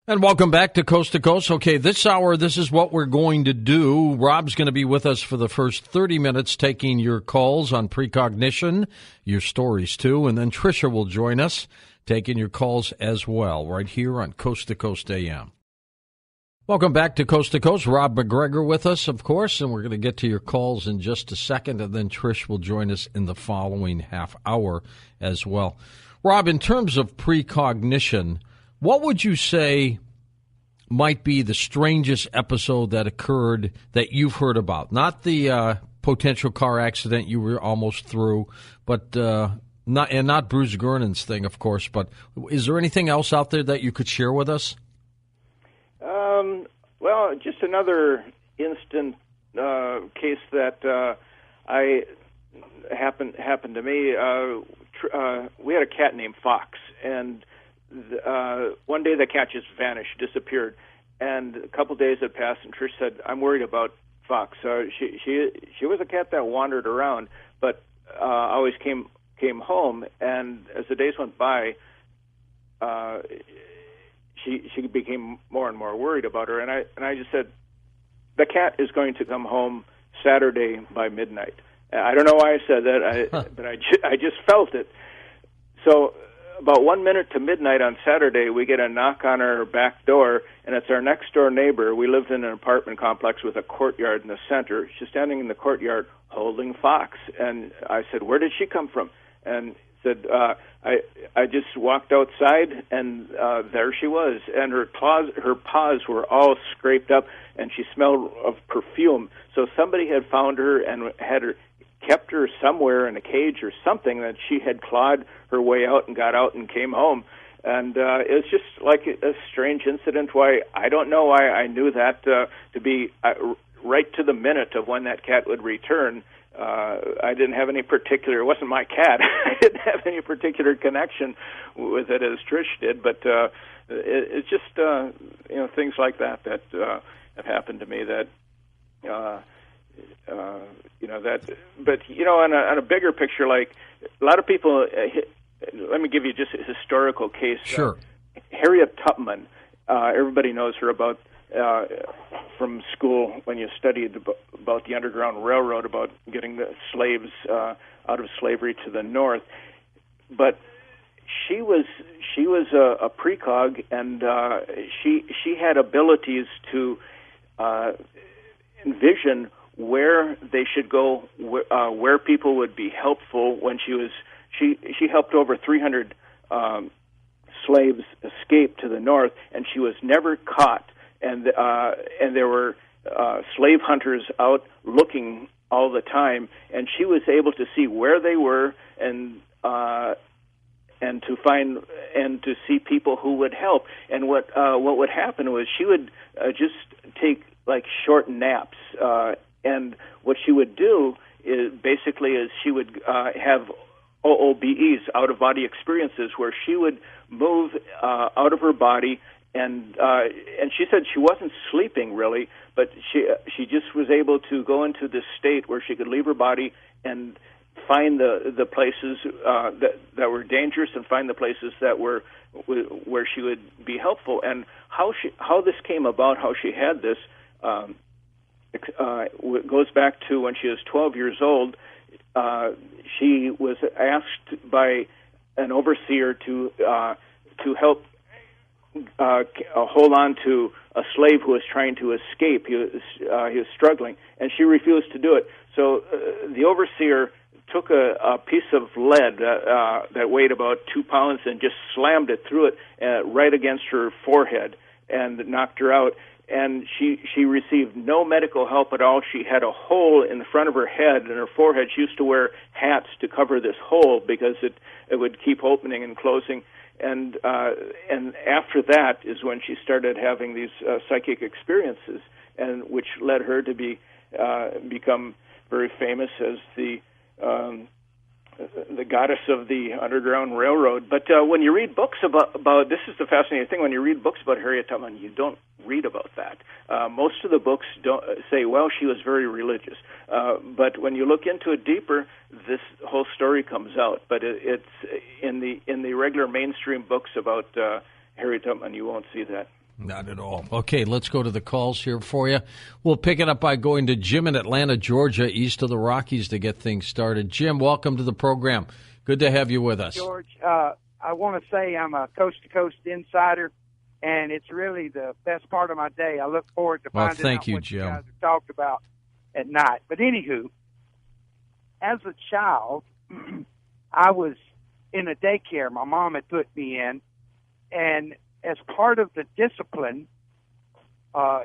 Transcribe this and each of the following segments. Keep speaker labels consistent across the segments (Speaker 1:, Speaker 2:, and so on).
Speaker 1: And welcome back to Coast to Coast. Okay, this hour, this is what we're going to do. Rob's going to be with us for the first 30 minutes, taking your calls on Precognition, your stories too, and then Tricia will join us, taking your calls as well, right here on Coast to Coast AM. Welcome back to Coast. Rob McGregor with us, of course, and we're going to get to your calls in just a second, and then Trish will join us in the following half hour as well. Rob, in terms of precognition, what would you say might be the strangest episode that occurred that you've heard about? Not the potential car accident you were almost through, but not Bruce Gernon's thing, of course. But is there anything else out there that you could share with us?
Speaker 2: Well, just another instant case that I happened to me. We had a cat named Fox, and one day the cat just vanished, disappeared, and a couple days had passed, and Trish said, "I'm worried about Fox." She was a cat that wandered around, but always came home, and as the days went by, she became more and more worried about her, and I just said, "The cat is going to come home Saturday by midnight." I don't know why I said that, but I just felt it. So about 1 minute to midnight on Saturday, we get a knock on our back door, and it's our next-door neighbor. We lived in an apartment complex with a courtyard in the center. She's standing in the courtyard holding Fox. And I said, "Where did she come from?" And said, I just walked outside, and there she was. And her paws were all scraped up, and she smelled of perfume. So somebody had found her and kept her somewhere in a cage or something, that she had clawed her way out and got out and came home. And it's just like a strange incident. Why, I don't know why I knew that to be right to the minute of when that cat would return. I didn't have any particular, it wasn't my cat. I didn't have any particular connection with it as Trish did, but it's just, things like that have happened to me that, but on a bigger picture, like a lot of people, let me give you just a historical case.
Speaker 1: Sure.
Speaker 2: Harriet Tubman, everybody knows her about from school when you studied about the Underground Railroad, about getting the slaves out of slavery to the north. But she was a precog, and she had abilities to envision where they should go, where people would be helpful. When she helped over 300 slaves escape to the north, and she was never caught. And there were slave hunters out looking all the time, and she was able to see where they were and to find and to see people who would help. And what would happen was she would just take like short naps, and what she would do is she would have OOBEs, out of body experiences, where she would move out of her body. And she said she wasn't sleeping really, but she just was able to go into this state where she could leave her body and find the places that were dangerous, and find the places that were where she would be helpful. And how this came about, how she had this, goes back to when she was 12 years old. She was asked by an overseer to help hold on to a slave who was trying to escape. He was struggling, and she refused to do it. So the overseer took a piece of lead that weighed about 2 pounds and just slammed it through it right against her forehead and knocked her out. And she received no medical help at all. She had a hole in the front of her head and her forehead. She used to wear hats to cover this hole because it would keep opening and closing. And after that is when she started having these psychic experiences, and which led her to become very famous as the goddess of the Underground Railroad. But when you read books about this is the fascinating thing. When you read books about Harriet Tubman, you don't read about that. Most of the books don't say, well, she was very religious. But when you look into it deeper, this whole story comes out. But it's in the regular mainstream books about Harriet Tubman, you won't see that.
Speaker 1: Not at all. Okay, let's go to the calls here for you. We'll pick it up by going to Jim in Atlanta, Georgia, east of the Rockies to get things started. Jim, welcome to the program. Good to have you with us.
Speaker 3: George, I want to say I'm a coast-to-coast insider, and it's really the best part of my day. I look forward to finding out what
Speaker 1: Jim.
Speaker 3: you guys have talked about at night. But anywho, as a child, I was in a daycare my mom had put me in, and as part of the discipline,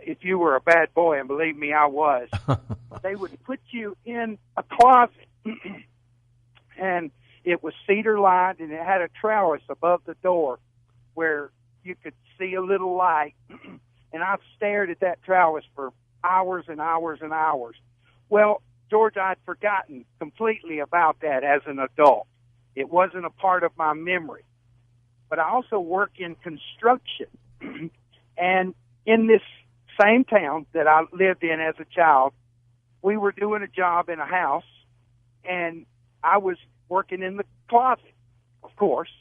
Speaker 3: if you were a bad boy, and believe me, I was, they would put you in a closet, and it was cedar lined, and it had a trellis above the door where you could see a little light, and I've stared at that trellis for hours and hours and hours. Well, George, I'd forgotten completely about that as an adult. It wasn't a part of my memory. But I also work in construction. And in this same town that I lived in as a child, we were doing a job in a house, and I was working in the closet, of course.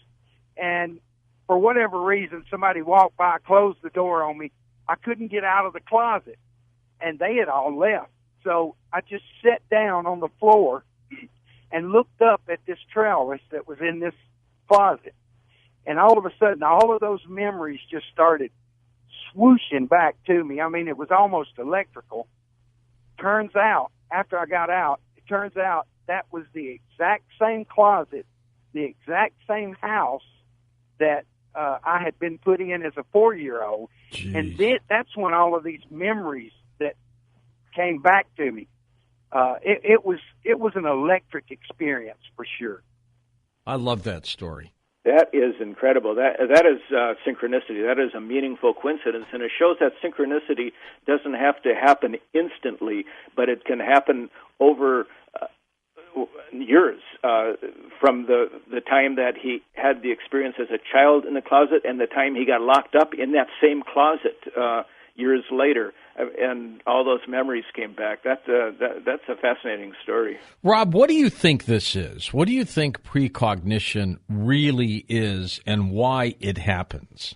Speaker 3: And for whatever reason, somebody walked by, closed the door on me. I couldn't get out of the closet, and they had all left. So I just sat down on the floor and looked up at this trellis that was in this closet. And all of a sudden, all of those memories just started swooshing back to me. I mean, it was almost electrical. Turns out, after I got out, that was the exact same closet, the exact same house that I had been put in as a 4-year-old.
Speaker 1: Jeez.
Speaker 3: And that's when all of these memories that came back to me. It was an electric experience for sure.
Speaker 1: I love that story.
Speaker 2: That is incredible. That is synchronicity. That is a meaningful coincidence, and it shows that synchronicity doesn't have to happen instantly, but it can happen over years, from the time that he had the experience as a child in the closet and the time he got locked up in that same closet years later, and all those memories came back. That's a fascinating story.
Speaker 1: Rob, what do you think this is? What do you think precognition really is, and why it happens?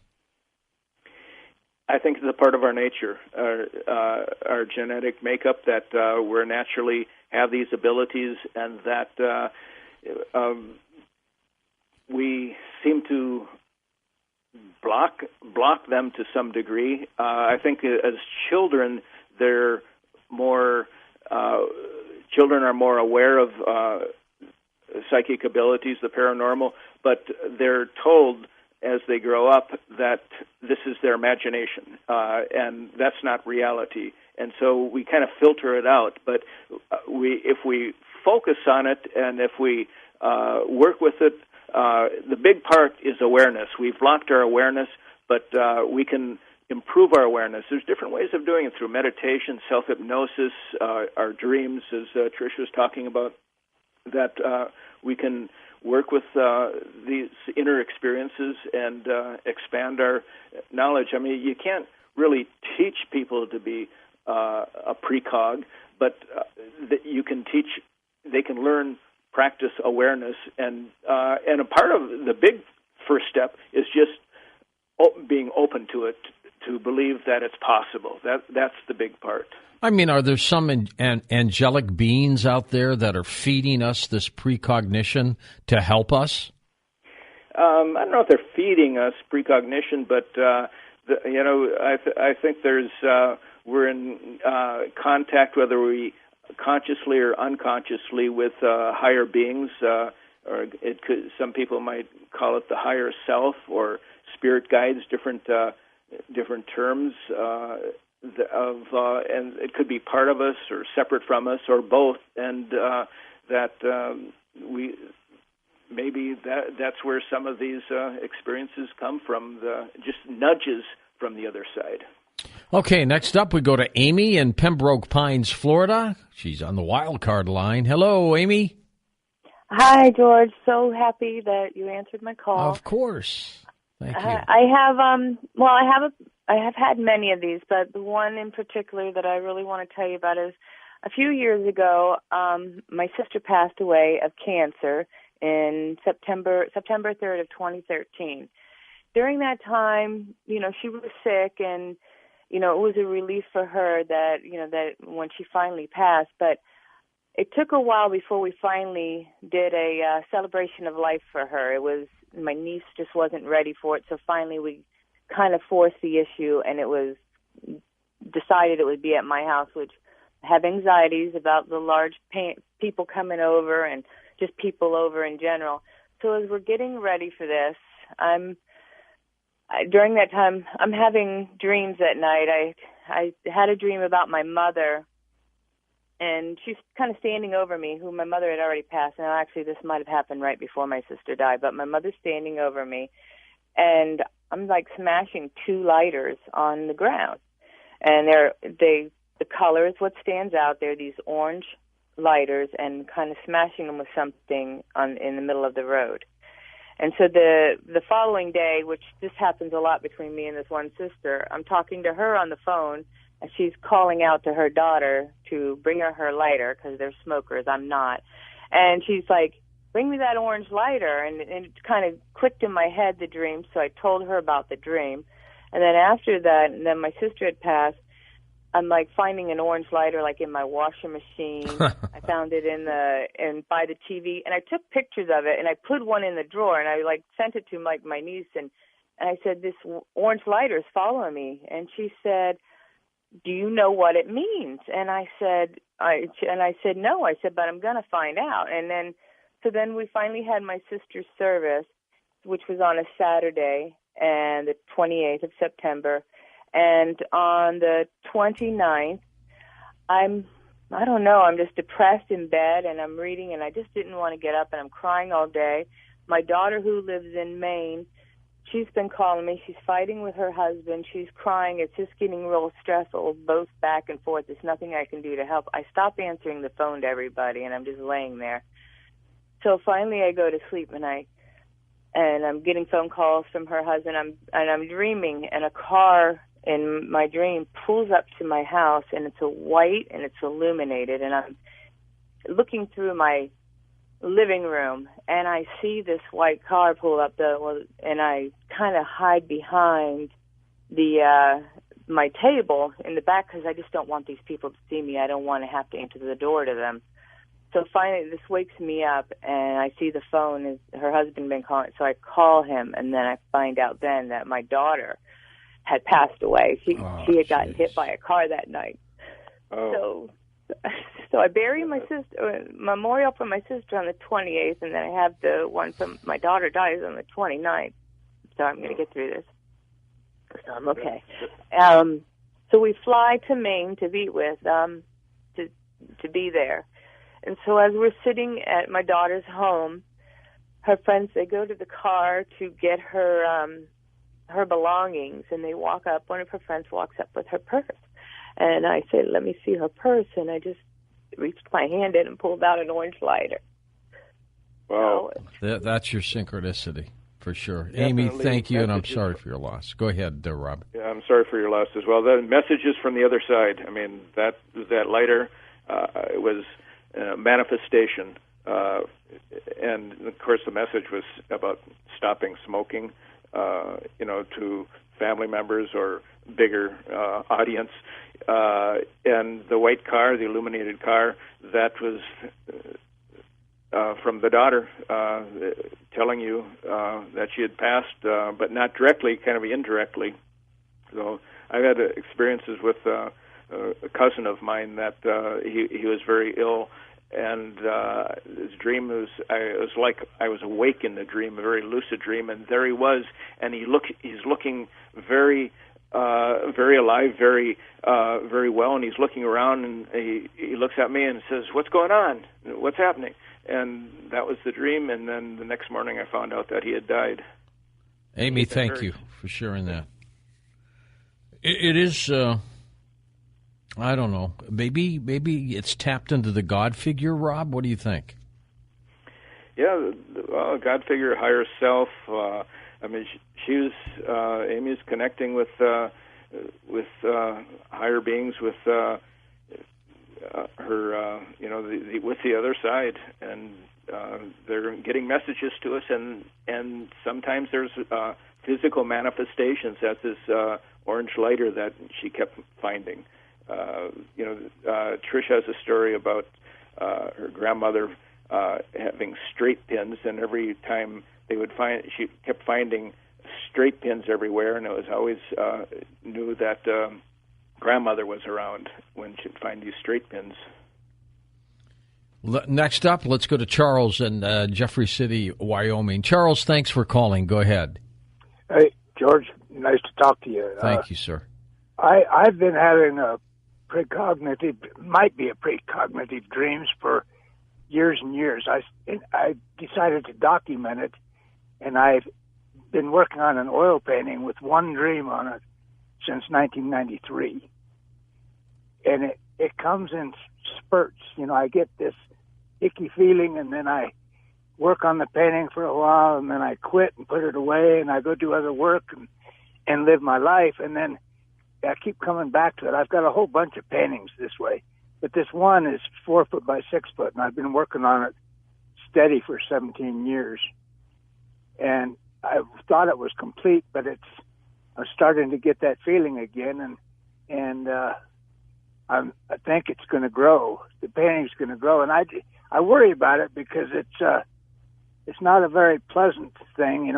Speaker 2: I think it's a part of our nature, our genetic makeup, that we're naturally have these abilities, and that we seem to block them to some degree. I think as children, children are more aware of psychic abilities, the paranormal, but they're told as they grow up that this is their imagination, and that's not reality. And so we kind of filter it out. But if we focus on it, and if we work with it, the big part is awareness. We've blocked our awareness, but we can improve our awareness. There's different ways of doing it, through meditation, self-hypnosis, our dreams, as Trish was talking about, that we can work with these inner experiences and expand our knowledge. I mean, you can't really teach people to be a precog, but you can teach. They can learn, practice awareness, and a part of the big first step is just being open to it, to believe that it's possible. That's the big part.
Speaker 1: I mean, are there some angelic beings out there that are feeding us this precognition to help us?
Speaker 2: I don't know if they're feeding us precognition, but I think we're in contact, whether we consciously or unconsciously, with higher beings, or some people might call it the higher self or spirit guides, different terms and it could be part of us or separate from us or both, and that's where some of these experiences come from, just nudges from the other side.
Speaker 1: Okay, next up we go to Amy in Pembroke Pines, Florida. She's on the wild card line. Hello, Amy.
Speaker 4: Hi, George. So happy that you answered my call.
Speaker 1: Of course. Thank you.
Speaker 4: I have had many of these, but the one in particular that I really want to tell you about is a few years ago, my sister passed away of cancer in September 3rd of 2013. during that time, she was sick, and it was a relief for her that that when she finally passed. But it took a while before we finally did a celebration of life for her. It was my niece just wasn't ready for it, so finally we kind of forced the issue, and it was decided it would be at my house, which I have anxieties about the large people coming over and just people over in general. So as we're getting ready for this, during that time, I'm having dreams at night. I had a dream about my mother, and she's kind of standing over me, who my mother had already passed. Now, actually, this might have happened right before my sister died, but my mother's standing over me, and I'm like smashing 2 lighters on the ground. And the color is what stands out. They're these orange lighters, and kind of smashing them with something in the middle of the road. And so the following day, which this happens a lot between me and this one sister, I'm talking to her on the phone, and she's calling out to her daughter to bring her lighter because they're smokers. I'm not. And she's like, bring me that orange lighter. And it kind of clicked in my head, the dream, so I told her about the dream. And then after that, and then my sister had passed, I'm like finding an orange lighter like in my washing machine. I found it by the TV, and I took pictures of it, and I put one in the drawer, and I like sent it to my niece, and I said, this orange lighter is following me. And she said, do you know what it means? And I said no. I said, but I'm going to find out. And then we finally had my sister's service, which was on a Saturday, and the 28th of September. And on the 29th, I don't know, I'm just depressed in bed, and I'm reading, and I just didn't want to get up, and I'm crying all day. My daughter, who lives in Maine, she's been calling me. She's fighting with her husband. She's crying. It's just getting real stressful, both back and forth. There's nothing I can do to help. I stop answering the phone to everybody, and I'm just laying there. So finally I go to sleep, and I'm getting phone calls from her husband. I'm dreaming, and a car in my dream pulls up to my house, and it's a white, and it's illuminated, and I'm looking through my living room, and I see this white car pull up, and I kind of hide behind my table in the back because I just don't want these people to see me. I don't want to have to answer the door to them. So finally, this wakes me up, and I see the phone. Her husband been calling, so I call him, and then I find out then that my daughter had passed away. She had gotten hit by a car that night. Oh. So I bury my sister, memorial for my sister on the 28th, and then I have the one from my daughter dies on the 29th. So I'm going to get through this. So I'm okay. So we fly to Maine to be with, to be there. And so as we're sitting at my daughter's home, her friends, they go to the car to get her belongings, and they walk up. One of her friends walks up with her purse. And I said, let me see her purse. And I just reached my hand in and pulled out an orange lighter.
Speaker 2: Wow.
Speaker 1: That's your synchronicity, for sure.
Speaker 2: Definitely.
Speaker 1: Amy, thank you, and I'm sorry for your loss. Go ahead, Rob.
Speaker 2: Yeah, I'm sorry for your loss as well. The messages from the other side, I mean, that lighter, it was a manifestation. And, of course, the message was about stopping smoking, to family members or bigger audience. And the white car, the illuminated car, that was from the daughter telling you that she had passed, but not directly, kind of indirectly. So I've had experiences with a cousin of mine that he was very ill, and his dream was, it was like I was awake in the dream, a very lucid dream, and there he was, and he's looking very very alive, very well, and he's looking around, and he looks at me and says, "What's going on? What's happening?" And that was the dream, and then the next morning I found out that he had died.
Speaker 1: Amy, thank you for sharing that. It is, I don't know, maybe it's tapped into the God figure, Rob? What do you think? Yeah,
Speaker 2: well, God figure, higher self. I mean, she was Amy's connecting with higher beings, with her, with the other side, and they're getting messages to us, and sometimes there's physical manifestations. That's this orange lighter that she kept finding. Trish has a story about her grandmother having straight pins, and every time they would find, she kept finding straight pins everywhere, and it was always knew that grandmother was around when she'd find these straight pins.
Speaker 1: Next up, let's go to Charles in Jeffrey City, Wyoming. Charles, thanks for calling. Go ahead.
Speaker 5: Hey, George, nice to talk to you.
Speaker 1: Thank you, sir.
Speaker 5: I've been having might be a precognitive dreams for years and years. I decided to document it, and I've been working on an oil painting with one dream on it since 1993. And it comes in spurts. I get this icky feeling, and then I work on the painting for a while, and then I quit and put it away, and I go do other work and live my life, and then I keep coming back to it. I've got a whole bunch of paintings this way, but this one is 4 foot by 6 foot, and I've been working on it steady for 17 years. And I thought it was complete, but I'm starting to get that feeling again, and I think it's going to grow. The painting's going to grow, and I worry about it because it's not a very pleasant thing.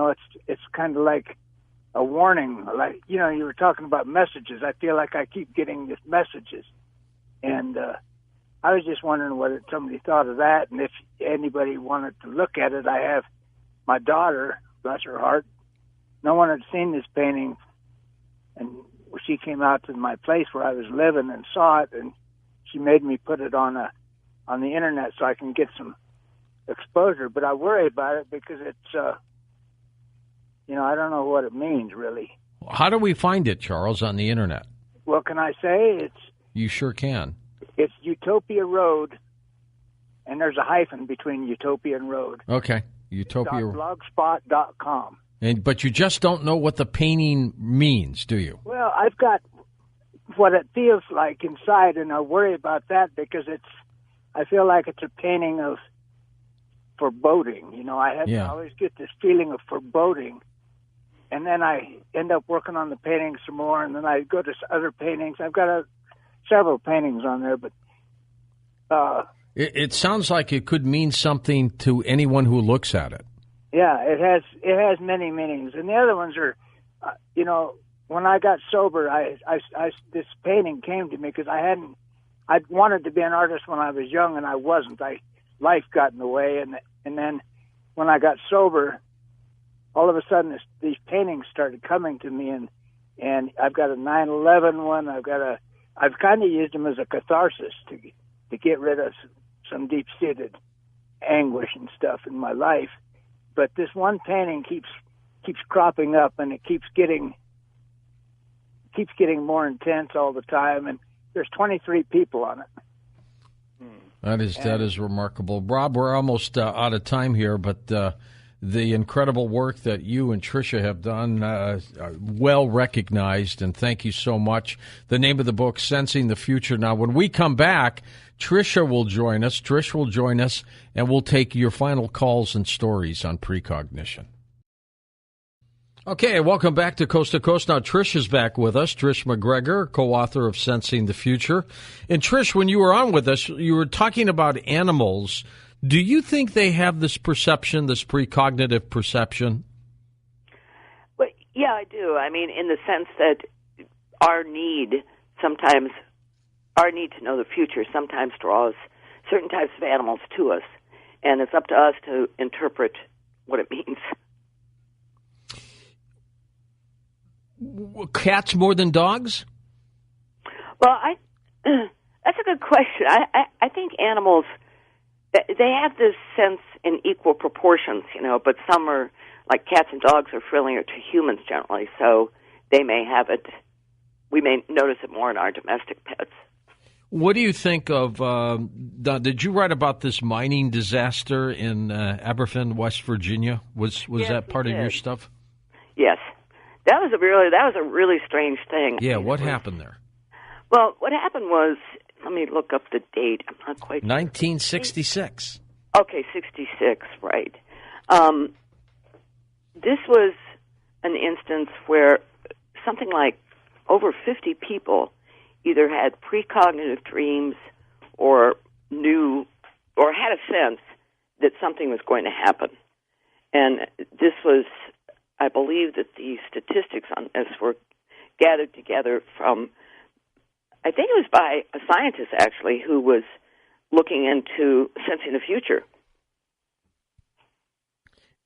Speaker 5: It's kind of like a warning. Like you were talking about messages. I feel like I keep getting these messages, and I was just wondering what somebody thought of that, and if anybody wanted to look at it. I have my daughter, bless her heart. No one had seen this painting, and she came out to my place where I was living and saw it, and she made me put it on the internet so I can get some exposure. But I worry about it because it's, I don't know what it means really.
Speaker 1: How do we find it, Charles, on the internet?
Speaker 5: Well, can I say
Speaker 1: You sure can.
Speaker 5: It's Utopia Road, and there's a hyphen between Utopia and Road.
Speaker 1: Okay, Utopia.
Speaker 5: .blogspot.com.
Speaker 1: But you just don't know what the painting means, do you?
Speaker 5: Well, I've got what it feels like inside, and I worry about that because I feel like it's a painting of foreboding. I always get this feeling of foreboding, and then I end up working on the painting some more, and then I go to other paintings. I've got several paintings on there, but
Speaker 1: it sounds like it could mean something to anyone who looks at it.
Speaker 5: Yeah, it has many meanings, and the other ones are, when I got sober, this painting came to me because I'd wanted to be an artist when I was young, and I wasn't. Life got in the way, and then when I got sober, all of a sudden these paintings started coming to me, and I've got a 9/11 one. I've kind of used them as a catharsis to get rid of some deep-seated anguish and stuff in my life. But this one painting keeps cropping up, and it keeps getting more intense all the time. And there's 23 people on it.
Speaker 1: That is remarkable, Rob. We're almost out of time here, but the incredible work that you and Tricia have done, well recognized, and thank you so much. The name of the book, Sensing the Future. Now, when we come back, Tricia will join us. Trish will join us, and we'll take your final calls and stories on Precognition. Okay, welcome back to Coast to Coast. Now, Trish is back with us. Trish McGregor, co-author of Sensing the Future. And Trish, when you were on with us, you were talking about animals. Do you think they have this perception, this precognitive perception?
Speaker 6: Well, yeah, I do. I mean, in the sense that our need to know the future sometimes draws certain types of animals to us, and it's up to us to interpret what it means.
Speaker 1: Cats more than dogs?
Speaker 6: Well, that's a good question. I think animals, they have this sense in equal proportions, but some are, like cats and dogs, are friendlier to humans generally, so they may have it. We may notice it more in our domestic pets.
Speaker 1: What do you think of, did you write about this mining disaster in Aberfan, West Virginia? Was
Speaker 6: yes,
Speaker 1: that part of your stuff?
Speaker 6: Yes. That was a really strange thing.
Speaker 1: Yeah, what happened there?
Speaker 6: Well, what happened was, let me look up the date. I'm not quite
Speaker 1: 1966.
Speaker 6: Okay, 66, right. This was an instance where something like over 50 people either had precognitive dreams or knew or had a sense that something was going to happen. And this was, I believe that the statistics on this were gathered together from, I think it was by a scientist, actually, who was looking into sensing the future.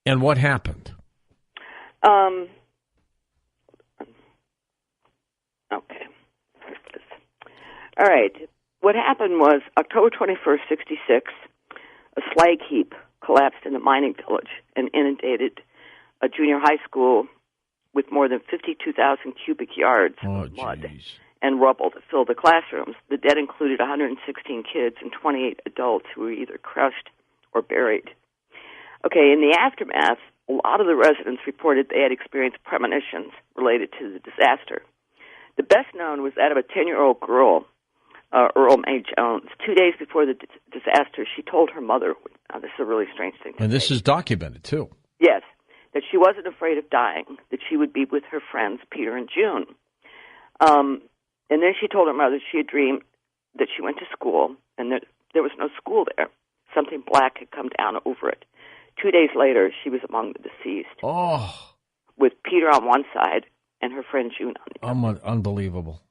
Speaker 1: And what happened?
Speaker 6: Okay. All right. What happened was October 21st, 1966, a slag heap collapsed in a mining village and inundated a junior high school with more than 52,000 cubic yards of mud and rubble that filled the classrooms. The dead included 116 kids and 28 adults who were either crushed or buried. Okay, in the aftermath, a lot of the residents reported they had experienced premonitions related to the disaster. The best known was that of a 10-year-old girl, Earl May Jones. 2 days before the disaster, she told her mother, this is a really strange thing to
Speaker 1: And this
Speaker 6: say.
Speaker 1: is documented, too.
Speaker 6: Yes, that she wasn't afraid of dying, that she would be with her friends Peter and June. And then she told her mother she had dreamed that she went to school and that there was no school there. Something black had come down over it. 2 days later, she was among the deceased.
Speaker 1: Oh.
Speaker 6: With Peter on one side and her friend June on the other.
Speaker 1: Unbelievable.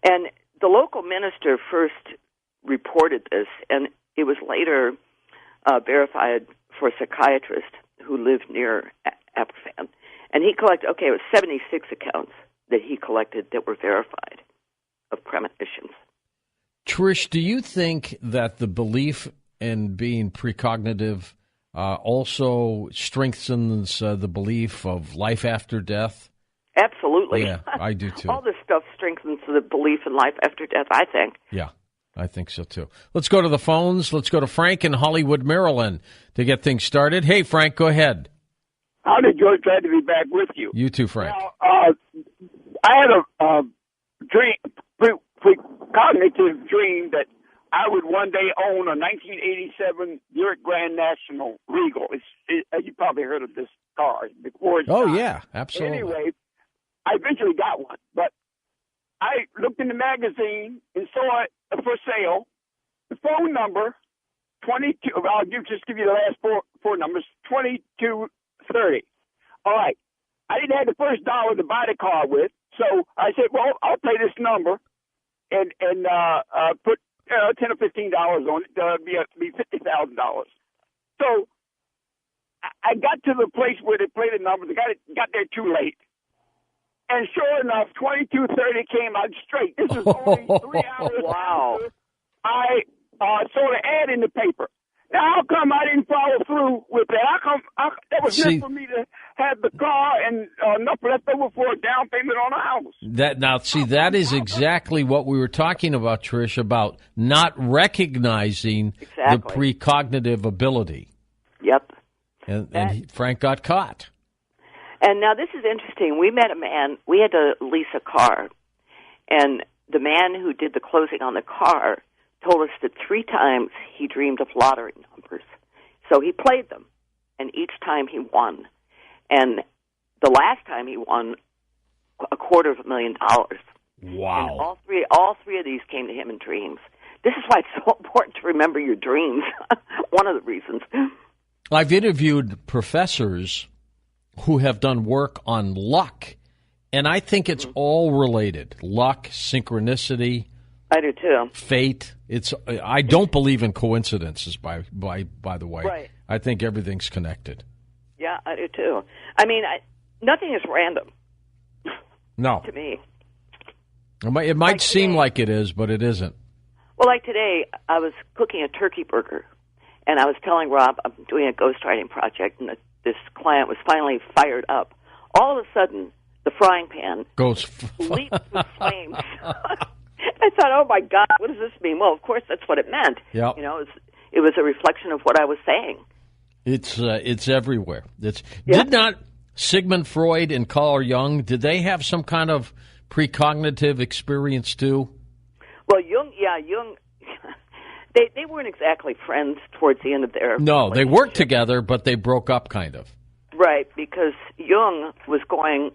Speaker 6: And the local minister first reported this, and it was later verified for a psychiatrist who lived near Aberfan. And he collected, it was 76 accounts that he collected that were verified of premonitions.
Speaker 1: Trish, do you think that the belief in being precognitive also strengthens the belief of life after death?
Speaker 6: Absolutely.
Speaker 1: Yeah, I do too.
Speaker 6: All this stuff strengthens the belief in life after death, I think.
Speaker 1: Yeah, I think so too. Let's go to the phones. Let's go to Frank in Hollywood, Maryland to get things started. Hey, Frank, go ahead.
Speaker 7: Howdy, George. Glad to be back with you.
Speaker 1: You too, Frank.
Speaker 7: Now, I had a dream, precognitive dream that I would one day own a 1987 Buick Grand National Regal. You probably heard of this car before.
Speaker 1: Yeah, absolutely.
Speaker 7: Anyway, I eventually got one, but I looked in the magazine and saw it for sale. The phone number, 22, I'll just give you the last four numbers, 2230. All right. I didn't have the first dollar to buy the car with, so I said, well, I'll pay this number and put $10 or $15 on it, be $50,000. So I got to the place where they played the numbers. I got there too late. And sure enough, 2230 came out straight. This is only 3 hours
Speaker 6: Wow.
Speaker 7: after I saw the ad in the paper. Now, how come I didn't follow through with that? That was meant for me to have the car and enough left over for a down payment on a house.
Speaker 1: That is exactly what we were talking about, Trish, about not recognizing the precognitive ability.
Speaker 6: Yep.
Speaker 1: And Frank got caught.
Speaker 6: And now this is interesting. We met a man. We had to lease a car. And the man who did the closing on the car told us that 3 times he dreamed of lottery numbers. So he played them, and each time he won. And the last time he won $250,000.
Speaker 1: Wow.
Speaker 6: And all three of these came to him in dreams. This is why it's so important to remember your dreams. One of the reasons.
Speaker 1: I've interviewed professors who have done work on luck, and I think it's all related. Luck, synchronicity.
Speaker 6: I do too.
Speaker 1: Fate. I don't believe in coincidences, by the way.
Speaker 6: Right.
Speaker 1: I think everything's connected.
Speaker 6: Yeah, I do too. I mean, nothing is random.
Speaker 1: No.
Speaker 6: To me.
Speaker 1: It might seem like it is, but it isn't.
Speaker 6: Well, like today, I was cooking a turkey burger, and I was telling Rob I'm doing a ghostwriting project, and this client was finally fired up. All of a sudden, the frying pan leaped with flames. I thought, oh, my God, what does this mean? Well, of course, that's what it meant.
Speaker 1: Yep.
Speaker 6: You know, it was a reflection of what I was saying.
Speaker 1: It's everywhere. Did not Sigmund Freud and Carl Jung, did they have some kind of precognitive experience too?
Speaker 6: Well, Jung, they weren't exactly friends towards the end of their...
Speaker 1: No, they worked together, but they broke up kind of.
Speaker 6: Right, because Jung was going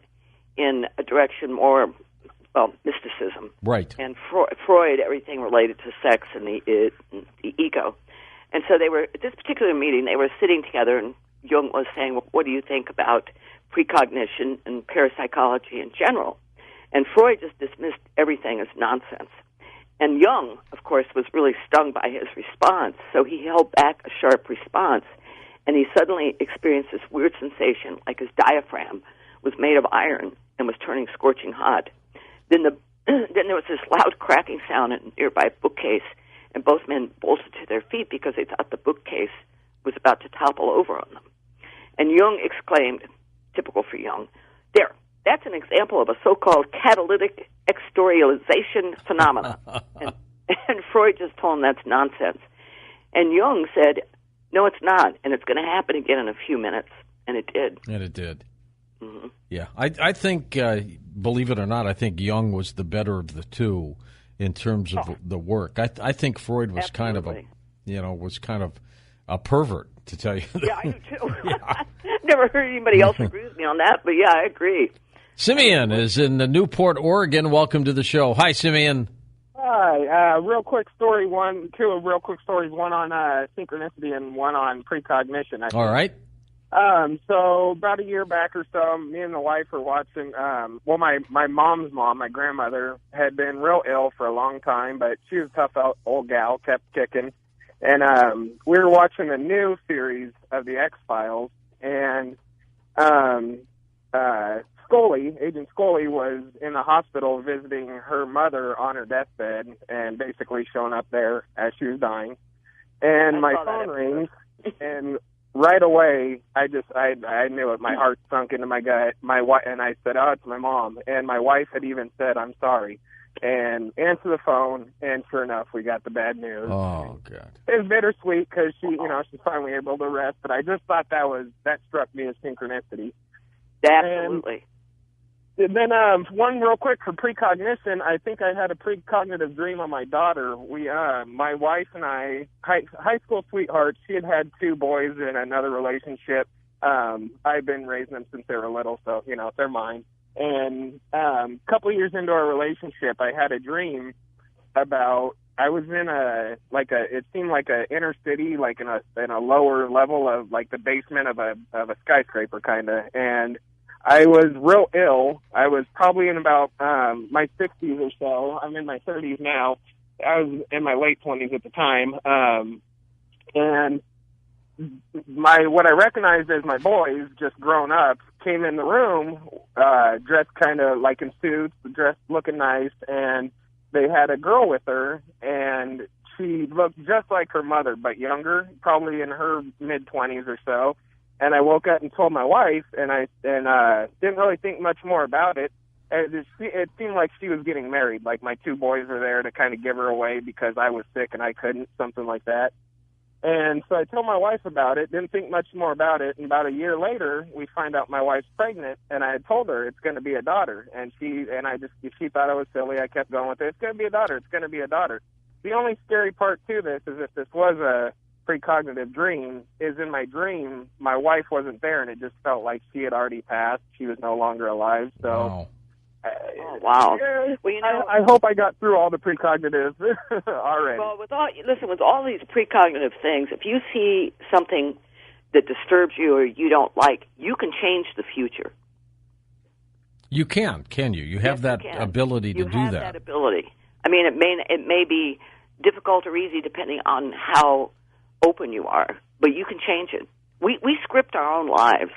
Speaker 6: in a direction more, mysticism.
Speaker 1: Right.
Speaker 6: And Freud, everything related to sex and the ego. And so they were, at this particular meeting, they were sitting together, and Jung was saying, well, what do you think about precognition and parapsychology in general? And Freud just dismissed everything as nonsense. And Jung, of course, was really stung by his response, so he held back a sharp response, and he suddenly experienced this weird sensation, like his diaphragm was made of iron and was turning scorching hot. Then there was this loud cracking sound in a nearby bookcase, and both men bolted to their feet because they thought the bookcase was about to topple over on them. And Jung exclaimed, typical for Jung, there, that's an example of a so-called catalytic exterialization phenomena. and Freud just told him that's nonsense. And Jung said, no, it's not, and it's going to happen again in a few minutes. And it did.
Speaker 1: And it did.
Speaker 6: Mm-hmm.
Speaker 1: Yeah. I think, believe it or not, I think Jung was the better of the two in terms of the work. I think Freud was
Speaker 6: Absolutely.
Speaker 1: kind of a pervert, to tell you.
Speaker 6: Yeah, I do too. Yeah. Never heard anybody else agree with me on that, but yeah, I agree.
Speaker 1: Simeon is in Newport, Oregon. Welcome to the show. Hi, Simeon.
Speaker 8: Hi. Real quick story, two real quick stories, one on synchronicity and one on precognition. I think.
Speaker 1: All right.
Speaker 8: So about a year back or so, me and the wife were watching, my mom's mom, my grandmother, had been real ill for a long time, but she was a tough old gal, kept kicking. And we were watching a new series of the X-Files, and Agent Scully was in the hospital visiting her mother on her deathbed and basically showing up there as she was dying. And my phone rings, and right away, I knew it. My heart sunk into my gut. And I said, "Oh, it's my mom." And my wife had even said, "I'm sorry," and answered the phone. And sure enough, we got the bad news.
Speaker 1: Oh God!
Speaker 8: It was bittersweet because she's finally able to rest. But I just thought that struck me as synchronicity.
Speaker 6: Absolutely.
Speaker 8: And then one real quick for precognition. I think I had a precognitive dream on my daughter. My wife and I, high school sweethearts. She had 2 boys in another relationship. I've been raising them since they were little, so they're mine. And a couple of years into our relationship, I had a dream about I was in it seemed like a inner city, like in a lower level of like the basement of a skyscraper kind of, and I was real ill. I was probably in about my 60s or so. I'm in my 30s now. I was in my late 20s at the time. And what I recognized as my boys, just grown up, came in the room dressed kind of like in suits, dressed looking nice, and they had a girl with her, and she looked just like her mother, but younger, probably in her mid-20s or so. And I woke up and told my wife, and I didn't really think much more about it. It seemed like she was getting married, like my 2 boys were there to kind of give her away because I was sick and I couldn't, something like that. And so I told my wife about it, didn't think much more about it, and about a year later, we find out my wife's pregnant, and I had told her it's going to be a daughter, and she thought I was silly. I kept going with it. It's going to be a daughter. It's going to be a daughter. The only scary part to this is if this was a precognitive dream, is in my dream, my wife wasn't there, and it just felt like she had already passed. She was no longer alive, so...
Speaker 1: Wow.
Speaker 6: Wow.
Speaker 8: Well, I hope I got through all the precognitive already.
Speaker 6: Well, with all these precognitive things, if you see something that disturbs you or you don't like, you can change the future.
Speaker 1: You can you? You have that ability to do that.
Speaker 6: You have that ability. I mean, it may be difficult or easy depending on how open you are, but you can change it. We script our own lives.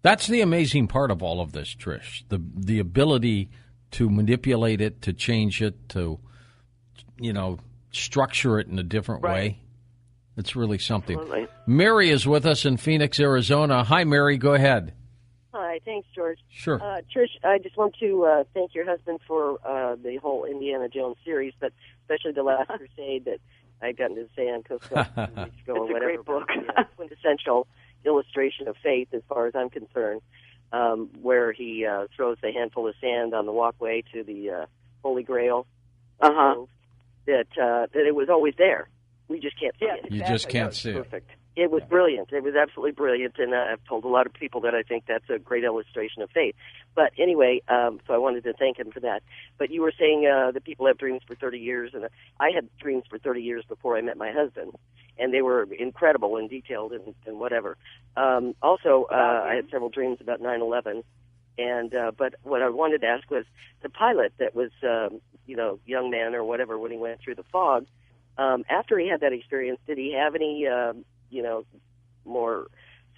Speaker 1: That's the amazing part of all of this, Trish. The ability to manipulate it, to change it, to, structure it in a different way. It's really something.
Speaker 6: Absolutely.
Speaker 1: Mary is with us in Phoenix, Arizona. Hi, Mary. Go ahead.
Speaker 9: Hi. Thanks, George.
Speaker 1: Sure.
Speaker 9: Trish, I just want to thank your husband for the whole Indiana Jones series, but especially the Last Crusade that I got to say on Coast 2 weeks ago.
Speaker 6: It's
Speaker 9: or
Speaker 6: a
Speaker 9: whatever.
Speaker 6: great book.
Speaker 9: Quintessential illustration of faith, as far as I'm concerned, where he throws the handful of sand on the walkway to the Holy Grail. That it was always there. We just can't see it.
Speaker 1: You just can't see it.
Speaker 9: Perfect. It was brilliant. It was absolutely brilliant, and I've told a lot of people that I think that's a great illustration of faith. But anyway, so I wanted to thank him for that. But you were saying that people have dreams for 30 years, and I had dreams for 30 years before I met my husband, and they were incredible and detailed and whatever. Also, I had several dreams about 9/11, and but what I wanted to ask was the pilot that was, young man or whatever when he went through the fog. After he had that experience, did he have any, more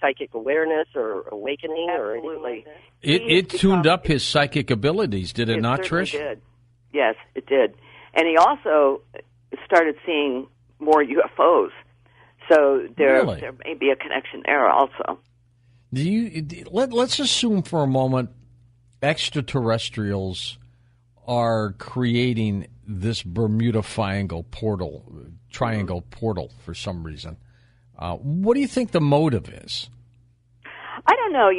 Speaker 9: psychic awareness or awakening or anything like that?
Speaker 1: It tuned up his psychic abilities, did it not, Trish?
Speaker 6: It did. Yes, it did. And he also started seeing more UFOs. So there may be a connection there also.
Speaker 1: Let's assume for a moment extraterrestrials are creating this Bermuda Triangle portal for some reason. What do you think the motive is?
Speaker 6: I don't know.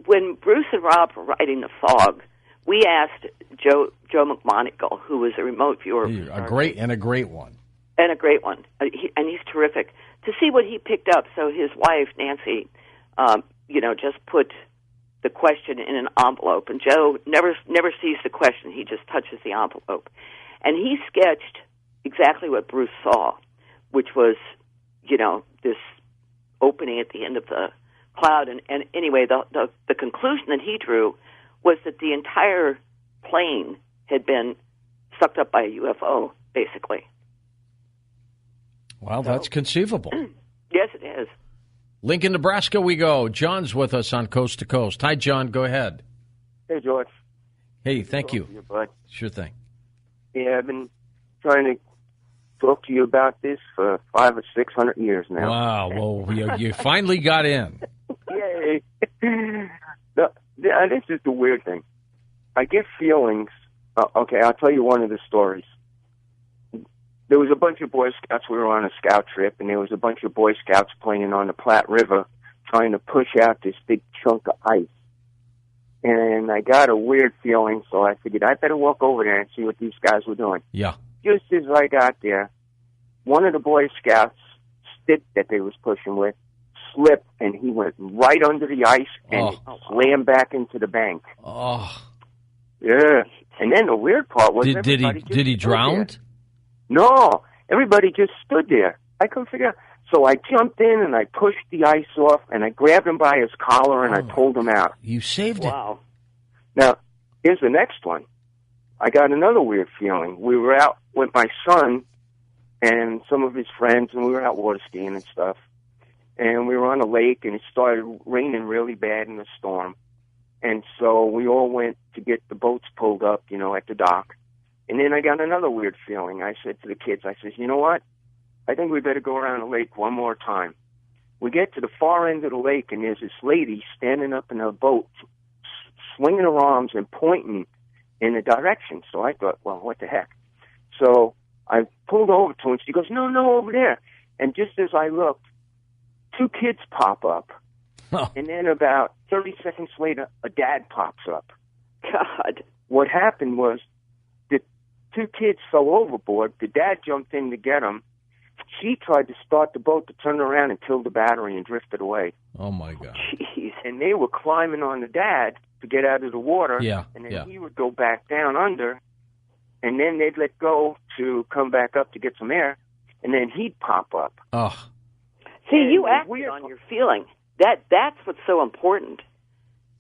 Speaker 6: When Bruce and Rob were writing The Fog, we asked Joe McMoneagle, who was a remote viewer.
Speaker 1: A great one.
Speaker 6: And he's terrific, to see what he picked up. So his wife, Nancy, just put the question in an envelope, and Joe never sees the question. He just touches the envelope. And he sketched exactly what Bruce saw, which was, this opening at the end of the cloud. And anyway, the conclusion that he drew was that the entire plane had been sucked up by a UFO, basically.
Speaker 1: Well, that's conceivable.
Speaker 6: Yes, it is.
Speaker 1: Lincoln, Nebraska we go. John's with us on Coast to Coast. Hi, John. Go ahead.
Speaker 10: Hey, George.
Speaker 1: Hey, thank you.
Speaker 10: Here, bud.
Speaker 1: Sure thing.
Speaker 10: Yeah, I've been trying to talk to you about this for 500 or 600 years now.
Speaker 1: Wow. Well, you finally got in.
Speaker 10: Yay. This is the weird thing. I get feelings. Okay, I'll tell you one of the stories. There was a bunch of Boy Scouts. We were on a scout trip, and there was a bunch of Boy Scouts playing on the Platte River trying to push out this big chunk of ice. And I got a weird feeling, so I figured I better walk over there and see what these guys were doing.
Speaker 1: Yeah.
Speaker 10: Just as I got there, one of the Boy Scouts' stick that they was pushing with slipped, and he went right under the ice and slammed back into the bank.
Speaker 1: Oh.
Speaker 10: Yeah. And then the weird part was
Speaker 1: did he drown?
Speaker 10: No. Everybody just stood there. I couldn't figure out. So I jumped in and I pushed the ice off and I grabbed him by his collar and I pulled him out.
Speaker 1: You saved it.
Speaker 6: Wow.
Speaker 10: Now, here's the next one. I got another weird feeling. We were out with my son and some of his friends, and we were out water skiing and stuff. And we were on a lake, and it started raining really bad in the storm. And so we all went to get the boats pulled up, at the dock. And then I got another weird feeling. I said to the kids, I said, you know what? I think we better go around the lake one more time. We get to the far end of the lake, and there's this lady standing up in her boat, swinging her arms and pointing in a direction. So I thought, well, what the heck? So I pulled over to her, and she goes, no, over there. And just as I looked, two kids pop up.
Speaker 1: Oh.
Speaker 10: And then about 30 seconds later, a dad pops up.
Speaker 6: God.
Speaker 10: What happened was the two kids fell overboard. The dad jumped in to get them. She tried to start the boat to turn around and kill the battery and drifted away.
Speaker 1: Oh, my God.
Speaker 6: Jeez.
Speaker 10: And they were climbing on the dad to get out of the water.
Speaker 1: Yeah.
Speaker 10: And then he would go back down under, and then they'd let go to come back up to get some air, and then he'd pop up.
Speaker 1: Oh.
Speaker 6: See, you acted on your feeling. That's what's so important.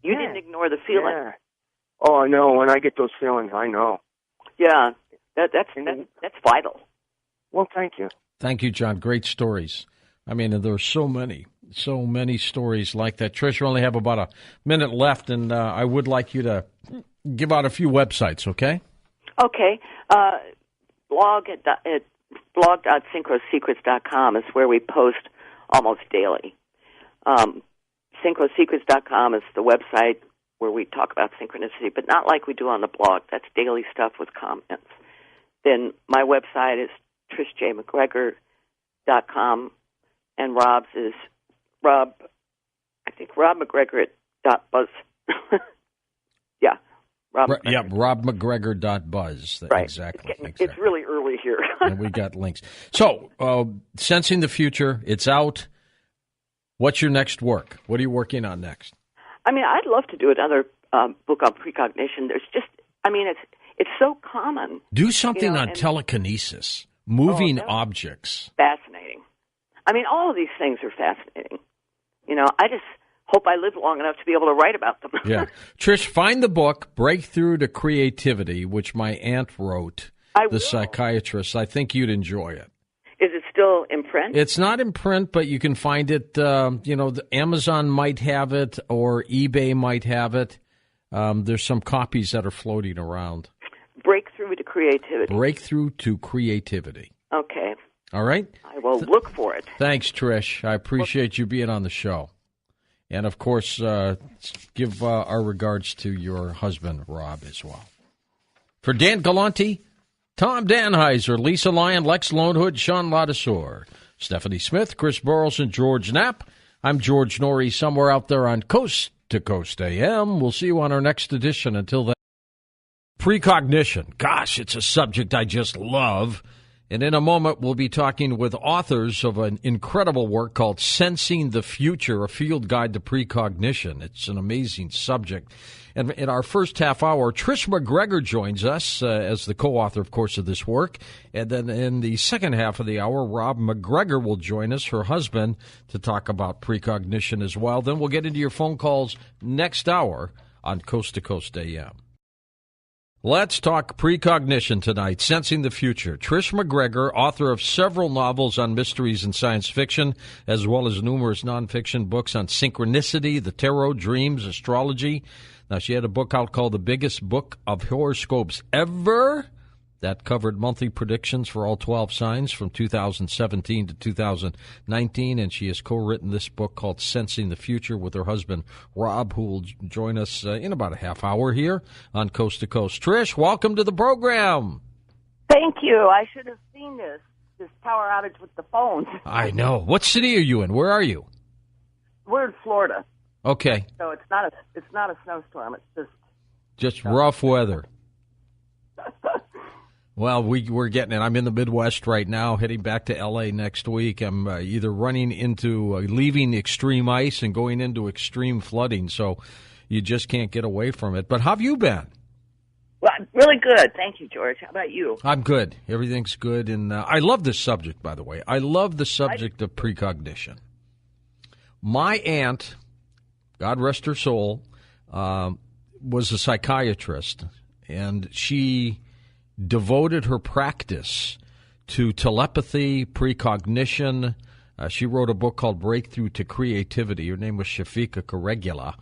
Speaker 6: You didn't ignore the feeling.
Speaker 10: Yeah. Oh, I know. When I get those feelings, I know.
Speaker 6: Yeah, that's vital.
Speaker 10: Well, thank you.
Speaker 1: Thank you, John. Great stories. I mean, there are so many stories like that. Trish, we only have about a minute left, and I would like you to give out a few websites, okay?
Speaker 6: Okay. Blog at blog.synchrosecrets.com is where we post almost daily. Synchrosecrets.com is the website where we talk about synchronicity, but not like we do on the blog. That's daily stuff with comments. Then my website is trishjmcgregor.com, and Rob's is robmcgregor.buzz. Yeah.
Speaker 1: robmcgregor.buzz.
Speaker 6: Right.
Speaker 1: Exactly.
Speaker 6: It's really early here.
Speaker 1: And we got links. So, Sensing the Future, it's out. What's your next work? What are you working on next?
Speaker 6: I mean, I'd love to do another book on precognition. There's just, I mean, it's so common.
Speaker 1: Do something on telekinesis, moving objects.
Speaker 6: Fascinating. I mean, all of these things are fascinating. You know, I just hope I live long enough to be able to write about them.
Speaker 1: Yeah. Trish, find the book, Breakthrough to Creativity, which my aunt wrote, psychiatrist. I think you'd enjoy it.
Speaker 6: Is it still in print?
Speaker 1: It's not in print, but you can find it. Amazon might have it or eBay might have it. There's some copies that are floating around.
Speaker 6: Breakthrough to Creativity.
Speaker 1: Breakthrough to Creativity.
Speaker 6: Okay.
Speaker 1: All right?
Speaker 6: I will look for it.
Speaker 1: Thanks, Trish. I appreciate you being on the show. And, of course, give our regards to your husband, Rob, as well. For Dan Galante, Tom Danheiser, Lisa Lyon, Lex Lonehood, Sean Ladouceur, Stephanie Smith, Chris Burles, and George Knapp. I'm George Noory, somewhere out there on Coast to Coast AM. We'll see you on our next edition. Until then, precognition. Gosh, it's a subject I just love. And in a moment, we'll be talking with authors of an incredible work called Sensing the Future, a field guide to precognition. It's an amazing subject. And in our first half hour, Trish McGregor joins us as the co-author, of course, of this work. And then in the second half of the hour, Rob McGregor will join us, her husband, to talk about precognition as well. Then we'll get into your phone calls next hour on Coast to Coast AM. Let's talk precognition tonight, Sensing the Future. Trish McGregor, author of several novels on mysteries and science fiction, as well as numerous nonfiction books on synchronicity, the tarot, dreams, astrology. Now, she had a book out called The Biggest Book of Horoscopes Ever. That covered monthly predictions for all 12 signs from 2017 to 2019, and she has co-written this book called Sensing the Future with her husband, Rob, who will join us in about a half hour here on Coast to Coast. Trish, welcome to the program.
Speaker 6: Thank you. I should have seen this power outage with the phone.
Speaker 1: I know. What city are you in? Where are you?
Speaker 6: We're in Florida.
Speaker 1: Okay.
Speaker 6: So it's not a snowstorm. It's
Speaker 1: just rough weather. Well, we're getting it. I'm in the Midwest right now, heading back to L.A. next week. I'm either running into, leaving extreme ice and going into extreme flooding, so you just can't get away from it. But how have you been?
Speaker 6: Well, really good. Thank you, George. How about you?
Speaker 1: I'm good. Everything's good. And I love this subject, by the way. I love the subject of precognition. My aunt, God rest her soul, was a psychiatrist, and she devoted her practice to telepathy, precognition. She wrote a book called Breakthrough to Creativity. Her name was Shafika Karegula.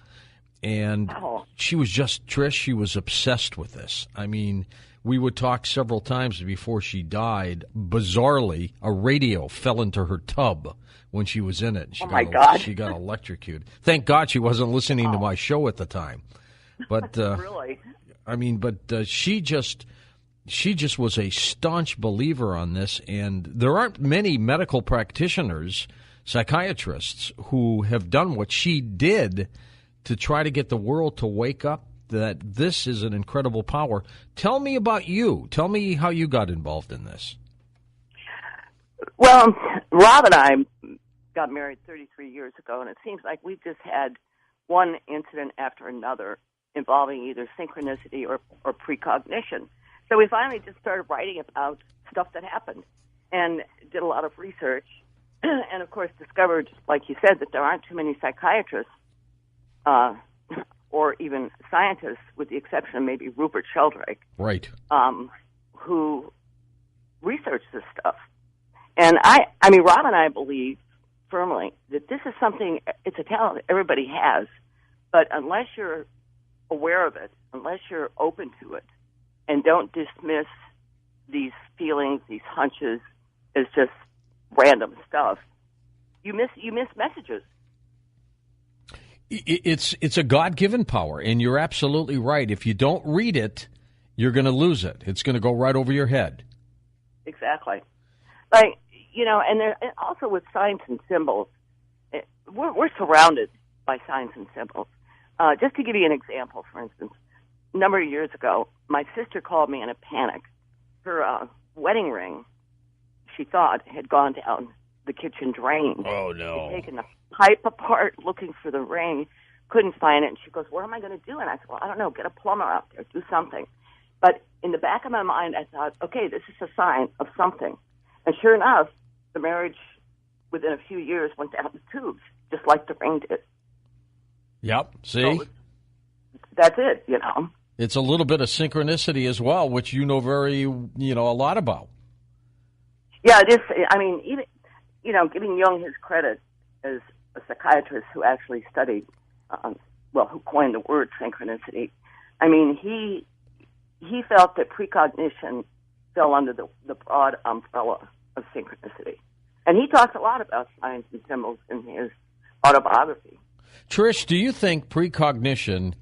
Speaker 1: And she was Trish, she was obsessed with this. I mean, we would talk several times before she died. Bizarrely, a radio fell into her tub when she was in it. She she got electrocuted. Thank God she wasn't listening to my show at the time. But
Speaker 6: really?
Speaker 1: I mean, but she just was a staunch believer on this, and there aren't many medical practitioners, psychiatrists, who have done what she did to try to get the world to wake up that this is an incredible power. Tell me about you. Tell me how you got involved in this.
Speaker 6: Well, Rob and I got married 33 years ago, and it seems like we've just had one incident after another involving either synchronicity or precognition. So we finally just started writing about stuff that happened and did a lot of research and, of course, discovered, like you said, that there aren't too many psychiatrists or even scientists, with the exception of maybe Rupert Sheldrake,
Speaker 1: right,
Speaker 6: who research this stuff. And I mean, Rob and I believe firmly that this is something, it's a talent everybody has, but unless you're aware of it, unless you're open to it, and don't dismiss these feelings, these hunches, as just random stuff, you miss messages.
Speaker 1: It's a God-given power, and you're absolutely right. If you don't read it, you're going to lose it. It's going to go right over your head.
Speaker 6: Exactly. Like, and also with signs and symbols, we're surrounded by signs and symbols. Just to give you an example, for instance, a number of years ago, my sister called me in a panic. Her wedding ring, she thought, had gone down the kitchen drain.
Speaker 1: Oh, no.
Speaker 6: She'd taken the pipe apart looking for the ring, couldn't find it, and she goes, what am I going to do? And I said, well, I don't know, get a plumber out there, do something. But in the back of my mind, I thought, okay, this is a sign of something. And sure enough, the marriage, within a few years, went down the tubes, just like the ring did.
Speaker 1: Yep, see?
Speaker 6: So that's it, you know.
Speaker 1: It's a little bit of synchronicity as well, which you know a lot about.
Speaker 6: Yeah, it is. I mean, even, you know, giving Jung his credit as a psychiatrist who actually studied, who coined the word synchronicity. I mean, he felt that precognition fell under the broad umbrella of synchronicity. And he talks a lot about signs and symbols in his autobiography.
Speaker 1: Trish, do you think precognition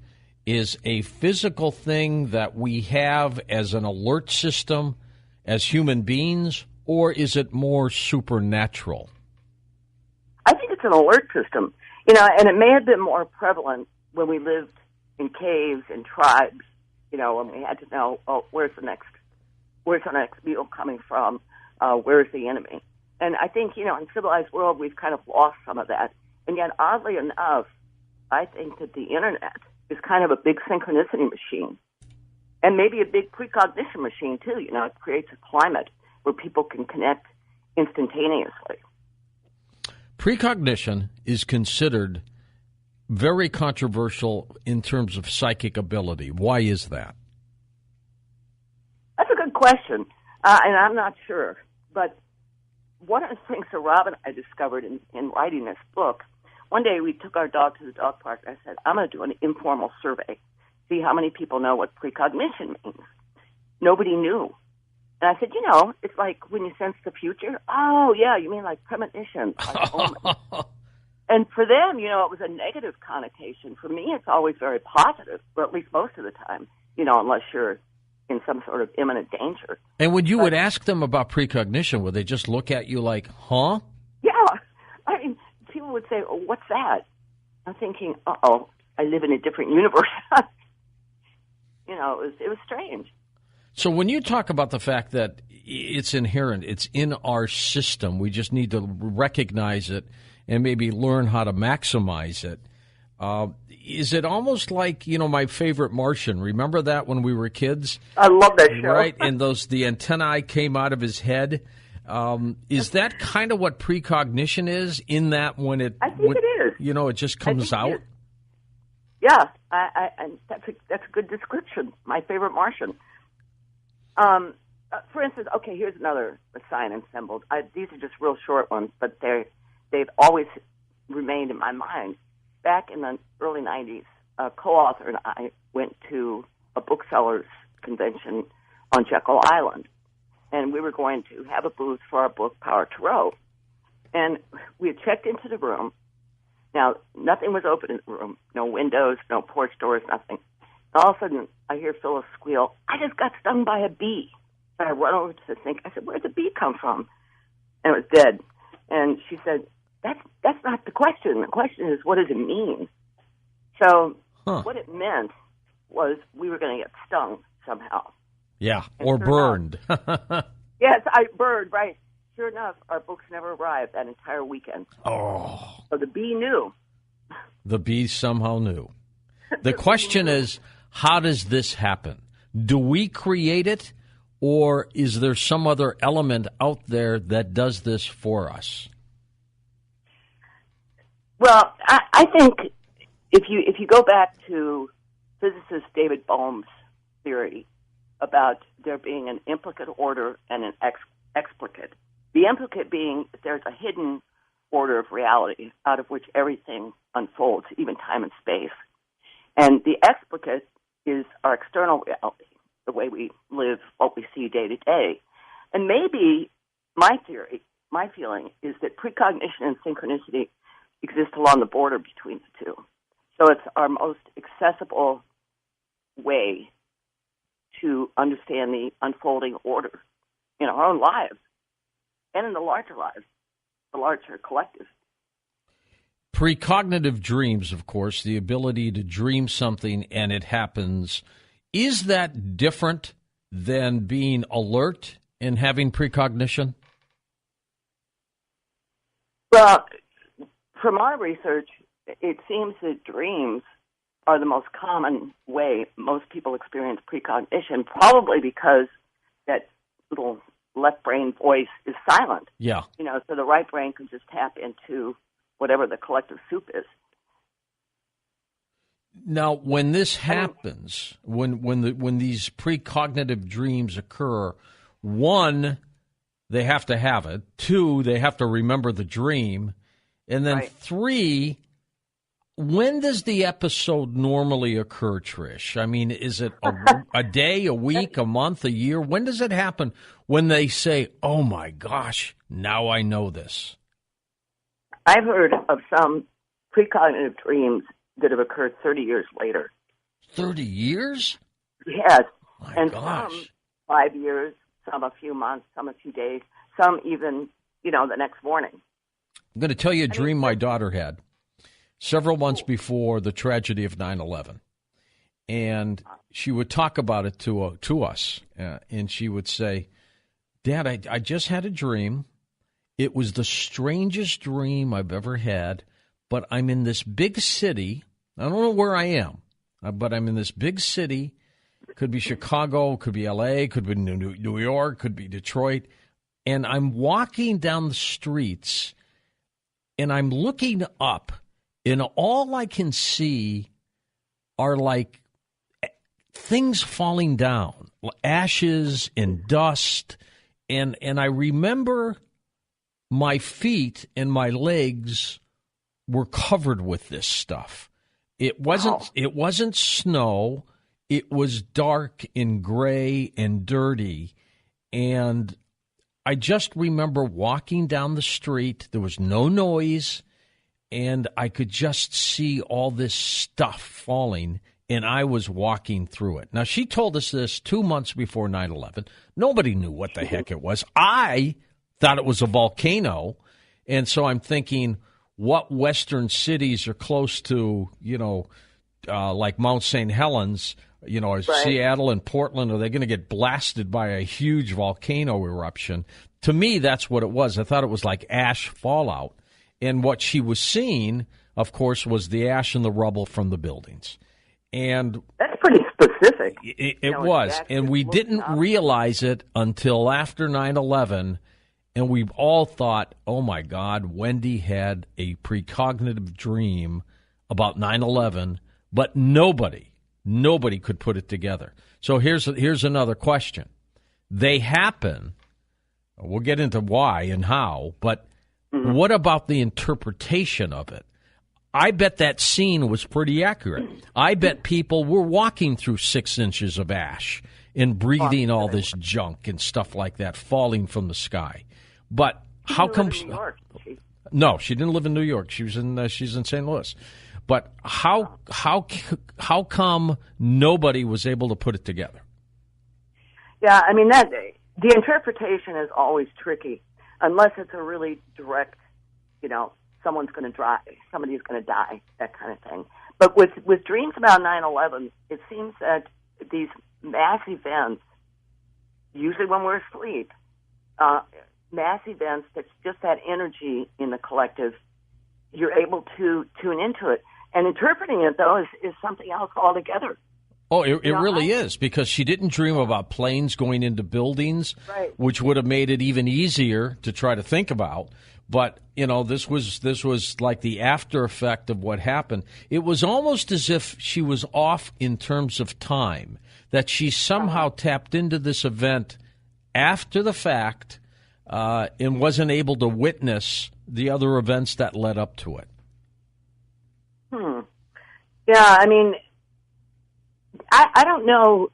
Speaker 1: is a physical thing that we have as an alert system as human beings, or is it more supernatural?
Speaker 6: I think it's an alert system, you know, and it may have been more prevalent when we lived in caves and tribes, you know, when we had to know, where's the next meal coming from? Where's the enemy? And I think, you know, in civilized world, we've kind of lost some of that. And yet, oddly enough, I think that the Internet is kind of a big synchronicity machine. And maybe a big precognition machine, too. You know, it creates a climate where people can connect instantaneously.
Speaker 1: Precognition is considered very controversial in terms of psychic ability. Why is that?
Speaker 6: That's a good question, and I'm not sure. But one of the things that Rob and I discovered in writing this book, one day we took our dog to the dog park, and I said, I'm going to do an informal survey, see how many people know what precognition means. Nobody knew. And I said, you know, it's like when you sense the future. Oh, yeah, you mean like premonition. Like omens. And for them, you know, it was a negative connotation. For me, it's always very positive, or at least most of the time, you know, unless you're in some sort of imminent danger.
Speaker 1: And when you would ask them about precognition, would they just look at you like, huh?
Speaker 6: Yeah. I mean, people would say, oh, what's that? I'm thinking, uh-oh, I live in a different universe. You know, it was strange.
Speaker 1: So when you talk about the fact that it's inherent, it's in our system, we just need to recognize it and maybe learn how to maximize it. Is it almost like, you know, my favorite Martian? Remember that when we were kids?
Speaker 6: I love that show.
Speaker 1: Right, and the antennae came out of his head. Is that kind of what precognition is? In that when it,
Speaker 6: I think it is.
Speaker 1: You know, it just comes out.
Speaker 6: Yeah, and that's a good description. My favorite Martian. For instance, okay, here's another sign and symbol. These are just real short ones, but they've always remained in my mind. Back in the early 90s, a co-author and I went to a booksellers convention on Jekyll Island, and we were going to have a booth for our book, Power to Row. And we had checked into the room. Now, nothing was open in the room. No windows, no porch doors, nothing. And all of a sudden, I hear Phyllis squeal, I just got stung by a bee. And I run over to the sink. I said, where'd the bee come from? And it was dead. And she said, that's not the question. The question is, what does it mean? So what it meant was we were going to get stung somehow.
Speaker 1: Yeah, and or burned.
Speaker 6: Yes, I burned, right. Sure enough, our books never arrived that entire weekend.
Speaker 1: Oh.
Speaker 6: So the bee knew.
Speaker 1: The bee somehow knew. The question is, how does this happen? Do we create it, or is there some other element out there that does this for us?
Speaker 6: Well, I think if you go back to physicist David Bohm's theory about there being an implicate order and an explicate, the implicate being that there's a hidden order of reality out of which everything unfolds, even time and space. And the explicate is our external reality, the way we live, what we see day to day. And maybe my theory, my feeling, is that precognition and synchronicity exist along the border between the two. So it's our most accessible way to understand the unfolding order in our own lives and in the larger lives, the larger collective.
Speaker 1: Precognitive dreams, of course, the ability to dream something and it happens. Is that different than being alert and having precognition?
Speaker 6: Well, from our research, it seems that dreams are the most common way most people experience precognition, probably because that little left brain voice is silent.
Speaker 1: Yeah.
Speaker 6: So the right brain can just tap into whatever the collective soup is.
Speaker 1: Now, when this happens, when these precognitive dreams occur, one, they have to have it. Two, they have to remember the dream. And then three, when does the episode normally occur, Trish? I mean, is it a day, a week, a month, a year? When does it happen when they say, oh, my gosh, now I know this?
Speaker 6: I've heard of some precognitive dreams that have occurred 30 years later.
Speaker 1: 30 years?
Speaker 6: Yes.
Speaker 1: My gosh.
Speaker 6: Some 5 years, some a few months, some a few days, some even, the next morning.
Speaker 1: I'm going to tell you a dream my daughter had several months before the tragedy of 9/11. And she would talk about it to us. And she would say, Dad, I just had a dream. It was the strangest dream I've ever had. But I'm in this big city. I don't know where I am, but I'm in this big city. Could be Chicago, could be L.A., could be New York, could be Detroit. And I'm walking down the streets, and I'm looking up, and all I can see are like things falling down, ashes and dust. And I remember my feet and my legs were covered with this stuff. It wasn't snow. It was dark and gray and dirty. And I just remember walking down the street. There was no noise, and I could just see all this stuff falling, and I was walking through it. Now, she told us this 2 months before 9/11. Nobody knew what the heck it was. I thought it was a volcano, and so I'm thinking, what Western cities are close to, like Mount St. Helens, Seattle and Portland, are they going to get blasted by a huge volcano eruption? To me, that's what it was. I thought it was like ash fallout. And what she was seeing, of course, was the ash and the rubble from the buildings. And
Speaker 6: that's pretty specific.
Speaker 1: It was. And we didn't realize it until after 9/11. And we all thought, oh, my God, Wendy had a precognitive dream about 9/11, but nobody could put it together. So here's another question. They happen. We'll get into why and how, but what about the interpretation of it? I bet that scene was pretty accurate. I bet people were walking through 6 inches of ash and breathing all this junk and stuff like that falling from the sky. But how come? No, she didn't live in New York. She's in St. Louis. But how come nobody was able to put it together?
Speaker 6: Yeah, I mean the interpretation is always tricky unless it's a really direct, someone's going to die, somebody's going to die, that kind of thing. But with dreams about 9/11, it seems that these mass events, usually when we're asleep, mass events, that's just that energy in the collective, you're able to tune into it. And interpreting it, though, is something else altogether.
Speaker 1: Oh, it really is, because she didn't dream about planes going into buildings, which would have made it even easier to try to think about. But, this was like the after effect of what happened. It was almost as if she was off in terms of time, that she somehow tapped into this event after the fact, and wasn't able to witness the other events that led up to it.
Speaker 6: Yeah, I mean, I don't know.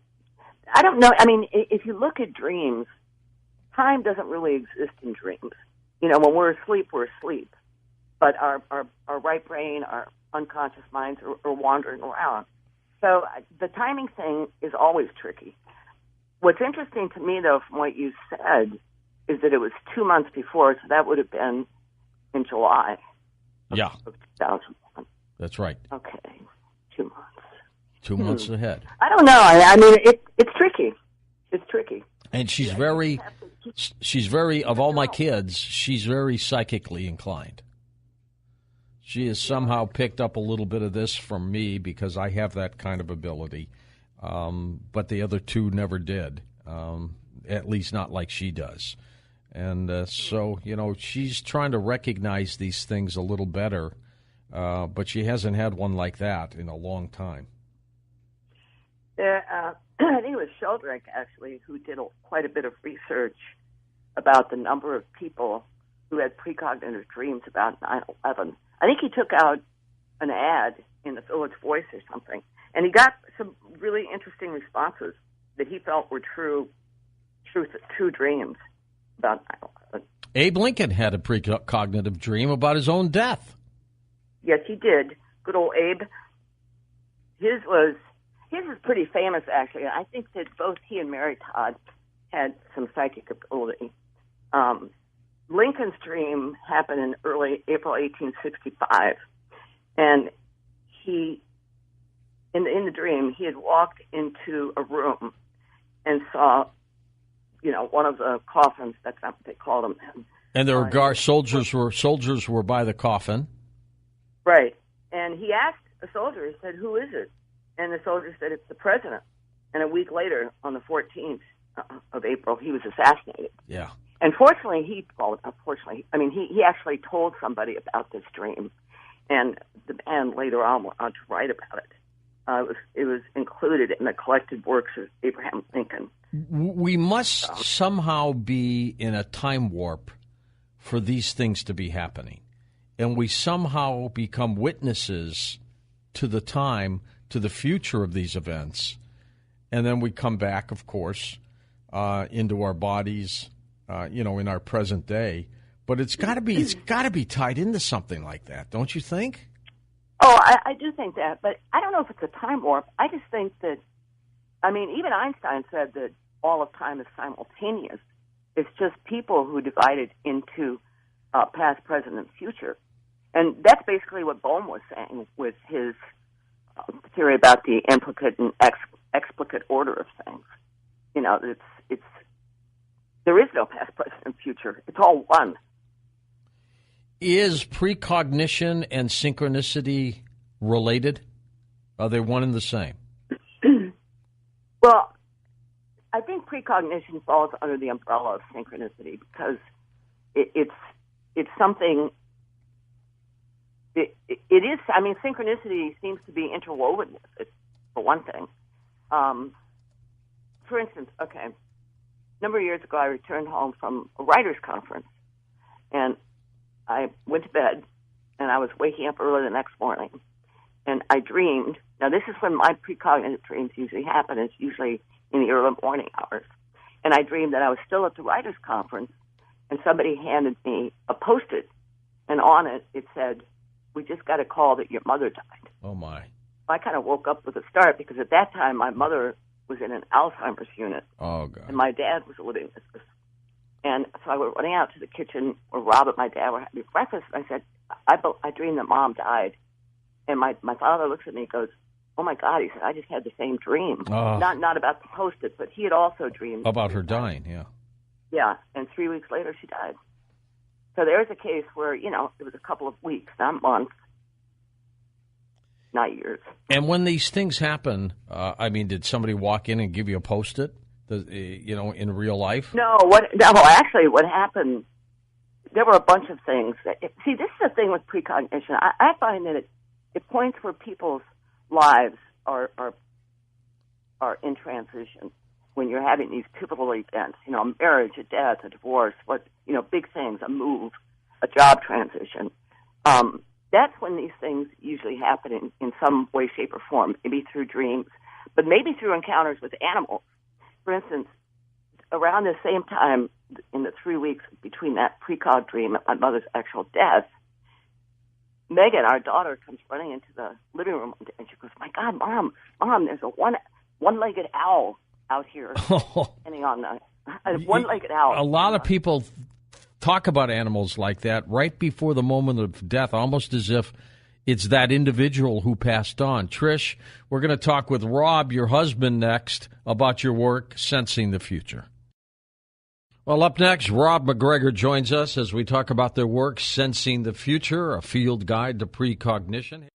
Speaker 6: I mean, if you look at dreams, time doesn't really exist in dreams. When we're asleep, we're asleep. But our right brain, our unconscious minds are wandering around. So the timing thing is always tricky. What's interesting to me, though, from what you said, is that it was 2 months before, so that would have been in July of 2001.
Speaker 1: That's right.
Speaker 6: Okay, 2 months.
Speaker 1: 2 months ahead.
Speaker 6: I don't know. I mean, it's tricky. It's tricky.
Speaker 1: And she's very, of all my kids, she's very psychically inclined. She has somehow picked up a little bit of this from me because I have that kind of ability. But the other two never did, at least not like she does. And so, she's trying to recognize these things a little better, but she hasn't had one like that in a long time.
Speaker 6: I think it was Sheldrake, actually, who did quite a bit of research about the number of people who had precognitive dreams about 9/11. I think he took out an ad in the Village Voice or something, and he got some really interesting responses that he felt were true dreams about 9/11.
Speaker 1: Abe Lincoln had a precognitive dream about his own death.
Speaker 6: Yes, he did. Good old Abe. His is pretty famous, actually. I think that both he and Mary Todd had some psychic ability. Lincoln's dream happened in early April 1865, and in the dream, he had walked into a room and saw, one of the coffins. That's not what they called them.
Speaker 1: And there were soldiers were by the coffin.
Speaker 6: Right. And he asked a soldier, he said, "Who is it?" And the soldier said, "It's the president." And a week later, on the 14th of April, he was assassinated.
Speaker 1: Yeah.
Speaker 6: And fortunately, he actually told somebody about this dream, and the band later on went on to write about it. It was included in the collected works of Abraham Lincoln.
Speaker 1: We must somehow be in a time warp for these things to be happening, and we somehow become witnesses to the future of these events, and then we come back, of course, into our bodies. In our present day, but it's got to be tied into something like that, don't you think?
Speaker 6: Oh, I do think that, but I don't know if it's a time warp. I just think that, even Einstein said that all of time is simultaneous. It's just people who divide it into past, present, and future, and that's basically what Bohm was saying with his theory about the implicate and explicate order of things. There is no past, present, and future. It's all one.
Speaker 1: Is precognition and synchronicity related? Are they one and the same?
Speaker 6: Well, I think precognition falls under the umbrella of synchronicity because it's something. It is. Synchronicity seems to be interwoven with it, for one thing. For instance, okay. A number of years ago, I returned home from a writers' conference, and I went to bed, and I was waking up early the next morning, and I dreamed. Now, this is when my precognitive dreams usually happen. It's usually in the early morning hours. And I dreamed that I was still at the writers' conference, and somebody handed me a Post-it, and on it, it said, "We just got a call that your mother died."
Speaker 1: Oh, my.
Speaker 6: I kind of woke up with a start, because at that time, my mother was in an Alzheimer's unit.
Speaker 1: Oh, God.
Speaker 6: And my dad was living with us. And so I was running out to the kitchen where Rob and my dad were having breakfast. And I said, I dreamed that Mom died. And my father looks at me and goes, "Oh, my God." He said, "I just had the same dream."
Speaker 1: Oh.
Speaker 6: Not about the Post-it, but he had also dreamed.
Speaker 1: About her dying, yeah.
Speaker 6: Yeah, and 3 weeks later she died. So there's a case where, it was a couple of weeks, not months. Not years.
Speaker 1: And when these things happen, did somebody walk in and give you a Post-it, in real life?
Speaker 6: No, actually what happened, there were a bunch of things. See, this is the thing with precognition. I find that it points where people's lives are in transition when you're having these pivotal events, a marriage, a death, a divorce, big things, a move, a job transition. That's when these things usually happen in some way, shape, or form, maybe through dreams, but maybe through encounters with animals. For instance, around the same time, in the 3 weeks between that precog dream and my mother's actual death, Megan, our daughter, comes running into the living room, and she goes, "My God, Mom, there's a one-legged owl out here." Standing on a one-legged owl.
Speaker 1: A lot of people talk about animals like that right before the moment of death, almost as if it's that individual who passed on. Trish, we're going to talk with Rob, your husband, next about your work, Sensing the Future. Well, up next, Rob McGregor joins us as we talk about their work, Sensing the Future, a field guide to precognition.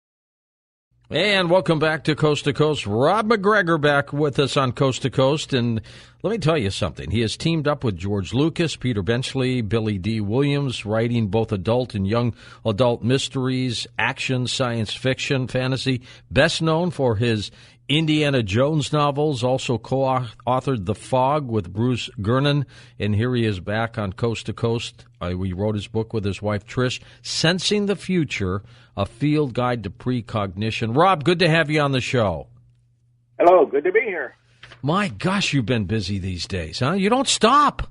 Speaker 1: And welcome back to Coast. Rob McGregor back with us on Coast to Coast. And let me tell you something. He has teamed up with George Lucas, Peter Benchley, Billy D. Williams, writing both adult and young adult mysteries, action, science fiction, fantasy. Best known for his Indiana Jones novels, also co-authored The Fog with Bruce Gernon, and here he is back on Coast to Coast. We wrote his book with his wife, Trish, Sensing the Future, a field guide to precognition. Rob, good to have you on the show.
Speaker 2: Hello, good to be here.
Speaker 1: My gosh, you've been busy these days, huh? You don't stop.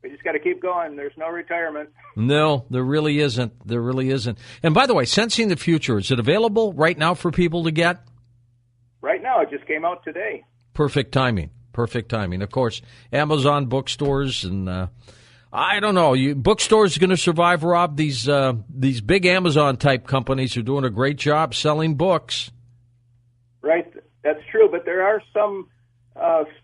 Speaker 2: We just got to keep going. There's no retirement.
Speaker 1: No, there really isn't. There really isn't. And by the way, Sensing the Future, is it available right now for people to get?
Speaker 2: Right now, it just came out today.
Speaker 1: Perfect timing. Perfect timing. Of course, Amazon bookstores and I don't know. Bookstores are going to survive, Rob. These big Amazon type companies are doing a great job selling books.
Speaker 2: Right, that's true. But there are some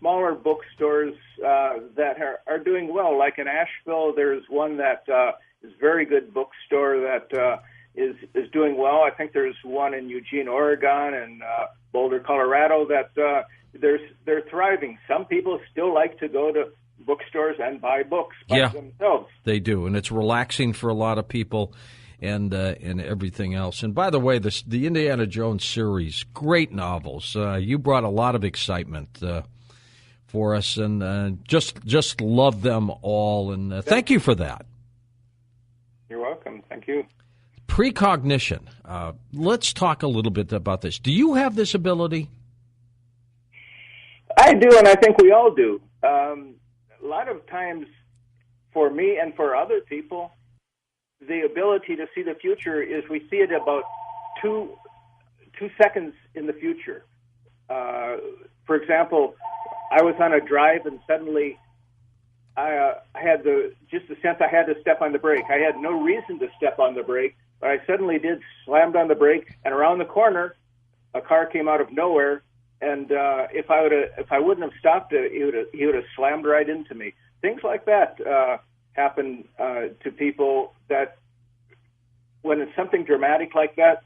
Speaker 2: smaller bookstores that are doing well. Like in Asheville, there's one that is a very good bookstore that is doing well. I think there's one in Eugene, Oregon, and Boulder, Colorado, that they're thriving. Some people still like to go to bookstores and buy books by themselves.
Speaker 1: They do, and it's relaxing for a lot of people, and everything else. And by the way, the Indiana Jones series, great novels. You brought a lot of excitement for us, and just love them all. And thank you for that.
Speaker 2: You're welcome. Thank you.
Speaker 1: Precognition. Let's talk a little bit about this. Do you have this ability?
Speaker 2: I do, and I think we all do. A lot of times, for me and for other people, the ability to see the future is we see it about two seconds in the future. For example, I was on a drive and suddenly I had the sense I had to step on the brake. I had no reason to step on the brake, but I suddenly did, slammed on the brake, and around the corner, a car came out of nowhere. And if I wouldn't have stopped it, he would have slammed right into me. Things like that happen to people. That when it's something dramatic like that,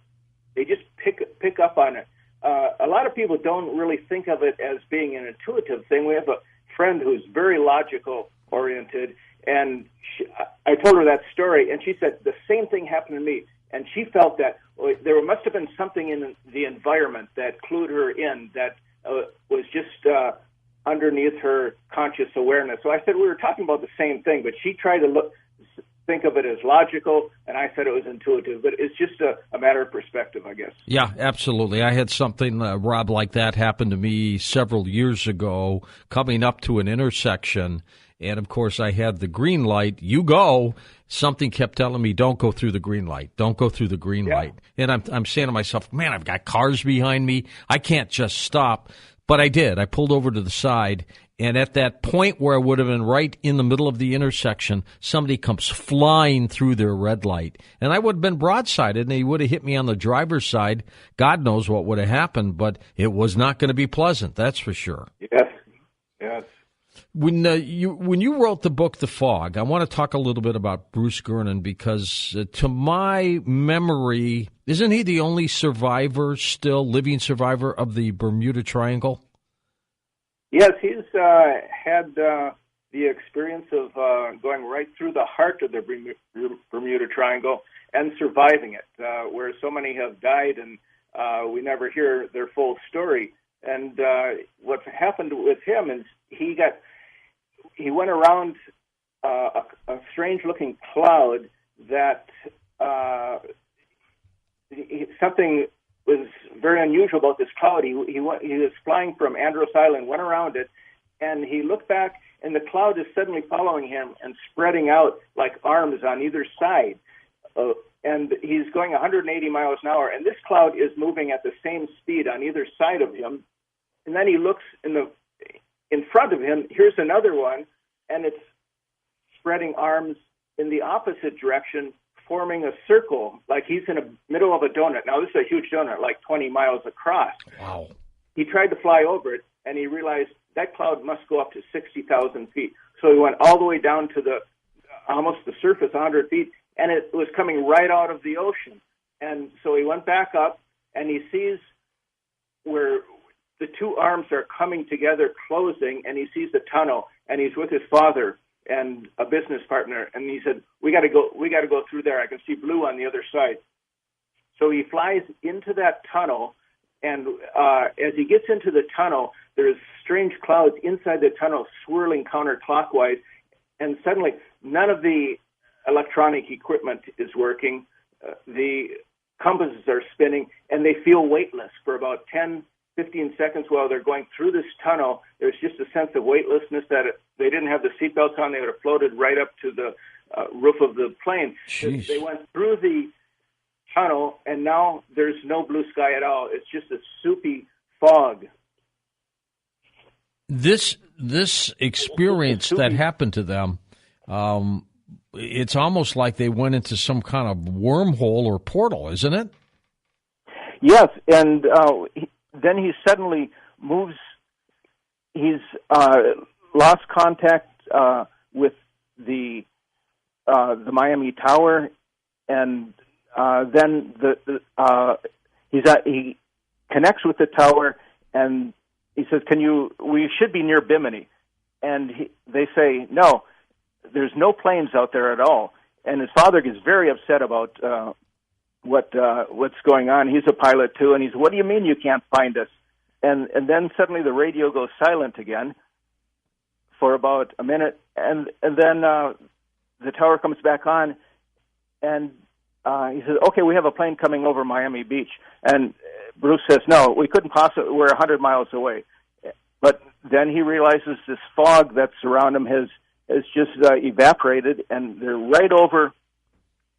Speaker 2: they just pick up on it. A lot of people don't really think of it as being an intuitive thing. We have a friend who's very logical oriented, and I told her that story, and she said the same thing happened to me. And she felt that there must have been something in the environment that clued her in that was just underneath her conscious awareness. So I said we were talking about the same thing, but she tried to think of it as logical, and I said it was intuitive. But it's just a matter of perspective, I guess. Yeah,
Speaker 1: absolutely. I had something, Rob, like that happen to me several years ago, coming up to an intersection. And, of course, I had the green light. You go. Something kept telling me, don't go through the green light. Don't go through the green light. And I'm saying to myself, man, I've got cars behind me. I can't just stop. But I did. I pulled over to the side. And at that point where I would have been right in the middle of the intersection, somebody comes flying through their red light. And I would have been broadsided, and he would have hit me on the driver's side. God knows what would have happened, but it was not going to be pleasant. That's for sure.
Speaker 2: Yes. Yes.
Speaker 1: When you wrote the book, The Fog, I want to talk a little bit about Bruce Gernon because, to my memory, isn't he the only living survivor of the Bermuda Triangle?
Speaker 2: Yes, he's had the experience of going right through the heart of the Bermuda Triangle and surviving it, where so many have died and we never hear their full story. And what happened with him is he went around a strange-looking cloud that something was very unusual about this cloud. He was flying from Andros Island, went around it, and he looked back, and the cloud is suddenly following him and spreading out like arms on either side. And he's going 180 miles an hour, and this cloud is moving at the same speed on either side of him. And then he looks in front of him. Here's another one, and it's spreading arms in the opposite direction, forming a circle, like he's in the middle of a donut. Now, this is a huge donut, like 20 miles across.
Speaker 1: Wow.
Speaker 2: He tried to fly over it, and he realized that cloud must go up to 60,000 feet. So he went all the way down to almost the surface, 100 feet, and it was coming right out of the ocean. And so he went back up, and he sees where the two arms are coming together, closing, and he sees the tunnel, and he's with his father and a business partner, and he said, we got to go through there. I can see blue on the other side. So he flies into that tunnel, and as he gets into the tunnel, there's strange clouds inside the tunnel swirling counterclockwise, and suddenly none of the electronic equipment is working. The compasses are spinning, and they feel weightless for about 10, 15 seconds while they're going through this tunnel. There's just a sense of weightlessness that they didn't have the seatbelts on. They would have floated right up to the roof of the plane.
Speaker 1: Jeez.
Speaker 2: They went through the tunnel, and now there's no blue sky at all. It's just a soupy fog.
Speaker 1: This experience that happened to them, it's almost like they went into some kind of wormhole or portal, isn't it?
Speaker 11: Yes, and then he suddenly moves. He's lost contact with the Miami Tower, and then he connects with the tower, and he says, we should be near Bimini. And they say, no, there's no planes out there at all. And his father gets very upset about what's going on. He's a pilot too, and he's, what do you mean you can't find us? And then suddenly the radio goes silent again for about a minute, and then the tower comes back on, and he says, okay, we have a plane coming over Miami Beach. And Bruce says, no, we couldn't possibly, we're 100 miles away. But then he realizes this fog that's around him has just evaporated, and they're right over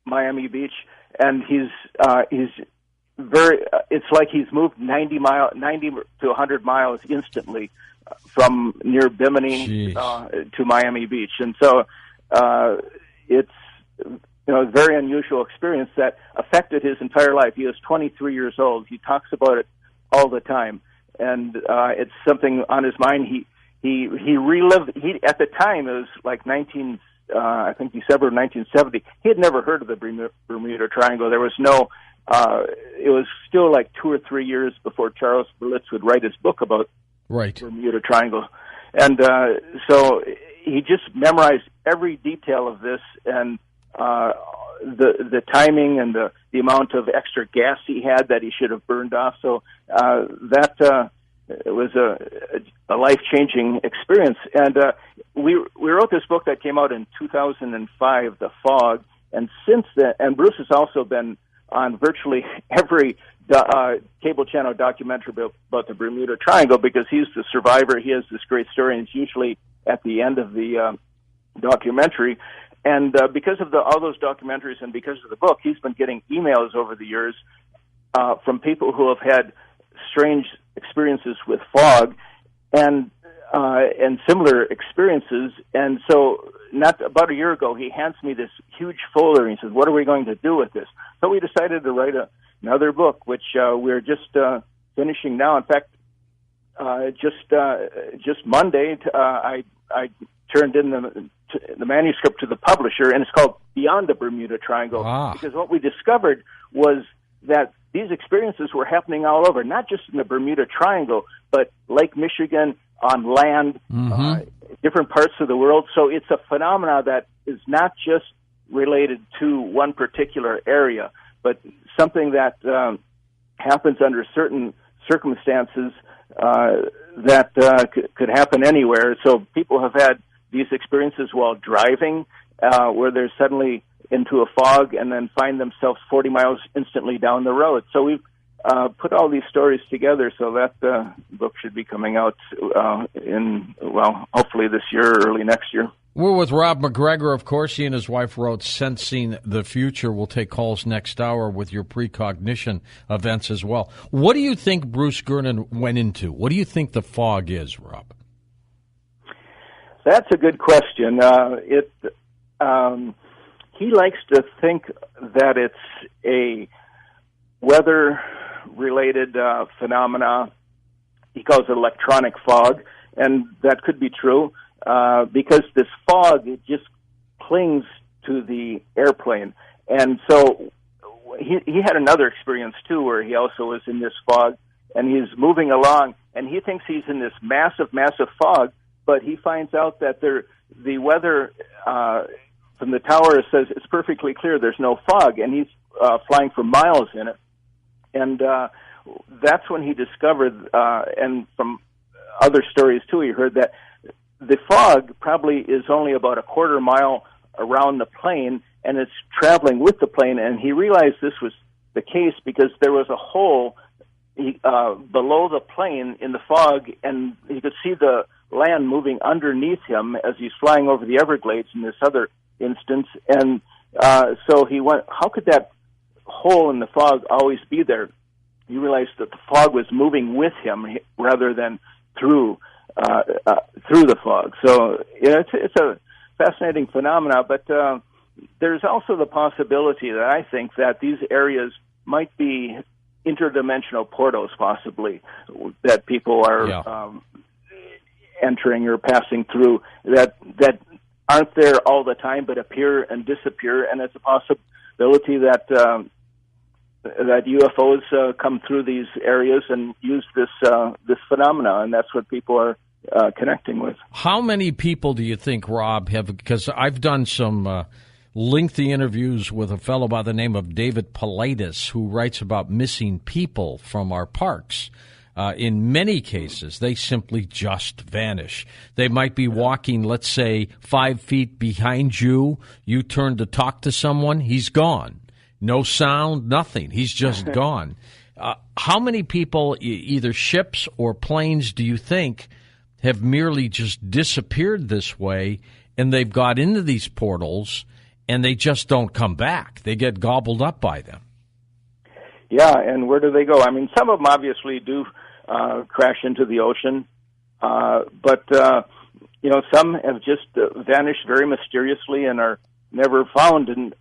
Speaker 11: Miami Beach, and he's very, it's like he's moved 90 to 100 miles instantly from near Bimini to Miami Beach. And so it's, a very unusual experience that affected his entire life. He was 23 years old. He talks about it all the time, and it's something on his mind. He relived. At the time, it was like I think December of 1970. He had never heard of the Bermuda Triangle. There was no. It was still like 2 or 3 years before Charles Berlitz would write his book about Bermuda Triangle, and so he just memorized every detail of this, and the timing and the amount of extra gas he had that he should have burned off. So that it was a life-changing experience. And we wrote this book that came out in 2005, The Fog, and since then, and Bruce has also been on virtually every cable channel documentary about the Bermuda Triangle because he's the survivor. He has this great story, and it's usually at the end of the documentary. And because of all those documentaries and because of the book, he's been getting emails over the years from people who have had strange experiences with fog and similar experiences. And so about a year ago, he hands me this huge folder, and he says, what are we going to do with this? So we decided to write another book, which we're just finishing now. In fact, just Monday, I turned in the manuscript to the publisher, and it's called Beyond the Bermuda Triangle, because what we discovered was that these experiences were happening all over, not just in the Bermuda Triangle, but Lake Michigan, on land, different parts of the world. So it's a phenomena that is not just related to one particular area, but something that happens under certain circumstances that could happen anywhere. So people have had these experiences while driving, where they're suddenly into a fog and then find themselves 40 miles instantly down the road. So we've put all these stories together, so that book should be coming out hopefully this year or early next year.
Speaker 1: We're with Rob McGregor, of course. He and his wife wrote Sensing the Future. We'll take calls next hour with your Precognition events as well. What do you think Bruce Gernon went into? What do you think the fog is, Rob?
Speaker 11: That's a good question. He likes to think that it's a weather-related phenomena. He calls it electronic fog, and that could be true because this fog, it just clings to the airplane. And so he had another experience, too, where he also was in this fog, and he's moving along, and he thinks he's in this massive, massive fog, but he finds out that the weather from the tower says it's perfectly clear, there's no fog, and he's flying for miles in it. And that's when he discovered, and from other stories, too, he heard that the fog probably is only about a quarter mile around the plane, and it's traveling with the plane, and he realized this was the case because there was a hole below the plane in the fog, and he could see the land moving underneath him as he's flying over the Everglades in this other instance. And so he went, how could that hole in the fog always be there? He realized that the fog was moving with him rather than through the fog. So it's a fascinating phenomena, but there's also the possibility that I think that these areas might be interdimensional portals, possibly, that people are entering or passing through, that aren't there all the time but appear and disappear, and it's a possibility that that UFOs come through these areas and use this phenomena, and that's what people are connecting with.
Speaker 1: How many people do you think, Rob, have, because I've done some lengthy interviews with a fellow by the name of David Paulides, who writes about missing people from our parks. In many cases, they simply just vanish. They might be walking, let's say, 5 feet behind you. You turn to talk to someone, he's gone. No sound, nothing. He's just gone. How many people, either ships or planes, do you think have merely just disappeared this way, and they've got into these portals and they just don't come back? They get gobbled up by them.
Speaker 11: Yeah, and where do they go? I mean, some of them obviously do crash into the ocean, but some have just vanished very mysteriously and are never found. And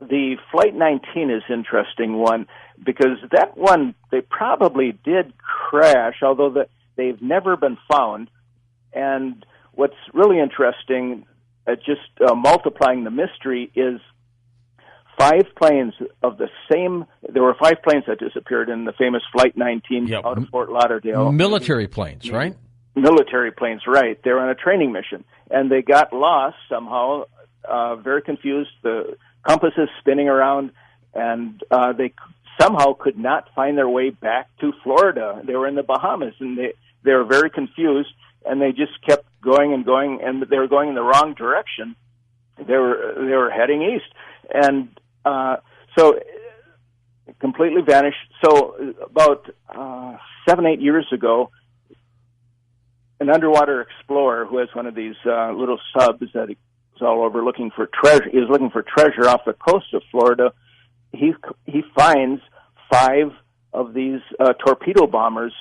Speaker 11: the Flight 19 is an interesting one, because that one, they probably did crash, although they've never been found. And what's really interesting, just multiplying the mystery, is 5 planes of the same. There were 5 planes that disappeared in the famous Flight 19 out of Fort Lauderdale.
Speaker 1: Military planes, right?
Speaker 11: Military planes, right. They were on a training mission, and they got lost somehow, very confused. The compass is spinning around, and they somehow could not find their way back to Florida. They were in the Bahamas, and they were very confused, and they just kept going and going, and they were going in the wrong direction. They were heading east, and so completely vanished. So about 7-8 years ago, an underwater explorer who has one of these little subs that is all over looking for treasure, is looking for treasure off the coast of Florida. He finds 5 of these torpedo bombers,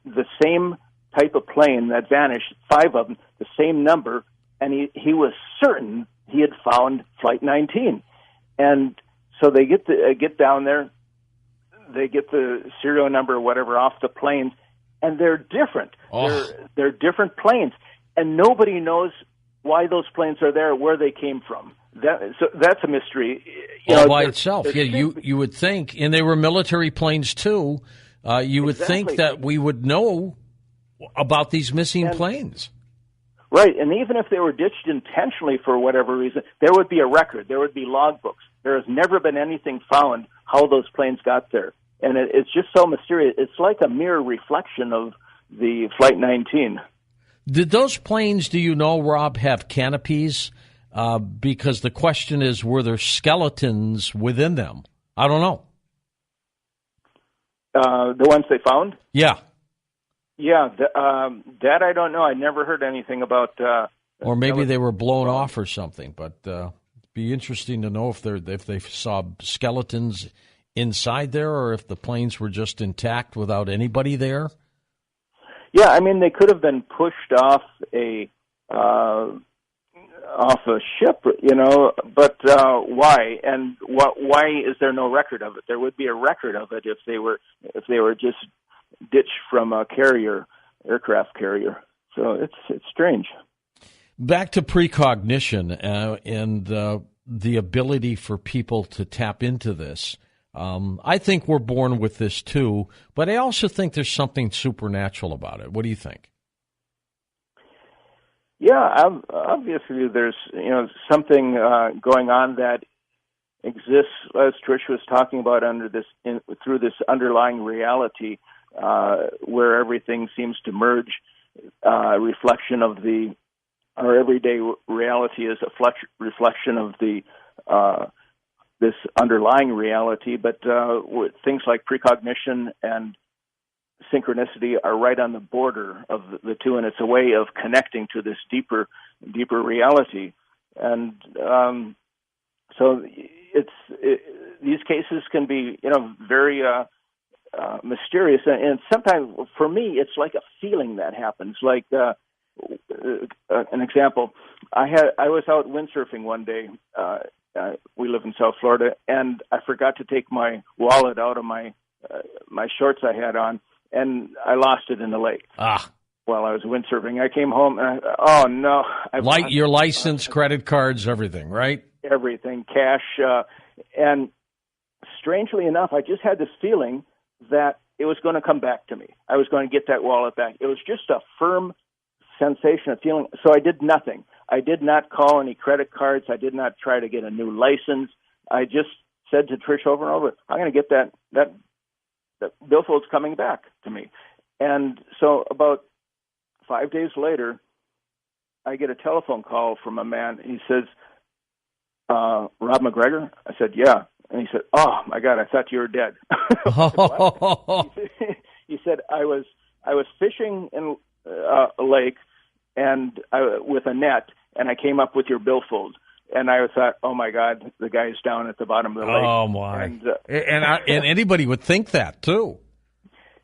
Speaker 11: the same type of plane that vanished, 5 of them, the same number, and he was certain he had found Flight 19. And so they get down there, they get the serial number or whatever off the planes, and they're different. Oh. They're different planes, and nobody knows why those planes are there, where they came from. That's a mystery.
Speaker 1: All by itself. Yeah, you would think, and they were military planes too. You would think that we would know about these missing planes.
Speaker 11: Right, and even if they were ditched intentionally for whatever reason, there would be a record. There would be logbooks. There has never been anything found how those planes got there. And it's just so mysterious. It's like a mirror reflection of the Flight 19.
Speaker 1: Did those planes, do you know, Rob, have canopies? Because the question is, were there skeletons within them? I don't know.
Speaker 11: The ones they found?
Speaker 1: Yeah.
Speaker 11: Yeah, that I don't know. I never heard anything about.
Speaker 1: Or maybe they were blown off or something. But it'd be interesting to know if they saw skeletons inside there, or if the planes were just intact without anybody there.
Speaker 11: Yeah, I mean, they could have been pushed off a ship, but why? And why is there no record of it? There would be a record of it if they were just ditched from a carrier. aircraft carrier. So it's strange.
Speaker 1: Back to precognition and the ability for people to tap into this. I think we're born with this too, but I also think there's something supernatural about it. What do you think?
Speaker 11: Yeah, obviously there's something going on that exists, as Trish was talking about, through this underlying reality where everything seems to merge. Reflection of our everyday reality is a reflection of this underlying reality, but with things like precognition and synchronicity are right on the border of the two, and it's a way of connecting to this deeper reality. And so these cases can be, very mysterious, and sometimes for me it's like a feeling that happens. Like an example, I was out windsurfing one day. We live in South Florida, and I forgot to take my wallet out of my shorts I had on, and I lost it in the lake. While I was windsurfing, I came home, and oh no!
Speaker 1: Your license, credit cards, everything, right?
Speaker 11: Everything, cash, and strangely enough, I just had this feeling that it was going to come back to me. I was going to get that wallet back. It was just a firm sensation of feeling. So I did nothing. I did not call any credit cards. I did not try to get a new license. I just said to Trish over and over, I'm going to get that billfold's coming back to me. And so about 5 days later, I get a telephone call from a man. He says, Rob McGregor? I said, yeah. And he said, oh, my God, I thought you were dead. He said, I was fishing in a lake and with a net, and I came up with your billfold. And I thought, oh, my God, the guy's down at the bottom of the lake.
Speaker 1: Oh, my. And anybody would think that, too.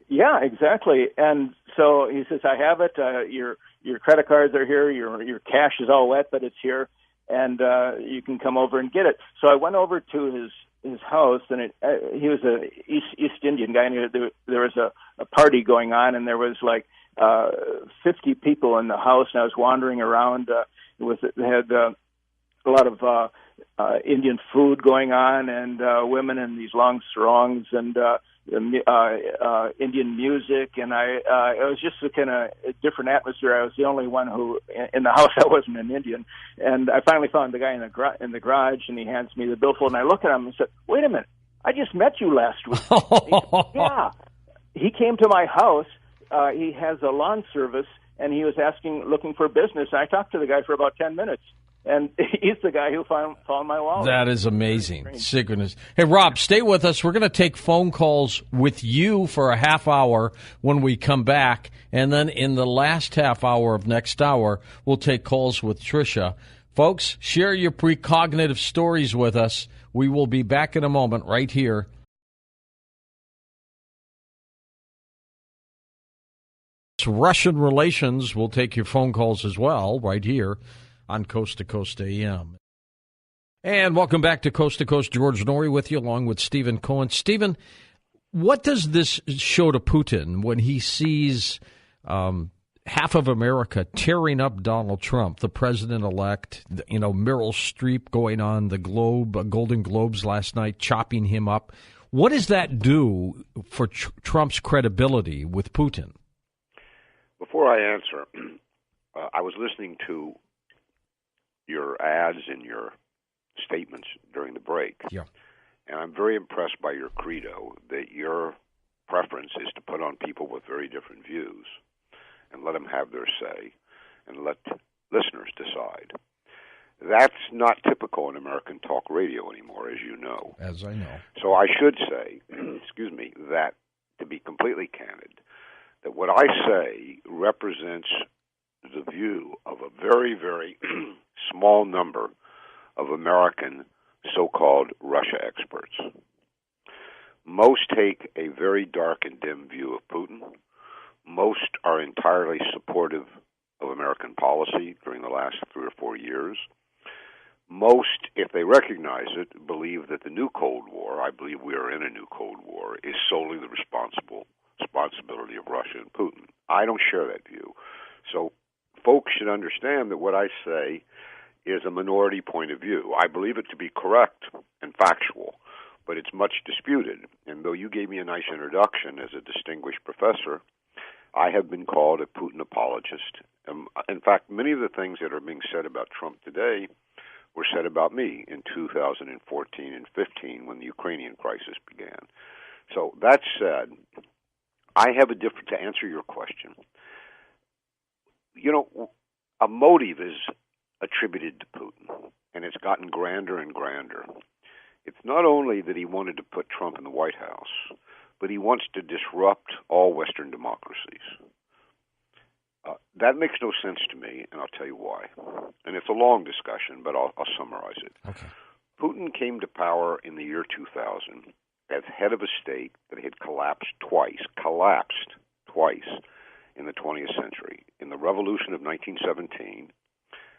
Speaker 11: Yeah, exactly. And so he says, I have it. Your credit cards are here. Your cash is all wet, but it's here. And you can come over and get it. So I went over to his house, and he was a East Indian guy, and there was a party going on, and there was like 50 people in the house, and I was wandering around. They had a lot of Indian food going on, and women in these long sarongs, and Indian music, and it was just a kind of a different atmosphere. I was the only one who in the house that wasn't an Indian, and I finally found the guy in the garage, and he hands me the billfold, and I look at him and said, "Wait a minute, I just met you last week." He said, yeah, he came to my house. He has a lawn service, and he was looking for business. And I talked to the guy for about 10 minutes. And he's the guy who found my wallet.
Speaker 1: That is amazing. Synchronous. Hey, Rob, stay with us. We're going to take phone calls with you for a half hour when we come back. And then in the last half hour of next hour, we'll take calls with Tricia. Folks, share your precognitive stories with us. We will be back in a moment right here. Russian relations. We'll take your phone calls as well right here on Coast to Coast AM. And welcome back to Coast. George Noory with you, along with Stephen Cohen. Stephen, what does this show to Putin when he sees half of America tearing up Donald Trump, the president-elect, Meryl Streep going on the Golden Globes last night, chopping him up? What does that do for Trump's credibility with Putin?
Speaker 12: Before I answer, I was listening to your ads and your statements during the break.
Speaker 1: Yeah.
Speaker 12: And I'm very impressed by your credo that your preference is to put on people with very different views and let them have their say and let listeners decide. That's not typical in American talk radio anymore, as you know.
Speaker 1: As I know.
Speaker 12: So I should say, that to be completely candid, that what I say represents the view of a very, very small number of American so-called Russia experts. Most take a very dark and dim view of Putin. Most are entirely supportive of American policy during the last 3 or 4 years. Most, if they recognize it, believe that the new Cold War, I believe we are in a new Cold War, is solely the responsibility of Russia and Putin. I don't share that view. So folks should understand that what I say is a minority point of view. I believe it to be correct and factual, but it's much disputed. And though you gave me a nice introduction as a distinguished professor, I have been called a Putin apologist. In fact, many of the things that are being said about Trump today were said about me in 2014 and 15 when the Ukrainian crisis began. So that said, I have a different, to answer your question. You know, a motive is attributed to Putin, and it's gotten grander and grander. It's not only that he wanted to put Trump in the White House, but he wants to disrupt all Western democracies. That makes no sense to me, and I'll tell you why. And it's a long discussion, but I'll summarize it.
Speaker 1: Okay.
Speaker 12: Putin came to power in the year 2000 as head of a state that had collapsed twice in the 20th century, in the revolution of 1917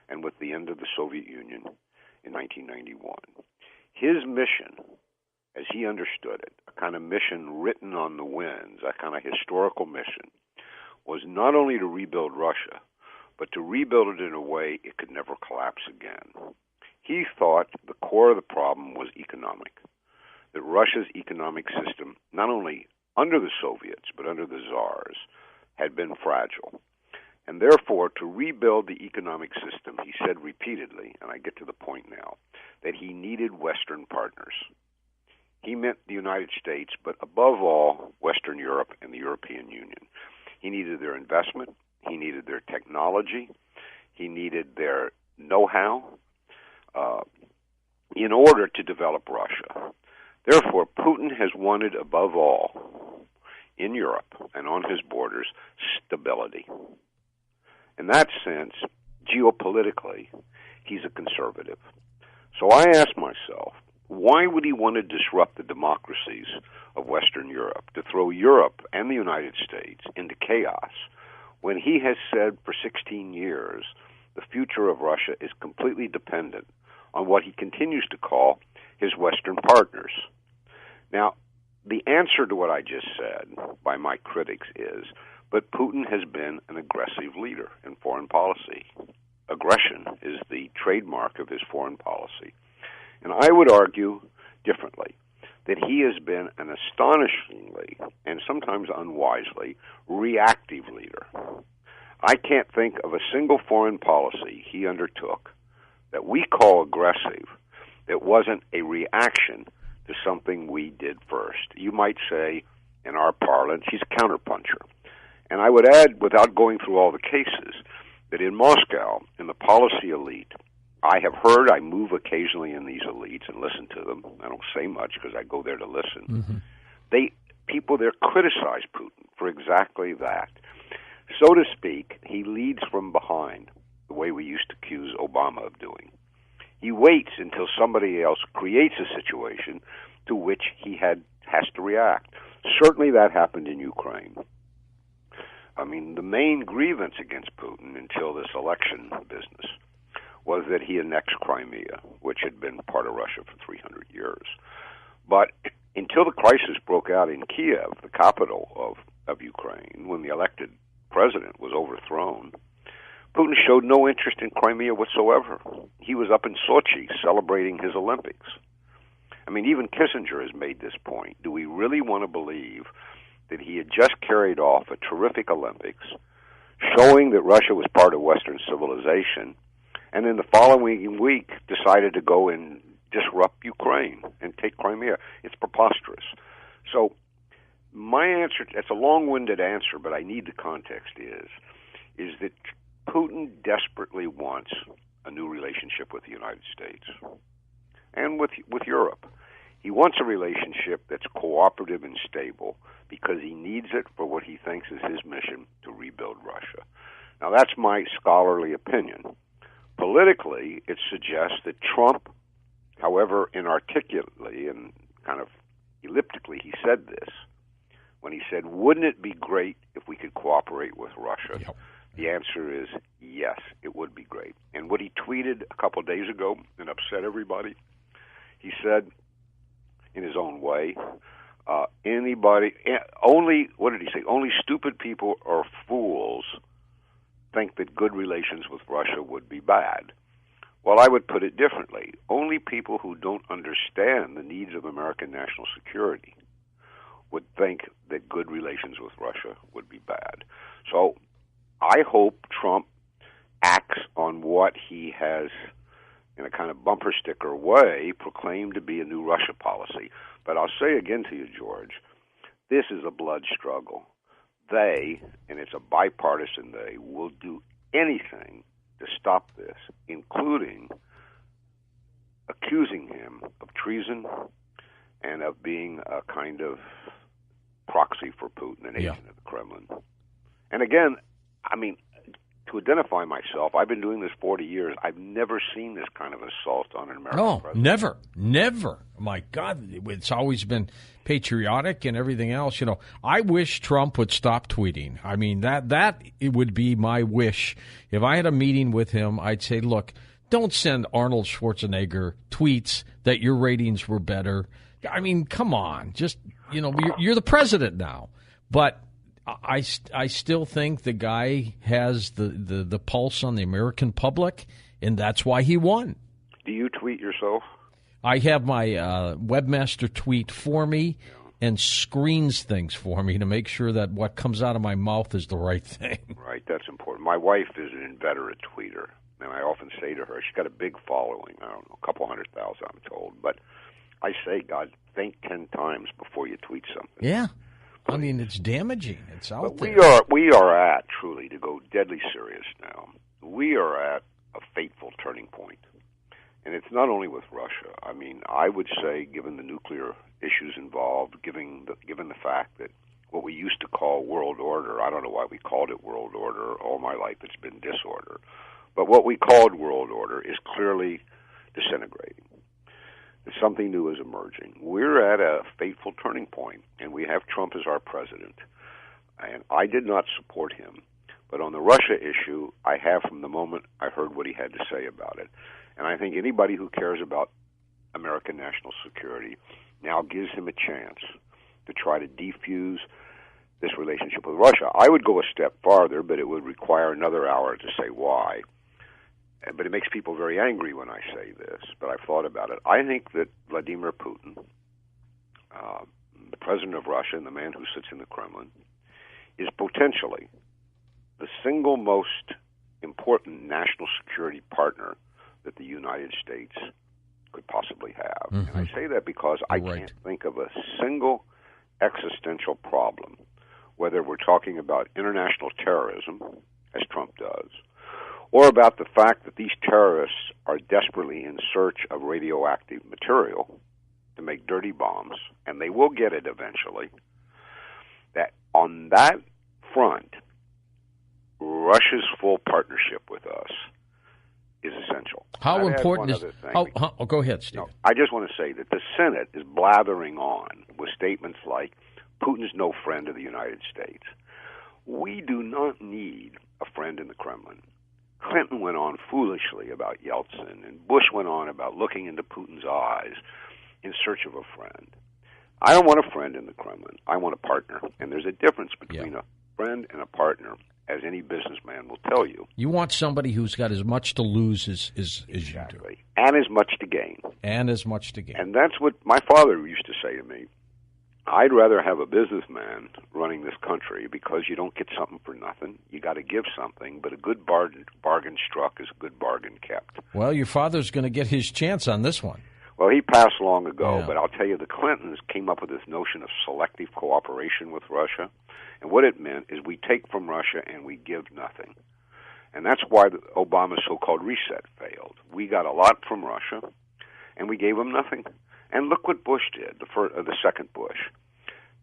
Speaker 12: and with the end of the Soviet Union in 1991. His mission, as he understood it, a kind of mission written on the winds, a kind of historical mission, was not only to rebuild Russia, but to rebuild it in a way it could never collapse again. He thought the core of the problem was economic, that Russia's economic system, not only under the Soviets, but under the Tsars, had been fragile. And therefore, to rebuild the economic system, he said repeatedly, and I get to the point now, that he needed Western partners. He meant the United States, but above all, Western Europe and the European Union. He needed their investment. He needed their technology. He needed their know-how in order to develop Russia. Therefore, Putin has wanted, above all, in Europe and on his borders, stability. In that sense, geopolitically, he's a conservative. So I ask myself, why would he want to disrupt the democracies of Western Europe, to throw Europe and the United States into chaos, when he has said for 16 years the future of Russia is completely dependent on what he continues to call his Western partners? Now, the answer to what I just said by my critics is, but Putin has been an aggressive leader in foreign policy. Aggression is the trademark of his foreign policy. And I would argue differently, that he has been an astonishingly, and sometimes unwisely, reactive leader. I can't think of a single foreign policy he undertook that we call aggressive that wasn't a reaction to something we did first. You might say, in our parlance, he's a counterpuncher. And I would add, without going through all the cases, that in Moscow, in the policy elite, I have heard, I move occasionally in these elites and listen to them. I don't say much because I go there to listen. Mm-hmm. People there criticize Putin for exactly that. So to speak, he leads from behind, the way we used to accuse Obama of doing. He waits until somebody else creates a situation to which he has to react. Certainly that happened in Ukraine. I mean, the main grievance against Putin until this election business was that he annexed Crimea, which had been part of Russia for 300 years. But until the crisis broke out in Kiev, the capital of Ukraine, when the elected president was overthrown, Putin showed no interest in Crimea whatsoever. He was up in Sochi celebrating his Olympics. I mean, even Kissinger has made this point. Do we really want to believe that he had just carried off a terrific Olympics, showing that Russia was part of Western civilization, and in the following week decided to go and disrupt Ukraine and take Crimea? It's preposterous. So my answer, it's a long-winded answer, but I need the context, is that Putin desperately wants a new relationship with the United States and with Europe. He wants a relationship that's cooperative and stable because he needs it for what he thinks is his mission to rebuild Russia. Now, that's my scholarly opinion. Politically, it suggests that Trump, however inarticulately and kind of elliptically he said this, when he said, wouldn't it be great if we could cooperate with Russia? Yep. The answer is yes, it would be great. And what he tweeted a couple of days ago and upset everybody, he said, in his own way, what did he say? Only stupid people or fools think that good relations with Russia would be bad. Well, I would put it differently. Only people who don't understand the needs of American national security would think that good relations with Russia would be bad. So I hope Trump acts on what he has, in a kind of bumper sticker way, proclaimed to be a new Russia policy. But I'll say again to you, George, this is a blood struggle. They, and it's a bipartisan they, will do anything to stop this, including accusing him of treason and of being a kind of proxy for Putin, an agent of the Kremlin. And again, I mean, to identify myself, I've been doing this 40 years. I've never seen this kind of assault on an American president.
Speaker 1: Never. My God, it's always been patriotic and everything else. You know, I wish Trump would stop tweeting. I mean, that it would be my wish. If I had a meeting with him, I'd say, look, don't send Arnold Schwarzenegger tweets that your ratings were better. I mean, come on. Just, you know, you're the president now. But I still think the guy has the pulse on the American public, and that's why he won.
Speaker 12: Do you tweet yourself?
Speaker 1: I have my webmaster tweet for me and screens things for me to make sure that what comes out of my mouth is the right thing.
Speaker 12: Right, that's important. My wife is an inveterate tweeter, and I often say to her, she's got a big following, I don't know, a couple 100,000, I'm told, but I say, God, think 10 times before you tweet something.
Speaker 1: Yeah. I mean, it's damaging. It's out there.
Speaker 12: We are at, truly, to go deadly serious now, we are at a fateful turning point. And it's not only with Russia. I mean, I would say, given the nuclear issues involved, given the fact that what we used to call world order, I don't know why we called it world order. All my life it's been disorder. But what we called world order is clearly disintegrating. Something new is emerging. We're at a fateful turning point, and we have Trump as our president. And I did not support him. But on the Russia issue, I have from the moment I heard what he had to say about it. And I think anybody who cares about American national security now gives him a chance to try to defuse this relationship with Russia. I would go a step farther, but it would require another hour to say why. But it makes people very angry when I say this, but I've thought about it. I think that Vladimir Putin, the president of Russia and the man who sits in the Kremlin, is potentially the single most important national security partner that the United States could possibly have. Mm-hmm. And I say that because I can't think of a single existential problem, whether we're talking about international terrorism, as Trump does, or about the fact that these terrorists are desperately in search of radioactive material to make dirty bombs, and they will get it eventually, that on that front, Russia's full partnership with us is essential.
Speaker 1: How important is... go ahead, Steve.
Speaker 12: No, I just want to say that the Senate is blathering on with statements like, Putin's no friend of the United States. We do not need a friend in the Kremlin. Clinton went on foolishly about Yeltsin, and Bush went on about looking into Putin's eyes in search of a friend. I don't want a friend in the Kremlin. I want a partner. And there's a difference between a friend and a partner, as any businessman will tell you.
Speaker 1: You want somebody who's got as much to lose as you do.
Speaker 12: And as much to gain.
Speaker 1: And as much to gain.
Speaker 12: And that's what my father used to say to me. I'd rather have a businessman running this country because you don't get something for nothing. You got to give something, but a good bargain struck is a good bargain kept.
Speaker 1: Well, your father's going to get his chance on this one.
Speaker 12: Well, he passed long ago, but I'll tell you, the Clintons came up with this notion of selective cooperation with Russia, and what it meant is we take from Russia and we give nothing. And that's why Obama's so-called reset failed. We got a lot from Russia, and we gave them nothing. And look what Bush did, the second Bush.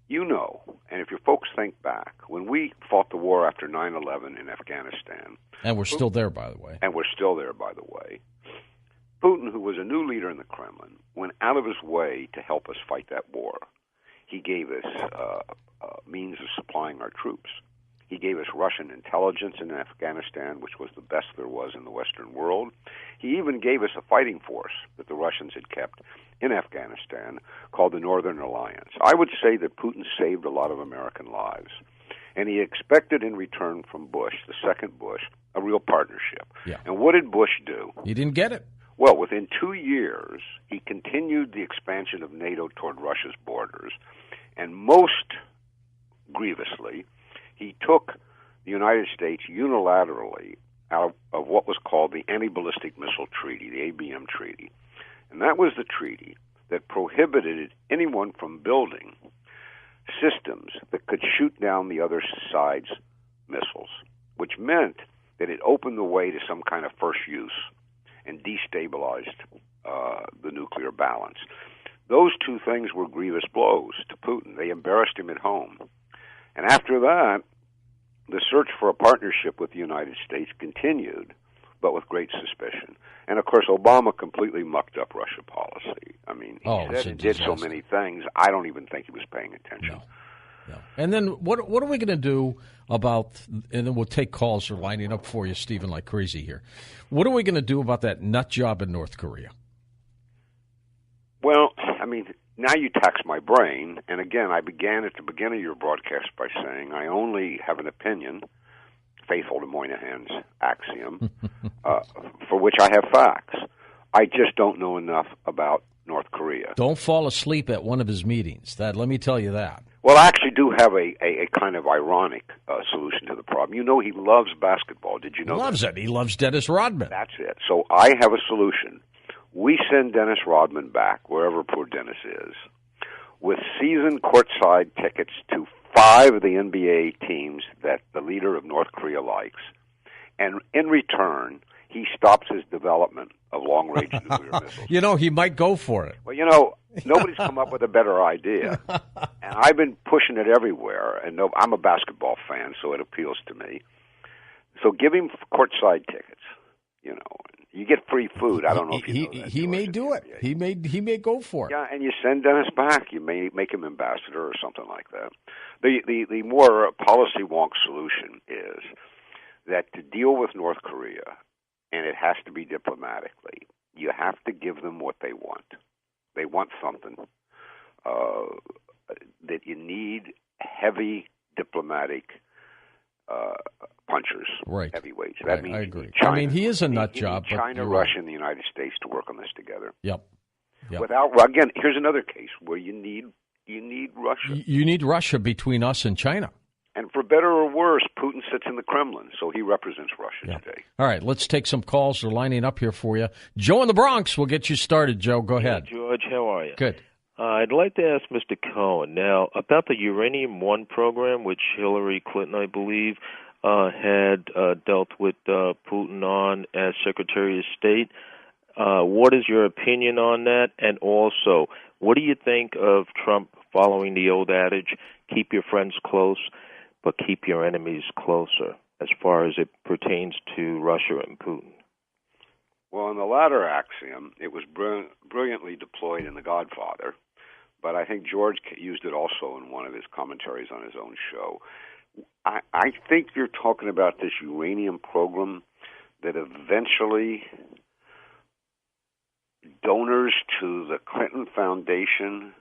Speaker 12: You know, and if your folks think back, when we fought the war after 9/11 in Afghanistan...
Speaker 1: And we're still there, by the way.
Speaker 12: And we're still there, by the way. Putin, who was a new leader in the Kremlin, went out of his way to help us fight that war. He gave us means of supplying our troops. He gave us Russian intelligence in Afghanistan, which was the best there was in the Western world. He even gave us a fighting force that the Russians had kept in Afghanistan called the Northern Alliance. I would say that Putin saved a lot of American lives. And he expected in return from Bush, the second Bush, a real partnership.
Speaker 1: Yeah.
Speaker 12: And what did Bush do?
Speaker 1: He didn't get it.
Speaker 12: Well, within 2 years, he continued the expansion of NATO toward Russia's borders. And most grievously, he took the United States unilaterally out of what was called the Anti-Ballistic Missile Treaty, the ABM Treaty. And that was the treaty that prohibited anyone from building systems that could shoot down the other side's missiles, which meant that it opened the way to some kind of first use and destabilized the nuclear balance. Those two things were grievous blows to Putin. They embarrassed him at home. And after that, the search for a partnership with the United States continued, but with great suspicion. And, of course, Obama completely mucked up Russia policy. I mean, he said and did so many things, I don't even think he was paying attention.
Speaker 1: No. And then what are we going to do about, and then we'll take calls for lining up for you, Stephen, like crazy here. What are we going to do about that nut job in North Korea?
Speaker 12: Well, I mean, now you tax my brain, and again, I began at the beginning of your broadcast by saying I only have an opinion, faithful to Moynihan's axiom, for which I have facts. I just don't know enough about North Korea.
Speaker 1: Don't fall asleep at one of his meetings. Let me tell you that.
Speaker 12: Well, I actually do have a kind of ironic solution to the problem. You know he loves basketball. Did you know that?
Speaker 1: He loves it. He loves Dennis Rodman.
Speaker 12: That's it. So I have a solution. We send Dennis Rodman back, wherever poor Dennis is, with season courtside tickets to 5 of the NBA teams that the leader of North Korea likes. And in return, he stops his development of long-range nuclear missiles.
Speaker 1: You know, he might go for it.
Speaker 12: Well, you know, nobody's come up with a better idea. And I've been pushing it everywhere. And I'm a basketball fan, so it appeals to me. So give him courtside tickets, you know. You get free food. I don't know if you know that.
Speaker 1: He may do it. He may go for it.
Speaker 12: Yeah, and you send Dennis back. You may make him ambassador or something like that. The more policy wonk solution is that to deal with North Korea, and it has to be diplomatically, you have to give them what they want. They want something that you need heavy diplomatic punchers,
Speaker 1: right?
Speaker 12: Heavyweights. That means
Speaker 1: I agree.
Speaker 12: China,
Speaker 1: I mean, he is a nut job.
Speaker 12: China, Russia, and the United States to work on this together.
Speaker 1: Yep.
Speaker 12: Without again, here's another case where you need Russia.
Speaker 1: You need Russia between us and China.
Speaker 12: And for better or worse, Putin sits in the Kremlin, so he represents Russia today.
Speaker 1: All right, let's take some calls. They're lining up here for you. Joe in the Bronx, we'll get you started. Joe, go ahead.
Speaker 13: Hey, George, how are you?
Speaker 1: Good.
Speaker 13: I'd like to ask Mr. Cohen now about the Uranium One program, which Hillary Clinton, I believe, had dealt with Putin on as Secretary of State. What is your opinion on that? And also, what do you think of Trump following the old adage, keep your friends close, but keep your enemies closer, as far as it pertains to Russia and Putin?
Speaker 12: Well, in the latter axiom, it was brilliantly deployed in The Godfather, but I think George used it also in one of his commentaries on his own show. I think you're talking about this uranium program that eventually donors to the Clinton Foundation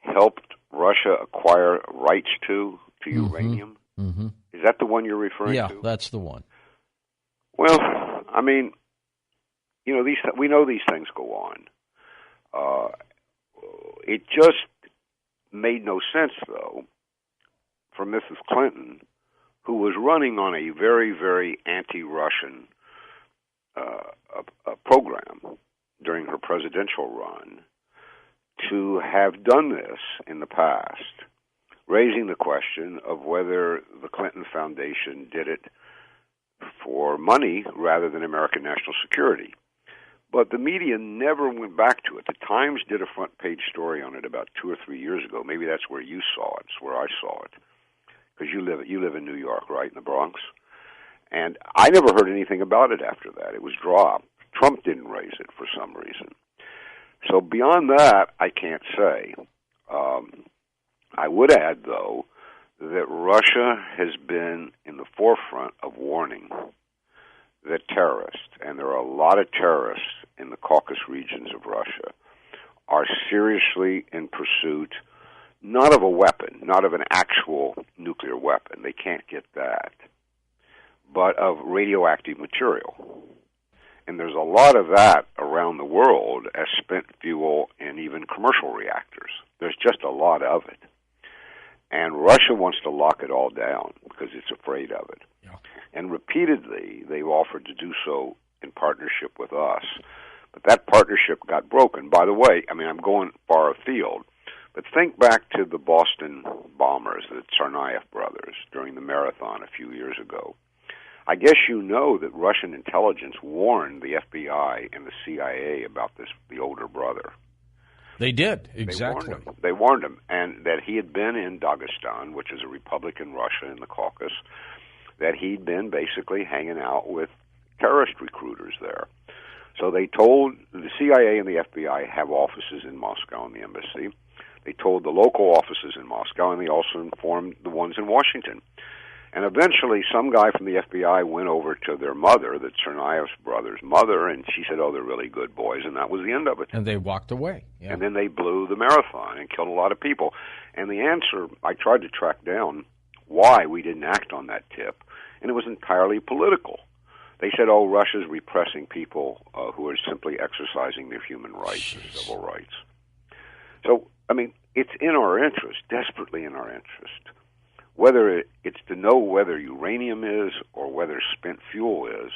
Speaker 12: helped Russia acquire rights to uranium.
Speaker 1: Mm-hmm.
Speaker 12: Is that the one you're referring to?
Speaker 1: Yeah, that's the one.
Speaker 12: Well, I mean, you know, we know these things go on. It just made no sense, though, for Mrs. Clinton, who was running on a very, very anti-Russian program during her presidential run, to have done this in the past, raising the question of whether the Clinton Foundation did it for money rather than American national security. But the media never went back to it. The Times did a front-page story on it about 2 or 3 years ago. Maybe that's where you saw it. It's where I saw it. Because you live in New York, right, in the Bronx? And I never heard anything about it after that. It was dropped. Trump didn't raise it for some reason. So beyond that, I can't say. I would add, though, that Russia has been in the forefront of warning that terrorists, and there are a lot of terrorists in the Caucasus regions of Russia, are seriously in pursuit, not of a weapon, not of an actual nuclear weapon, they can't get that, but of radioactive material. And there's a lot of that around the world as spent fuel in even commercial reactors. There's just a lot of it. And Russia wants to lock it all down because it's afraid of it. Yeah. And repeatedly, they've offered to do so in partnership with us. But that partnership got broken. By the way, I mean, I'm going far afield, but think back to the Boston bombers, the Tsarnaev brothers, during the marathon a few years ago. I guess you know that Russian intelligence warned the FBI and the CIA about this, the older brother.
Speaker 1: They did, exactly.
Speaker 12: They warned him, and that he had been in Dagestan, which is a republic in Russia in the Caucasus, that he'd been basically hanging out with terrorist recruiters there. So they told the CIA and the FBI have offices in Moscow in the embassy. They told the local offices in Moscow, and they also informed the ones in Washington. And eventually, some guy from the FBI went over to their mother, the Tsarnaev's brother's mother, and she said, "Oh, they're really good boys," and that was the end of it.
Speaker 1: And they walked away. Yeah.
Speaker 12: And then they blew the marathon and killed a lot of people. And the answer, I tried to track down why we didn't act on that tip, and it was entirely political. They said, "Oh, Russia's repressing people who are simply exercising their human rights and civil rights." So, I mean, it's in our interest, desperately in our interest, whether it's to know whether uranium is or whether spent fuel is,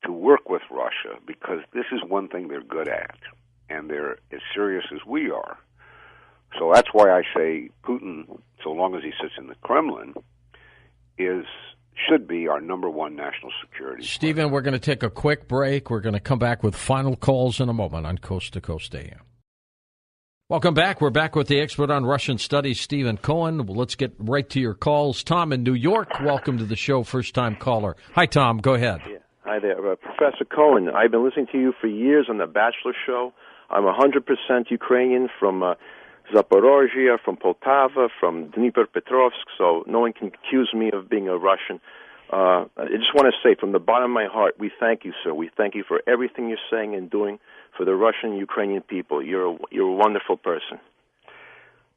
Speaker 12: to work with Russia, because this is one thing they're good at, and they're as serious as we are. So that's why I say Putin, so long as he sits in the Kremlin, should be our number one national security.
Speaker 1: Stephen, we're going to take a quick break. We're going to come back with final calls in a moment on Coast to Coast AM. Welcome back. We're back with the expert on Russian studies, Stephen Cohen. Well, let's get right to your calls. Tom in New York, welcome to the show, first-time caller. Hi, Tom. Go ahead.
Speaker 14: Yeah. Hi there. Professor Cohen, I've been listening to you for years on The Bachelor Show. I'm 100% Ukrainian from Zaporozhye, from Poltava, from Dnipropetrovsk, so no one can accuse me of being a Russian. I just want to say, from the bottom of my heart, we thank you, sir. We thank you for everything you're saying and doing for the Russian and Ukrainian people. You're a wonderful person.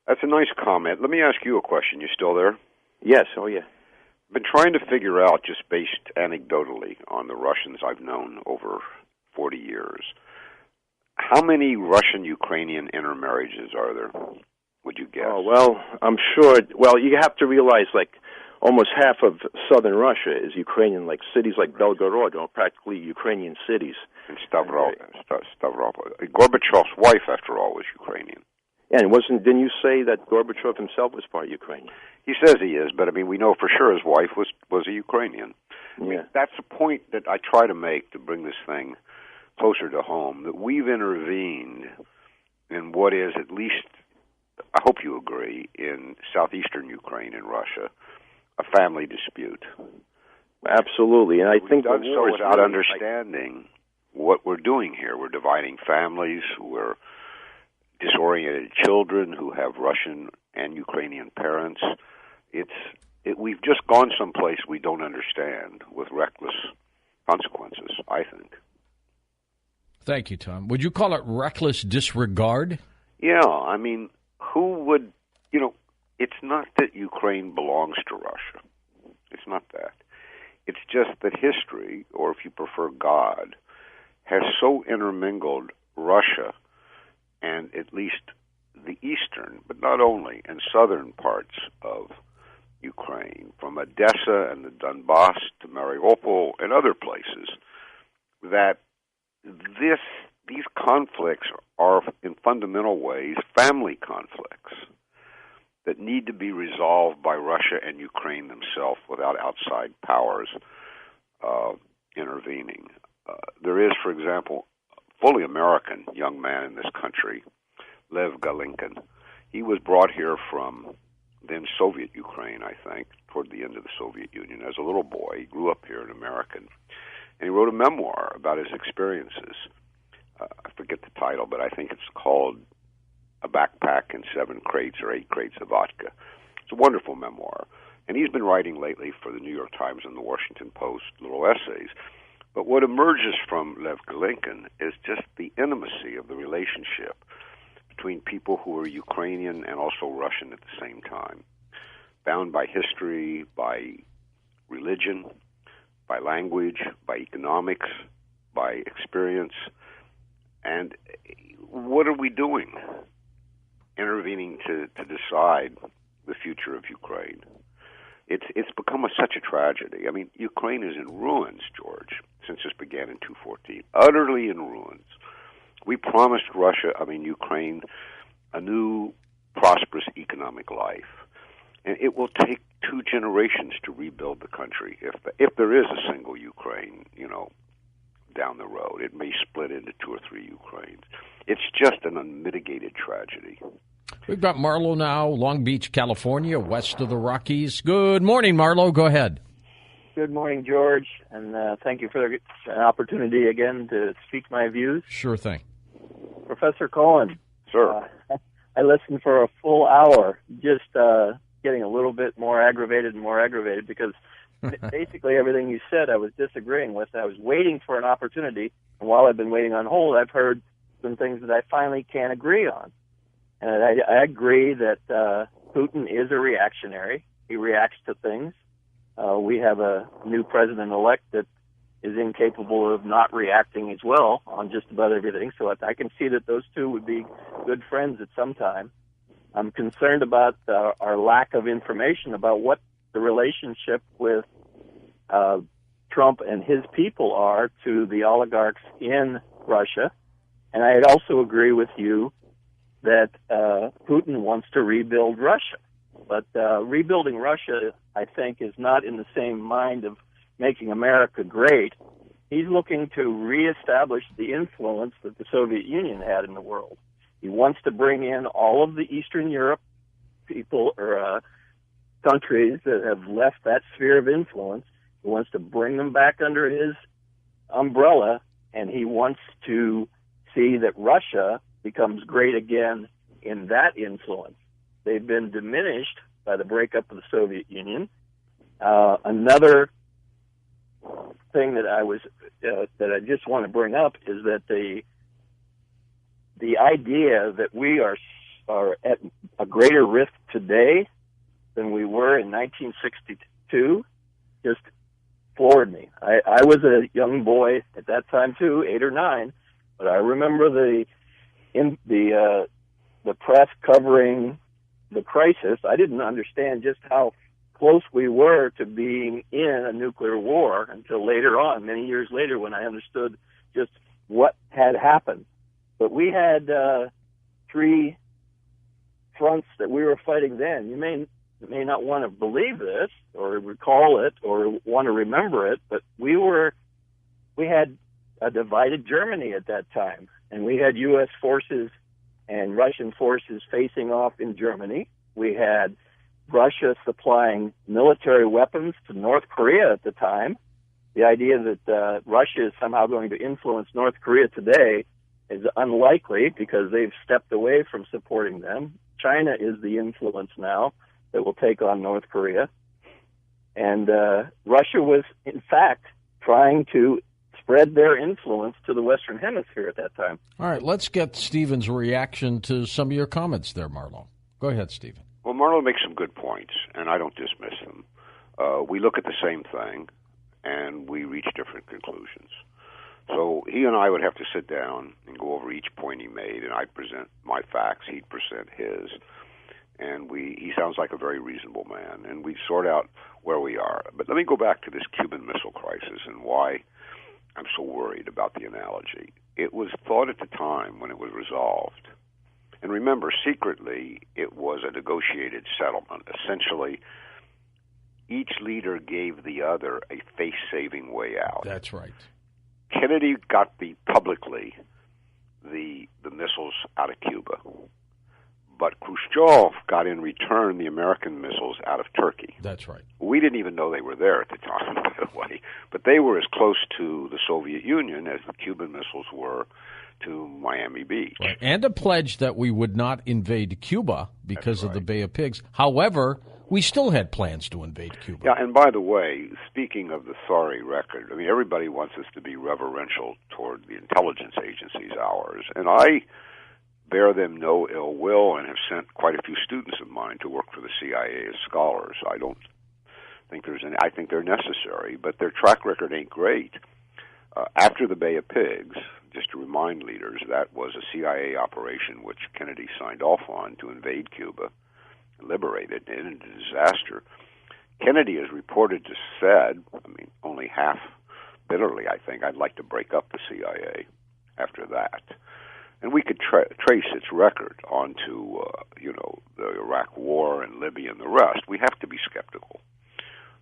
Speaker 12: That's a nice comment. Let me ask you a question. You still there?
Speaker 14: Yes. Oh, yeah.
Speaker 12: I've been trying to figure out, just based anecdotally on the Russians I've known over 40 years, how many Russian-Ukrainian intermarriages are there, would you guess?
Speaker 14: Oh, well, I'm sure. Well, you have to realize, like, almost half of southern Russia is Ukrainian, like cities like Belgorod are practically Ukrainian cities.
Speaker 12: And Stavropol. Gorbachev's wife, after all, was Ukrainian.
Speaker 14: And didn't you say that Gorbachev himself was part Ukrainian?
Speaker 12: He says he is, but I mean, we know for sure his wife was a Ukrainian.
Speaker 14: Yeah.
Speaker 12: I mean, that's a point that I try to make to bring this thing closer to home, that we've intervened in what is, at least, I hope you agree, in southeastern Ukraine and Russia, a family dispute.
Speaker 14: Absolutely, and I think
Speaker 12: we've done so without understanding what we're doing here. We're dividing families, we're disoriented children who have Russian and Ukrainian parents. We've just gone someplace we don't understand with reckless consequences, I think.
Speaker 1: Thank you, Tom. Would you call it reckless disregard?
Speaker 12: Yeah, I mean, who would, it's not that Ukraine belongs to Russia. It's not that. It's just that history, or if you prefer God, has so intermingled Russia and at least the eastern, but not only, and southern parts of Ukraine, from Odessa and the Donbass to Mariupol and other places, that these conflicts are, in fundamental ways, family conflicts that need to be resolved by Russia and Ukraine themselves without outside powers intervening. There is, for example, a fully American young man in this country, Lev Galinkin. He was brought here from then Soviet Ukraine, I think, toward the end of the Soviet Union. As a little boy, he grew up here, an American, and he wrote a memoir about his experiences. I forget the title, but I think it's called A Backpack and 7 Crates or 8 Crates of Vodka. It's a wonderful memoir. And he's been writing lately for the New York Times and the Washington Post little essays. But what emerges from Lev Golinkin is just the intimacy of the relationship between people who are Ukrainian and also Russian at the same time, bound by history, by religion, by language, by economics, by experience. And what are we doing? Intervening to decide the future of Ukraine. It's become such a tragedy. I mean, Ukraine is in ruins, George, since this began in 2014, utterly in ruins. We promised Ukraine, a new prosperous economic life, and it will take 2 generations to rebuild the country. If there is a single Ukraine, down the road, it may split into 2 or 3 Ukraines. It's just an unmitigated tragedy.
Speaker 1: We've got Marlo now, Long Beach, California, west of the Rockies. Good morning, Marlo. Go ahead.
Speaker 15: Good morning, George, and thank you for the opportunity again to speak my views.
Speaker 1: Sure thing.
Speaker 15: Professor Cohen.
Speaker 12: Sir.
Speaker 15: I listened for a full hour, just getting a little bit more aggravated because basically everything you said I was disagreeing with. I was waiting for an opportunity, and while I've been waiting on hold, I've heard some things that I finally can't agree on. And I agree that Putin is a reactionary. He reacts to things. We have a new president-elect that is incapable of not reacting as well on just about everything. So I can see that those two would be good friends at some time. I'm concerned about our lack of information about what the relationship with Trump and his people are to the oligarchs in Russia. And I'd also agree with you that Putin wants to rebuild Russia. But rebuilding Russia, I think, is not in the same mind of making America great. He's looking to reestablish the influence that the Soviet Union had in the world. He wants to bring in all of the Eastern Europe people or countries that have left that sphere of influence. He wants to bring them back under his umbrella, and he wants to see that Russia becomes great again in that influence. They've been diminished by the breakup of the Soviet Union. Another thing that I just want to bring up is that the idea that we are at a greater risk today than we were in 1962 just floored me. I was a young boy at that time too, 8 or 9, but I remember the press covering the crisis. I didn't understand just how close we were to being in a nuclear war until later on, many years later, when I understood just what had happened. But we had 3 fronts that we were fighting then. You may not want to believe this or recall it or want to remember it, but we had a divided Germany at that time, and we had U.S. forces and Russian forces facing off in Germany. We had Russia supplying military weapons to North Korea at the time. The idea that Russia is somehow going to influence North Korea today is unlikely because they've stepped away from supporting them. China is the influence now that will take on North Korea. And Russia was, in fact, trying to spread their influence to the Western Hemisphere at that time.
Speaker 1: All right, let's get Stephen's reaction to some of your comments there, Marlo. Go ahead, Stephen.
Speaker 12: Well, Marlo makes some good points, and I don't dismiss them. We look at the same thing, and we reach different conclusions. So he and I would have to sit down and go over each point he made, and I'd present my facts, he'd present his. And he sounds like a very reasonable man, and we sort out where we are. But let me go back to this Cuban Missile Crisis and why I'm so worried about the analogy. It was thought at the time when it was resolved, and remember, secretly, it was a negotiated settlement. Essentially, each leader gave the other a face-saving way out.
Speaker 1: That's right.
Speaker 12: Kennedy got publicly the missiles out of Cuba, but Khrushchev got in return the American missiles out of Turkey.
Speaker 1: That's right.
Speaker 12: We didn't even know they were there at the time, by the way, but they were as close to the Soviet Union as the Cuban missiles were to Miami Beach.
Speaker 1: Right. And a pledge that we would not invade Cuba because of the Bay of Pigs. However, we still had plans to invade Cuba.
Speaker 12: Yeah, and by the way, speaking of the sorry record, I mean, everybody wants us to be reverential toward the intelligence agencies, ours, and I bear them no ill will and have sent quite a few students of mine to work for the CIA as scholars. I don't think I think they're necessary, but their track record ain't great. After the Bay of Pigs, just to remind leaders, that was a CIA operation which Kennedy signed off on to invade Cuba, liberate it, and ended a disaster. Kennedy is reported to said, I mean, only half bitterly, I think, I'd like to break up the CIA after that. And we could trace its record onto, the Iraq War and Libya and the rest. We have to be skeptical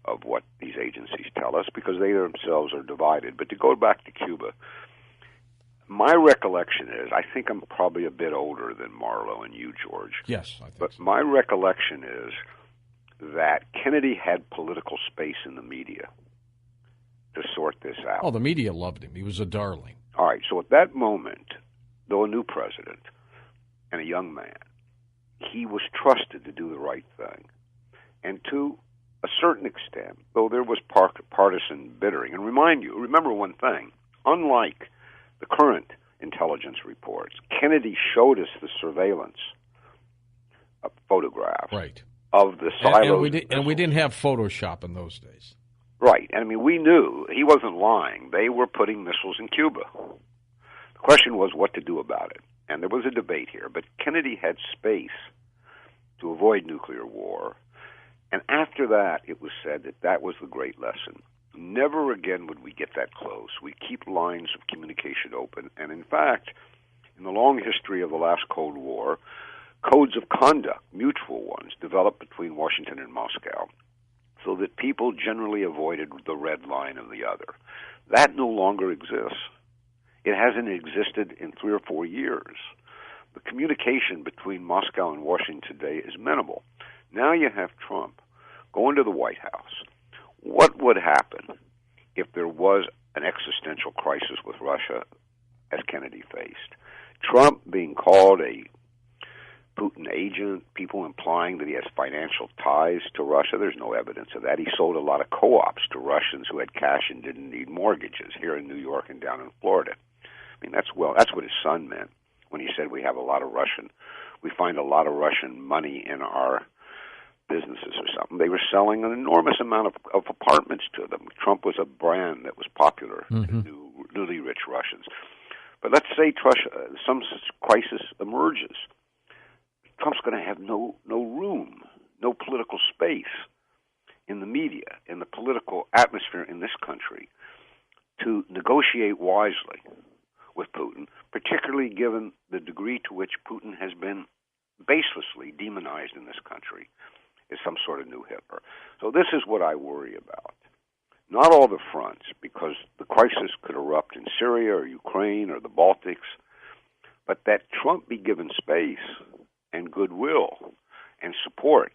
Speaker 12: of what these agencies tell us because they themselves are divided. But to go back to Cuba, my recollection is, I think I'm probably a bit older than Marlo and you, George.
Speaker 1: Yes, I think
Speaker 12: but
Speaker 1: so.
Speaker 12: My recollection is that Kennedy had political space in the media to sort this out.
Speaker 1: Oh, the media loved him. He was a darling.
Speaker 12: All right, so at that moment, though a new president and a young man, he was trusted to do the right thing. And to a certain extent, though there was partisan bickering, and remember one thing, unlike the current intelligence reports, Kennedy showed us the surveillance photographs of the silos.
Speaker 1: And we didn't have Photoshop in those days.
Speaker 12: Right. I mean, we knew he wasn't lying. They were putting missiles in Cuba. The question was what to do about it. And there was a debate here, but Kennedy had space to avoid nuclear war. And after that, it was said that that was the great lesson. Never again would we get that close. We keep lines of communication open. And in fact, in the long history of the last Cold War, codes of conduct, mutual ones, developed between Washington and Moscow so that people generally avoided the red line of the other. That no longer exists. It hasn't existed in 3 or 4 years. The communication between Moscow and Washington today is minimal. Now you have Trump going to the White House. What would happen if there was an existential crisis with Russia as Kennedy faced? Trump being called a Putin agent, people implying that he has financial ties to Russia. There's no evidence of that. He sold a lot of co-ops to Russians who had cash and didn't need mortgages here in New York and down in Florida. I mean, that's what his son meant when he said we find a lot of Russian money in our businesses or something. They were selling an enormous amount of apartments to them. Trump was a brand that was popular to newly rich Russians. But let's say some crisis emerges. Trump's going to have no room, no political space in the media, in the political atmosphere in this country to negotiate wisely with Putin, particularly given the degree to which Putin has been baselessly demonized in this country as some sort of new Hitler. So this is what I worry about. Not all the fronts, because the crisis could erupt in Syria or Ukraine or the Baltics, but that Trump be given space and goodwill and support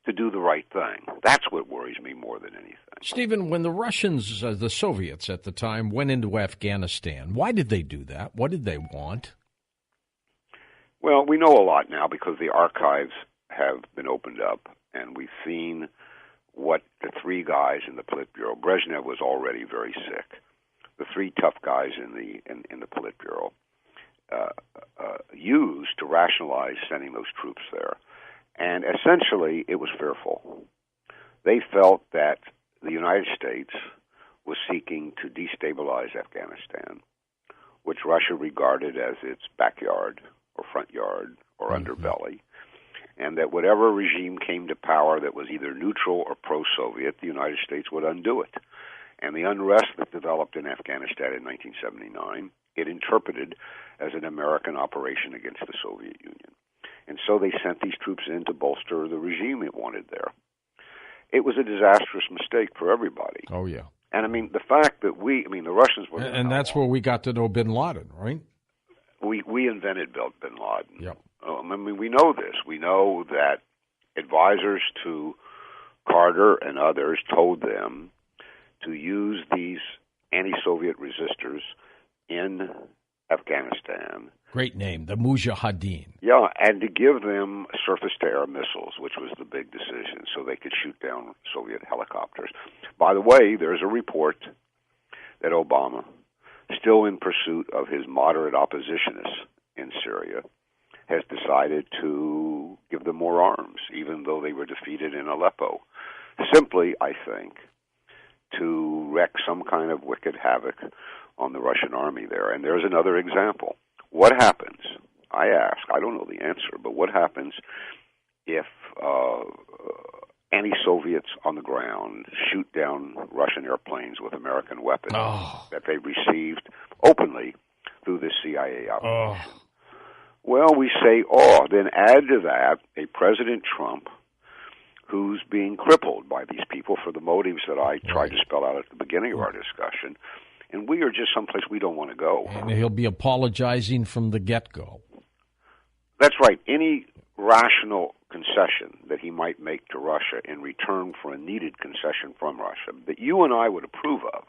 Speaker 12: to do the right thing. That's what worries me more than anything.
Speaker 1: Stephen, when the Russians, the Soviets at the time, went into Afghanistan, why did they do that? What did they want?
Speaker 12: Well, we know a lot now because the archives have been opened up, and we've seen what the three guys in the Politburo, Brezhnev was already very sick, the three tough guys in the Politburo used to rationalize sending those troops there. And essentially, it was fearful. They felt that the United States was seeking to destabilize Afghanistan, which Russia regarded as its backyard or front yard or underbelly, and that whatever regime came to power that was either neutral or pro-Soviet, the United States would undo it. And the unrest that developed in Afghanistan in 1979, it interpreted as an American operation against the Soviet Union. And so they sent these troops in to bolster the regime it wanted there. It was a disastrous mistake for everybody.
Speaker 1: Oh, yeah.
Speaker 12: And, I mean, the fact that the Russians were...
Speaker 1: And that's where we got to know bin Laden, right?
Speaker 12: We invented bin Laden.
Speaker 1: Yep.
Speaker 12: I mean, we know this. We know that advisors to Carter and others told them to use these anti-Soviet resistors in Afghanistan.
Speaker 1: Great name, the Mujahideen.
Speaker 12: Yeah, and to give them surface-to-air missiles, which was the big decision, so they could shoot down Soviet helicopters. By the way, there's a report that Obama, still in pursuit of his moderate oppositionists in Syria, has decided to give them more arms, even though they were defeated in Aleppo. Simply, I think, to wreak some kind of wicked havoc on the Russian army there. And there's another example. What happens, I ask, I don't know the answer, but what happens if any Soviets on the ground shoot down Russian airplanes with American weapons that they received openly through this CIA operation? Well, we say, then add to that a President Trump who's being crippled by these people for the motives that I tried to spell out at the beginning of our discussion. And we are just someplace we don't want to go.
Speaker 1: And he'll be apologizing from the get-go.
Speaker 12: That's right. Any rational concession that he might make to Russia in return for a needed concession from Russia that you and I would approve of,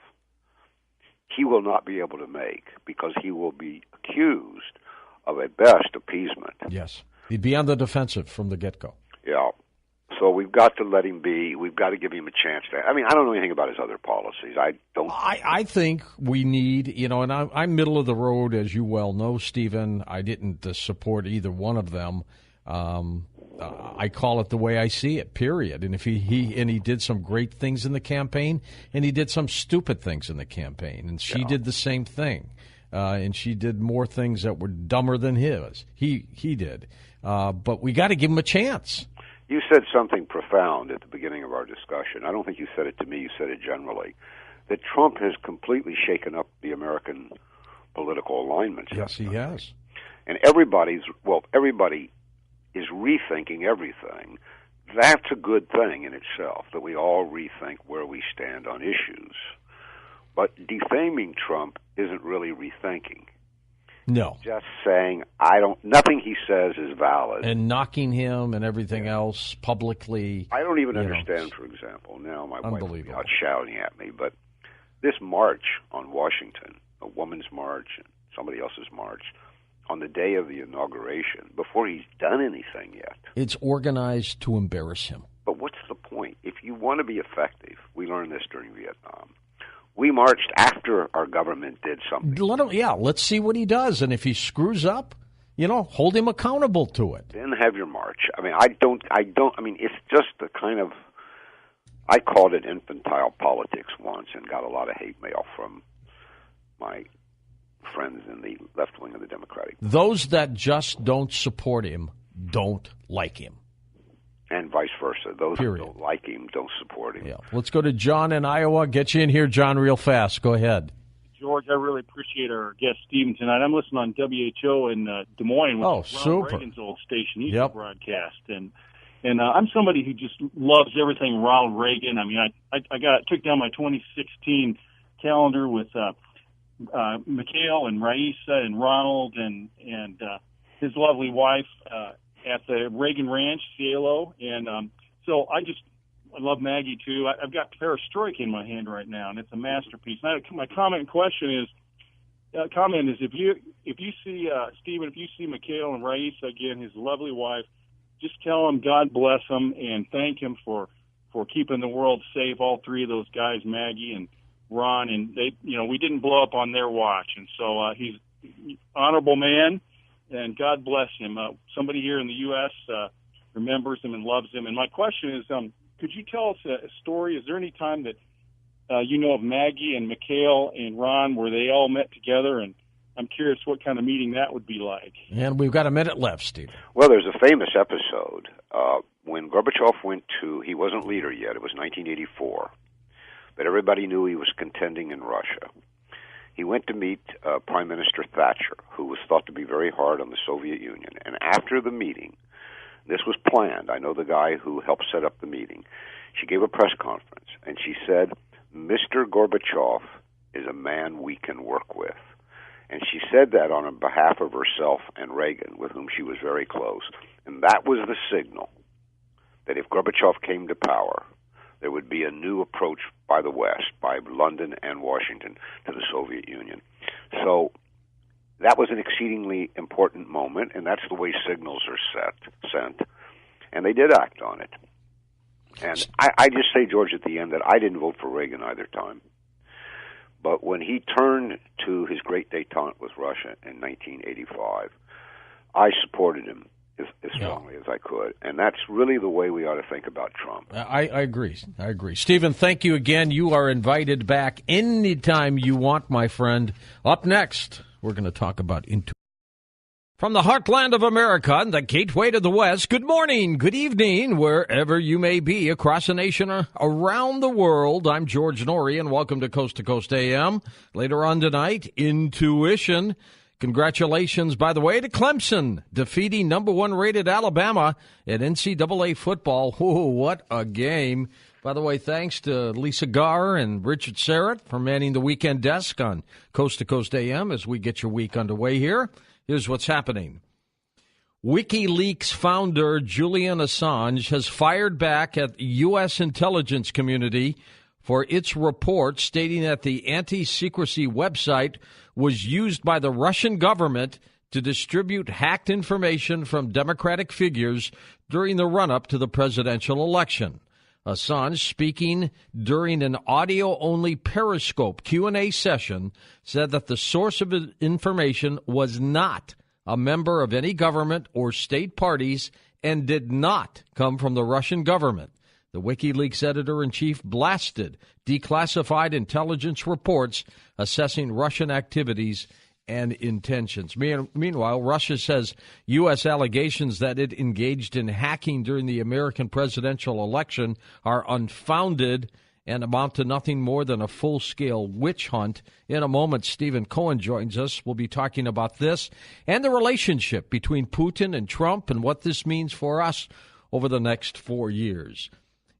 Speaker 12: he will not be able to make because he will be accused of, at best, appeasement.
Speaker 1: Yes. He'd be on the defensive from the get-go.
Speaker 12: Yeah. So we've got to let him be. We've got to give him a chance to. I mean, I don't know anything about his other policies. I think
Speaker 1: we need, and I'm middle of the road, as you well know, Stephen. I didn't support either one of them. I call it the way I see it, period. And if he did some great things in the campaign, and he did some stupid things in the campaign, and she did the same thing. And she did more things that were dumber than his. He did. But we got to give him a chance.
Speaker 12: You said something profound at the beginning of our discussion. I don't think you said it to me. You said it generally. That Trump has completely shaken up the American political alignments.
Speaker 1: Yes, he has.
Speaker 12: And everybody is rethinking everything. That's a good thing in itself, that we all rethink where we stand on issues. But defaming Trump isn't really rethinking.
Speaker 1: No.
Speaker 12: Just saying, nothing he says is valid.
Speaker 1: And knocking him and everything else publicly.
Speaker 12: I don't even understand, for example, now my wife will be out shouting at me, but this march on Washington, a woman's march and somebody else's march, on the day of the inauguration, before he's done anything yet.
Speaker 1: It's organized to embarrass him.
Speaker 12: But what's the point? If you want to be effective, we learned this during Vietnam. We marched after our government did something.
Speaker 1: Let's see what he does. And if he screws up, hold him accountable to it.
Speaker 12: Then have your march. I mean, it's just the kind of, I called it infantile politics once and got a lot of hate mail from my friends in the left wing of the Democratic Party.
Speaker 1: Those that just don't support him don't like him.
Speaker 12: And vice versa. Those who don't like him don't support him.
Speaker 1: Yeah. Let's go to John in Iowa. Get you in here, John, real fast. Go ahead.
Speaker 16: George, I really appreciate our guest, Stephen, tonight. I'm listening on WHO in Des Moines, which is Ronald Reagan's old station. He used to broadcast. And I'm somebody who just loves everything Ronald Reagan. I mean, I took down my 2016 calendar with Mikhail and Raisa and Ronald and his lovely wife at the Reagan Ranch, CLO. And so I love Maggie, too. I've got Perestroika in my hand right now, and it's a masterpiece. My comment and question is, if you see, Stephen, if you see Mikhail and Raisa again, his lovely wife, just tell him God bless him and thank him for keeping the world safe, all three of those guys, Maggie and Ron, and they, we didn't blow up on their watch. And so he's an honorable man, and God bless him. Somebody here in the U.S. Remembers him and loves him. And my question is, could you tell us a story? Is there any time that you know of Maggie and Mikhail and Ron where they all met together? And I'm curious what kind of meeting that would be like.
Speaker 1: And we've got a minute left, Steve.
Speaker 12: Well, there's a famous episode when Gorbachev he wasn't leader yet. It was 1984. But everybody knew he was contending in Russia. He went to meet Prime Minister Thatcher, who was thought to be very hard on the Soviet Union. And after the meeting, this was planned. I know the guy who helped set up the meeting. She gave a press conference, and she said, Mr. Gorbachev is a man we can work with. And she said that on behalf of herself and Reagan, with whom she was very close. And that was the signal that if Gorbachev came to power, there would be a new approach by the West, by London and Washington, to the Soviet Union. So that was an exceedingly important moment, and that's the way signals are sent. And they did act on it. And I just say, George, at the end that I didn't vote for Reagan either time. But when he turned to his great détente with Russia in 1985, I supported him as strongly as I could. And that's really the way we ought to think about Trump.
Speaker 1: I agree. Stephen, thank you again. You are invited back anytime you want, my friend. Up next, we're going to talk about intuition. From the heartland of America and the gateway to the West, good morning, good evening, wherever you may be across the nation or around the world. I'm George Noory, and welcome to Coast AM. Later on tonight, Intuition. Congratulations, by the way, to Clemson, defeating number 1 rated Alabama at NCAA football. Whoa, what a game. By the way, thanks to Lisa Garr and Richard Serrett for manning the weekend desk on Coast AM as we get your week underway here. Here's what's happening. WikiLeaks founder Julian Assange has fired back at the U.S. intelligence community for its report stating that the anti-secrecy website was used by the Russian government to distribute hacked information from Democratic figures during the run-up to the presidential election. Assange, speaking during an audio-only Periscope Q&A session, said that the source of information was not a member of any government or state parties and did not come from the Russian government. The WikiLeaks editor-in-chief blasted declassified intelligence reports assessing Russian activities and intentions. Meanwhile, Russia says U.S. allegations that it engaged in hacking during the American presidential election are unfounded and amount to nothing more than a full-scale witch hunt. In a moment, Stephen Cohen joins us. We'll be talking about this and the relationship between Putin and Trump and what this means for us over the next 4 years.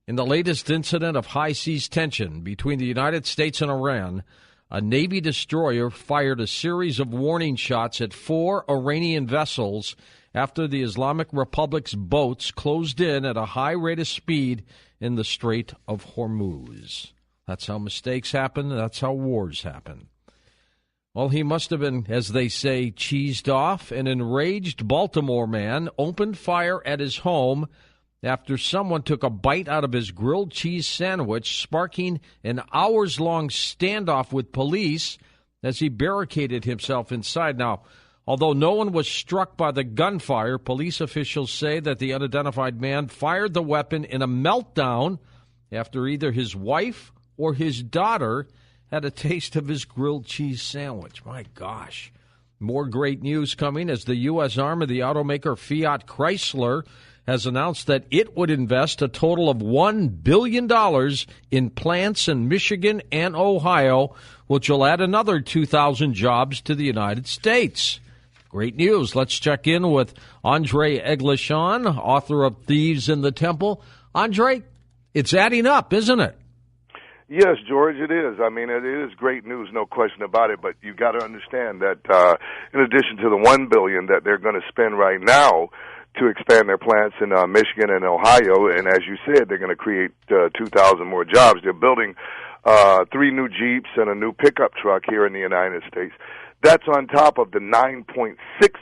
Speaker 1: In the latest incident of high seas tension between the United States and Iran, a Navy destroyer fired a series of warning shots at 4 Iranian vessels after the Islamic Republic's boats closed in at a high rate of speed in the Strait of Hormuz. That's how mistakes happen. That's how wars happen. Well, he must have been, as they say, cheesed off. An enraged Baltimore man opened fire at his home after someone took a bite out of his grilled cheese sandwich, sparking an hours-long standoff with police as he barricaded himself inside. Now, although no one was struck by the gunfire, police officials say that the unidentified man fired the weapon in a meltdown after either his wife or his daughter had a taste of his grilled cheese sandwich. My gosh. More great news coming as the U.S. arm of the automaker Fiat Chrysler has announced that it would invest a total of $1 billion in plants in Michigan and Ohio, which will add another 2,000 jobs to the United States. Great news. Let's check in with Andre Eglishan, author of Thieves in the Temple. Andre, it's adding up, isn't it?
Speaker 17: Yes, George, it is. I mean, it is great news, no question about it. But you got to understand that in addition to the $1 billion that they're going to spend right now to expand their plants in Michigan and Ohio, and as you said, they're going to create 2,000 more jobs. They're building 3 new Jeeps and a new pickup truck here in the United States. That's on top of the $9.6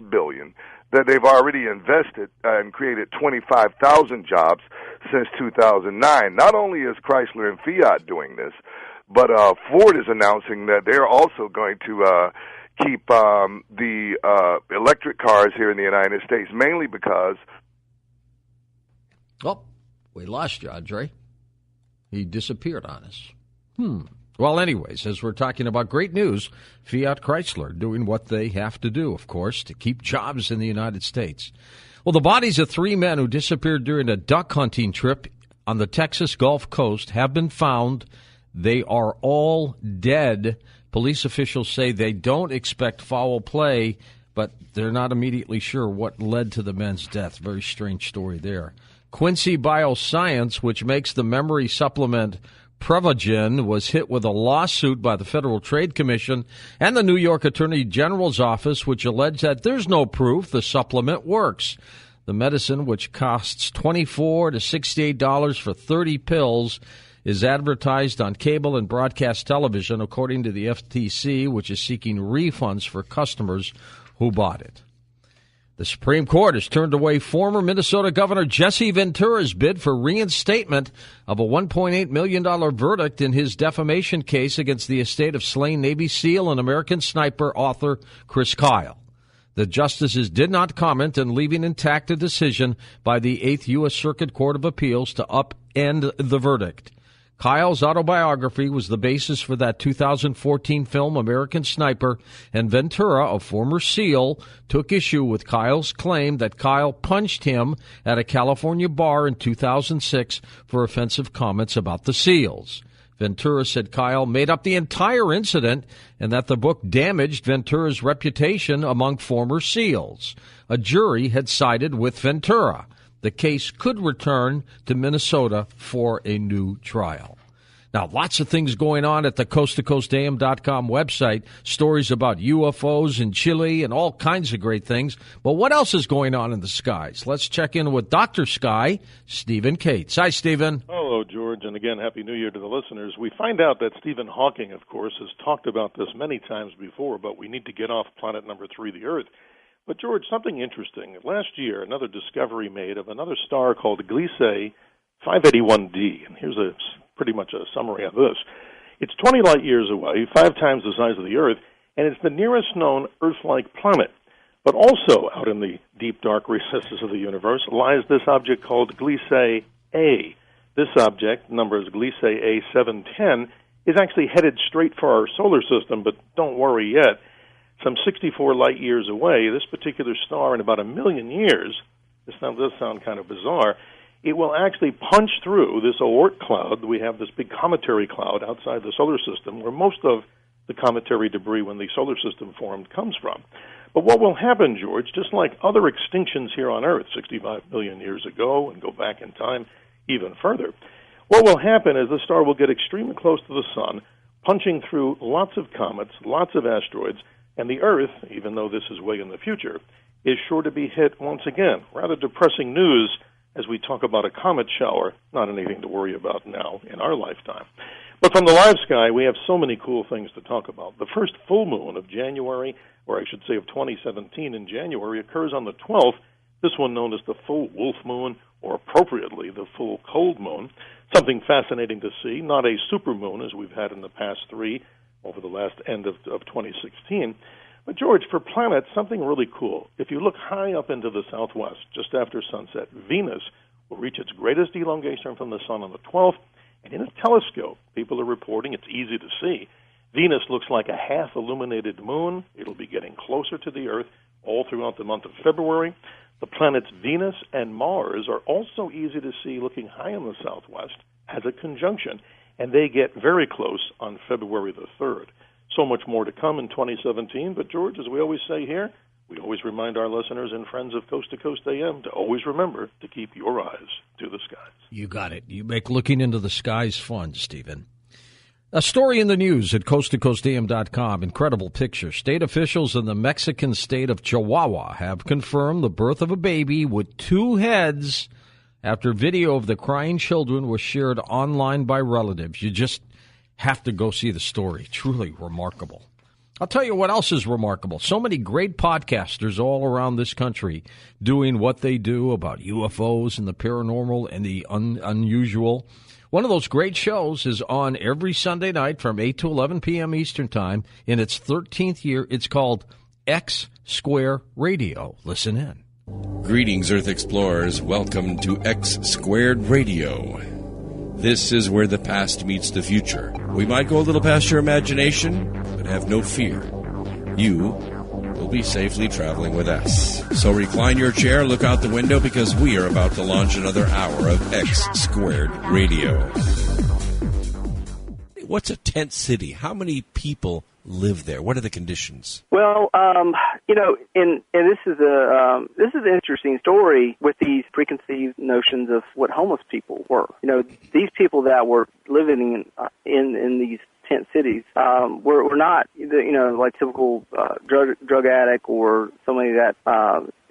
Speaker 17: billion that they've already invested and created 25,000 jobs since 2009. Not only is Chrysler and Fiat doing this, but Ford is announcing that they're also going to keep the electric cars here in the United States, mainly because...
Speaker 1: Oh, we lost you, Andre. He disappeared on us. Well, anyways, as we're talking about great news, Fiat Chrysler doing what they have to do, of course, to keep jobs in the United States. Well, the bodies of 3 men who disappeared during a duck hunting trip on the Texas Gulf Coast have been found. They are all dead. Police officials say they don't expect foul play, but they're not immediately sure what led to the men's death. Very strange story there. Quincy Bioscience, which makes the memory supplement Precognition, was hit with a lawsuit by the Federal Trade Commission and the New York Attorney General's office, which alleged that there's no proof the supplement works. The medicine, which costs $24 to $68 for 30 pills, is advertised on cable and broadcast television, according to the FTC, which is seeking refunds for customers who bought it. The Supreme Court has turned away former Minnesota Governor Jesse Ventura's bid for reinstatement of a $1.8 million verdict in his defamation case against the estate of slain Navy SEAL and American sniper author Chris Kyle. The justices did not comment on leaving intact a decision by the 8th U.S. Circuit Court of Appeals to upend the verdict. Kyle's autobiography was the basis for that 2014 film American Sniper, and Ventura, a former SEAL, took issue with Kyle's claim that Kyle punched him at a California bar in 2006 for offensive comments about the SEALs. Ventura said Kyle made up the entire incident and that the book damaged Ventura's reputation among former SEALs. A jury had sided with Ventura. The case could return to Minnesota for a new trial. Now, lots of things going on at the coasttocoastam.com website, stories about UFOs in Chile and all kinds of great things. But what else is going on in the skies? Let's check in with Dr. Sky, Stephen Cates. Hi, Stephen.
Speaker 18: Hello, George, and again, Happy New Year to the listeners. We find out that Stephen Hawking, of course, has talked about this many times before, but we need to get off planet number 3, the Earth. But, George, something interesting. Last year, another discovery made of another star called Gliese 581d. And here's pretty much a summary of this. It's 20 light years away, 5 times the size of the Earth, and it's the nearest known Earth-like planet. But also out in the deep, dark recesses of the universe lies this object called Gliese A. This object, numbers Gliese A 710, is actually headed straight for our solar system, but don't worry yet. Some 64 light years away, this particular star, in about 1 million years, this does sound kind of bizarre, it will actually punch through this Oort cloud. We have this big cometary cloud outside the solar system where most of the cometary debris when the solar system formed comes from. But what will happen, George, just like other extinctions here on Earth 65 million years ago, and go back in time even further, what will happen is the star will get extremely close to the sun, punching through lots of comets, lots of asteroids, and the Earth, even though this is way in the future, is sure to be hit once again. Rather depressing news as we talk about a comet shower, not anything to worry about now in our lifetime. But from the live sky, we have so many cool things to talk about. The first full moon of January, or I should say of 2017 in January, occurs on the 12th, this one known as the full wolf moon, or appropriately the full cold moon. Something fascinating to see, not a supermoon as we've had in the past 3 over the last end of 2016. But, George, for planets, something really cool. If you look high up into the southwest, just after sunset, Venus will reach its greatest elongation from the sun on the 12th, and in a telescope, people are reporting it's easy to see. Venus looks like a half-illuminated moon. It'll be getting closer to the Earth all throughout the month of February. The planets Venus and Mars are also easy to see looking high in the southwest as a conjunction, and they get very close on February the 3rd. So much more to come in 2017, but George, as we always say here, we always remind our listeners and friends of Coast to Coast AM to always remember to keep your eyes to the skies.
Speaker 1: You got it. You make looking into the skies fun, Stephen. A story in the news at coasttocoastam.com. Incredible picture. State officials in the Mexican state of Chihuahua have confirmed the birth of a baby with 2 heads after video of the crying children was shared online by relatives. You just have to go see the story. Truly remarkable. I'll tell you what else is remarkable. So many great podcasters all around this country doing what they do about UFOs and the paranormal and the unusual. One of those great shows is on every Sunday night from 8 to 11 p.m. Eastern Time. In its 13th year, it's called X Square Radio. Listen in.
Speaker 19: Greetings, Earth Explorers. Welcome to X Squared Radio. This is where the past meets the future. We might go a little past your imagination, but have no fear. You will be safely traveling with us. So recline your chair, look out the window, because we are about to launch another hour of X Squared Radio. What's a tent city? How many people live there? What are the conditions?
Speaker 15: Well, and this is an interesting story with these preconceived notions of what homeless people were. These people that were living in these tent cities. We're not, like typical drug addict or somebody that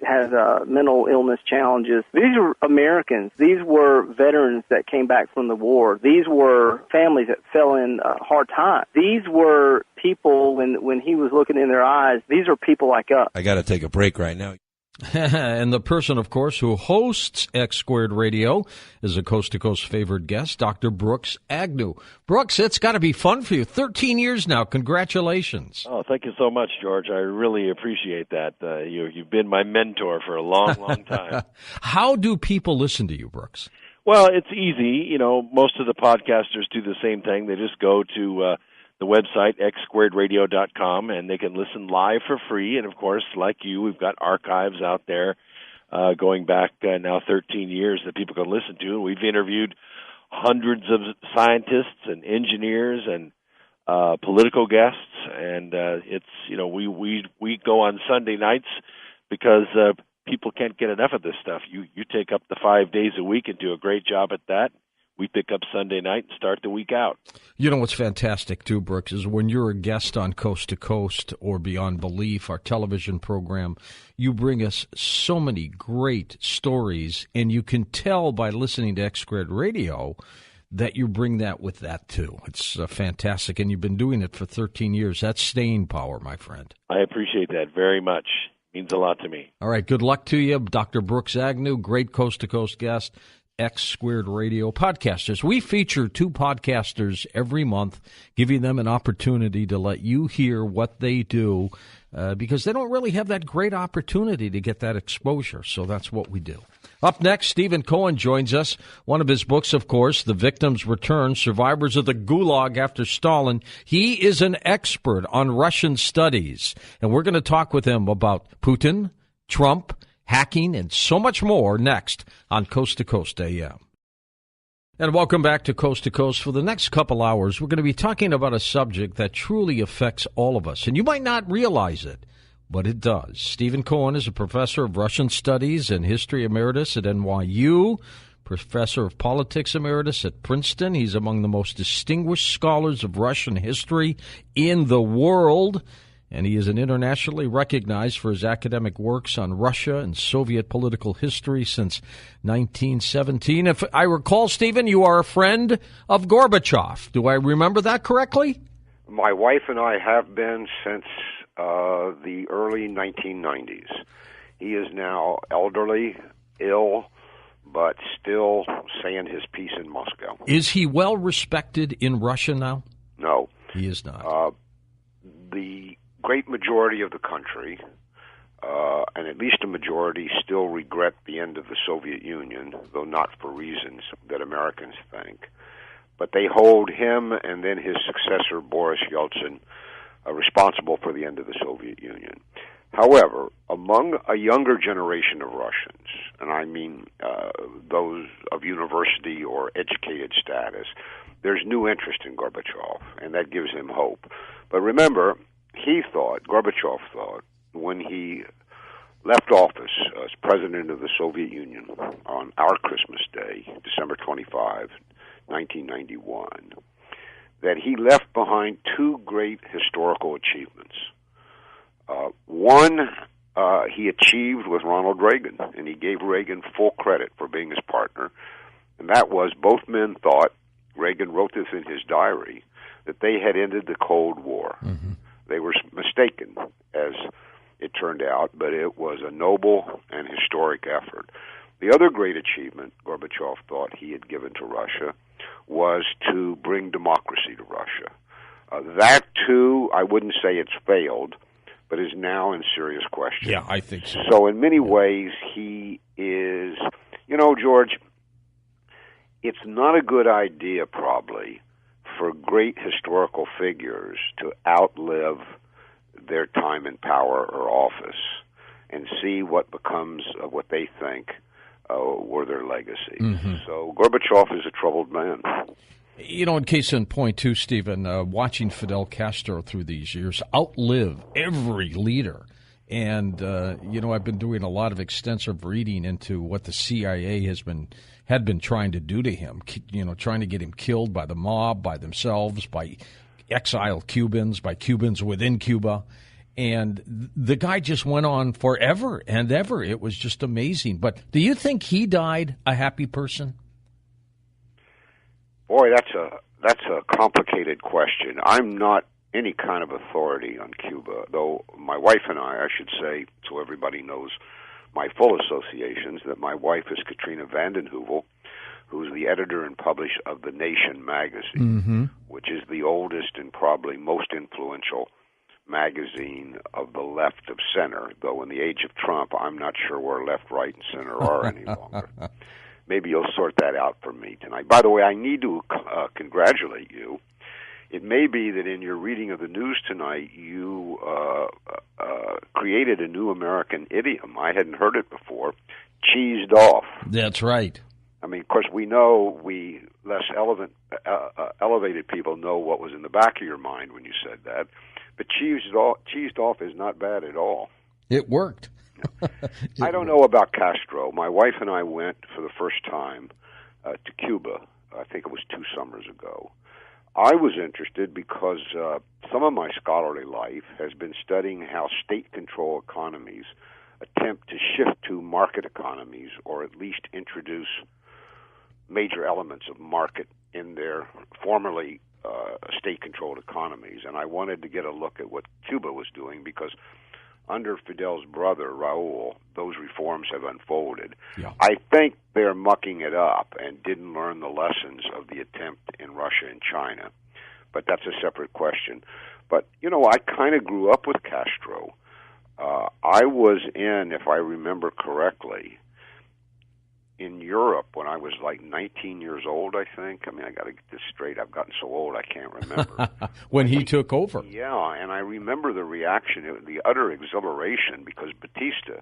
Speaker 15: has mental illness challenges. These are Americans. These were veterans that came back from the war. These were families that fell in hard times. These were people, when he was looking in their eyes, these are people like us.
Speaker 19: I got to take a break right now.
Speaker 1: And the person, of course, who hosts X Squared Radio is a coast-to-coast favored guest, Dr. Brooks Agnew. Brooks, it's got to be fun for you. 13 years now. Congratulations.
Speaker 20: Oh, thank you so much, George. I really appreciate that. You've been my mentor for a long, long time.
Speaker 1: How do people listen to you, Brooks?
Speaker 20: Well, it's easy. Most of the podcasters do the same thing. They just go to the website, xsquaredradio.com, and they can listen live for free. And, of course, like you, we've got archives out there going back now 13 years that people can listen to. We've interviewed hundreds of scientists and engineers and political guests, and we go on Sunday nights because people can't get enough of this stuff. You take up the 5 days a week and do a great job at that. We pick up Sunday night and start the week out. You know
Speaker 1: what's fantastic, too, Brooks, is when you're a guest on Coast to Coast or Beyond Belief, our television program, you bring us so many great stories, and you can tell by listening to X Squared Radio that you bring that with that, too. It's fantastic, and you've been doing it for 13 years. That's staying power, my friend.
Speaker 20: I appreciate that very much. It means a lot to me.
Speaker 1: All right, good luck to you, Dr. Brooks Agnew, great Coast to Coast guest. X Squared Radio podcasters. We feature 2 podcasters every month, giving them an opportunity to let you hear what they do because they don't really have that great opportunity to get that exposure. So that's what we do. Up next, Stephen Cohen joins us. One of his books, of course, The Victim's Return, Survivors of the Gulag After Stalin. He is an expert on Russian studies, and we're going to talk with him about Putin, Trump, hacking, and so much more next on Coast to Coast AM. And welcome back to Coast to Coast. For the next couple hours, we're going to be talking about a subject that truly affects all of us. And you might not realize it, but it does. Stephen Cohen is a professor of Russian Studies and History Emeritus at NYU, professor of Politics Emeritus at Princeton. He's among the most distinguished scholars of Russian history in the world. And he is an internationally recognized for his academic works on Russia and Soviet political history since 1917. If I recall, Stephen, you are a friend of Gorbachev. Do I remember that correctly?
Speaker 12: My wife and I have been since the early 1990s. He is now elderly, ill, but still saying his piece in Moscow.
Speaker 1: Is he well respected in Russia now?
Speaker 12: No.
Speaker 1: He is not.
Speaker 12: The great majority of the country, and at least a majority, still regret the end of the Soviet Union, though not for reasons that Americans think. But they hold him and then his successor, Boris Yeltsin, responsible for the end of the Soviet Union. However, among a younger generation of Russians, and I mean those of university or educated status, there's new interest in Gorbachev, and that gives him hope. But remember, Gorbachev thought, when he left office as president of the Soviet Union on our Christmas Day, December 25, 1991, that he left behind 2 great historical achievements. One, he achieved with Ronald Reagan, and he gave Reagan full credit for being his partner, and that was both men thought, Reagan wrote this in his diary, that they had ended the Cold War. Mm-hmm. They were mistaken, as it turned out, but it was a noble and historic effort. The other great achievement Gorbachev thought he had given to Russia was to bring democracy to Russia. That, too, I wouldn't say it's failed, but is now in serious question.
Speaker 1: Yeah, I think so.
Speaker 12: So in many ways, he is, George, it's not a good idea, probably, for great historical figures to outlive their time in power or office and see what becomes of what they think were their legacy. Mm-hmm. So Gorbachev is a troubled man.
Speaker 1: In case in point, too, Stephen, watching Fidel Castro through these years outlive every leader. And, I've been doing a lot of extensive reading into what the CIA had been trying to do to him, trying to get him killed by the mob, by themselves, by exiled Cubans, by Cubans within Cuba. And the guy just went on forever and ever. It was just amazing. But do you think he died a happy person?
Speaker 12: Boy, that's a complicated question. I'm not any kind of authority on Cuba, though my wife and I should say, so everybody knows my full associations, that my wife is Katrina vanden Heuvel, who's the editor and publisher of The Nation magazine, which is the oldest and probably most influential magazine of the left of center, though in the age of Trump, I'm not sure where left, right, and center are any longer. Maybe you'll sort that out for me tonight. By the way, I need to congratulate you. It may be that in your reading of the news tonight, you created a new American idiom. I hadn't heard it before. Cheesed off.
Speaker 1: That's right.
Speaker 12: I mean, of course, we know we less elevated people know what was in the back of your mind when you said that. But cheesed off is not bad at all.
Speaker 1: It worked.
Speaker 12: I don't know about Castro. My wife and I went for the first time to Cuba. I think it was 2 summers ago. I was interested because some of my scholarly life has been studying how state-control economies attempt to shift to market economies, or at least introduce major elements of market in their formerly state-controlled economies. And I wanted to get a look at what Cuba was doing because under Fidel's brother, Raul, those reforms have unfolded.
Speaker 1: Yeah.
Speaker 12: I think they're mucking it up and didn't learn the lessons of the attempt in Russia and China. But that's a separate question. But, you know, I kind of grew up with Castro. I was in, if I remember correctly, in Europe when I was like 19 years old, I think. I mean, I got to get this straight. I've gotten so old I can't remember.
Speaker 1: When he took over.
Speaker 12: Yeah, and I remember the reaction, the utter exhilaration, because Batista,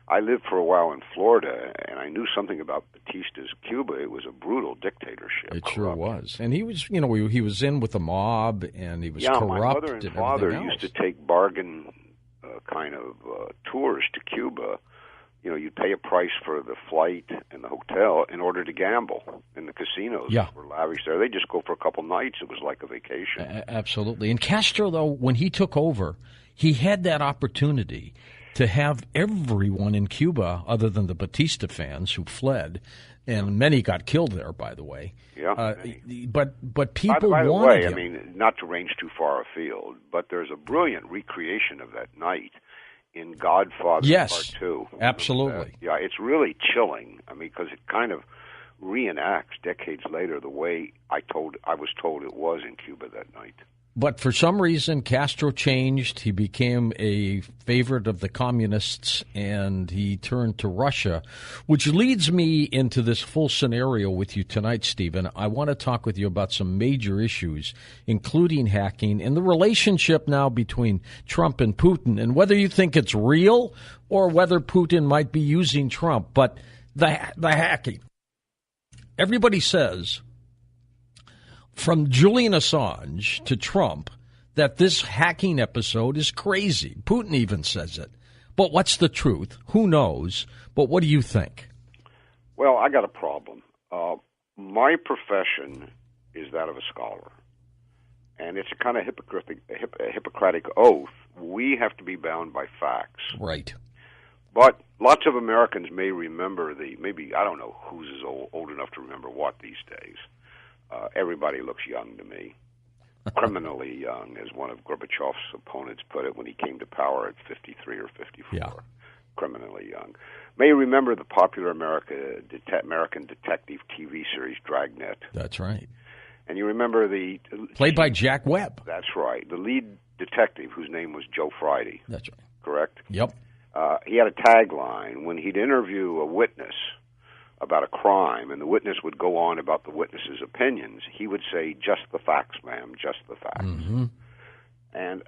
Speaker 12: I lived for a while in Florida, and I knew something about Batista's Cuba. It was a brutal dictatorship.
Speaker 1: It sure was. And he was, you know, he was in with the mob, and he was corrupt.
Speaker 12: My mother and father used to take bargain kind of tours to Cuba. You know, you'd pay a price for the flight and the hotel in order to gamble. And the casinos were lavish there. They just go for a couple nights. It was like a vacation.
Speaker 1: Absolutely. And Castro, though, when he took over, he had that opportunity to have everyone in Cuba, other than the Batista fans who fled, and many got killed there, by the way.
Speaker 12: Yeah.
Speaker 1: But people
Speaker 12: by the
Speaker 1: wanted
Speaker 12: way,
Speaker 1: him.
Speaker 12: I mean, not to range too far afield, but there's a brilliant recreation of that night in Godfather Part 2.
Speaker 1: Absolutely.
Speaker 12: Yeah, it's really chilling. I mean, because it kind of reenacts decades later the way I was told it was in Cuba that night.
Speaker 1: But for some reason, Castro changed. He became a favorite of the communists, and he turned to Russia, which leads me into this full scenario with you tonight, Stephen. I want to talk with you about some major issues, including hacking and the relationship now between Trump and Putin, and whether you think it's real or whether Putin might be using Trump. But the hacking. Everybody says, from Julian Assange to Trump, that this hacking episode is crazy. Putin even says it. But what's the truth? Who knows? But what do you think?
Speaker 12: Well, I got a problem. My profession is that of a scholar. And it's a kind of Hippocratic oath. We have to be bound by facts.
Speaker 1: Right.
Speaker 12: But lots of Americans may remember I don't know who's old enough to remember what these days. Everybody looks young to me, criminally young, as one of Gorbachev's opponents put it when he came to power at 53 or 54.
Speaker 1: Yeah.
Speaker 12: Criminally young. May you remember the popular American detective TV series Dragnet.
Speaker 1: That's right.
Speaker 12: And you remember
Speaker 1: played by Jack Webb.
Speaker 12: That's right. The lead detective, whose name was Joe Friday.
Speaker 1: That's right.
Speaker 12: Correct?
Speaker 1: Yep.
Speaker 12: He had a tagline when he'd interview a witness about a crime, and the witness would go on about the witness's opinions. He would say, "Just the facts, ma'am, just the facts."
Speaker 1: Mm-hmm.
Speaker 12: And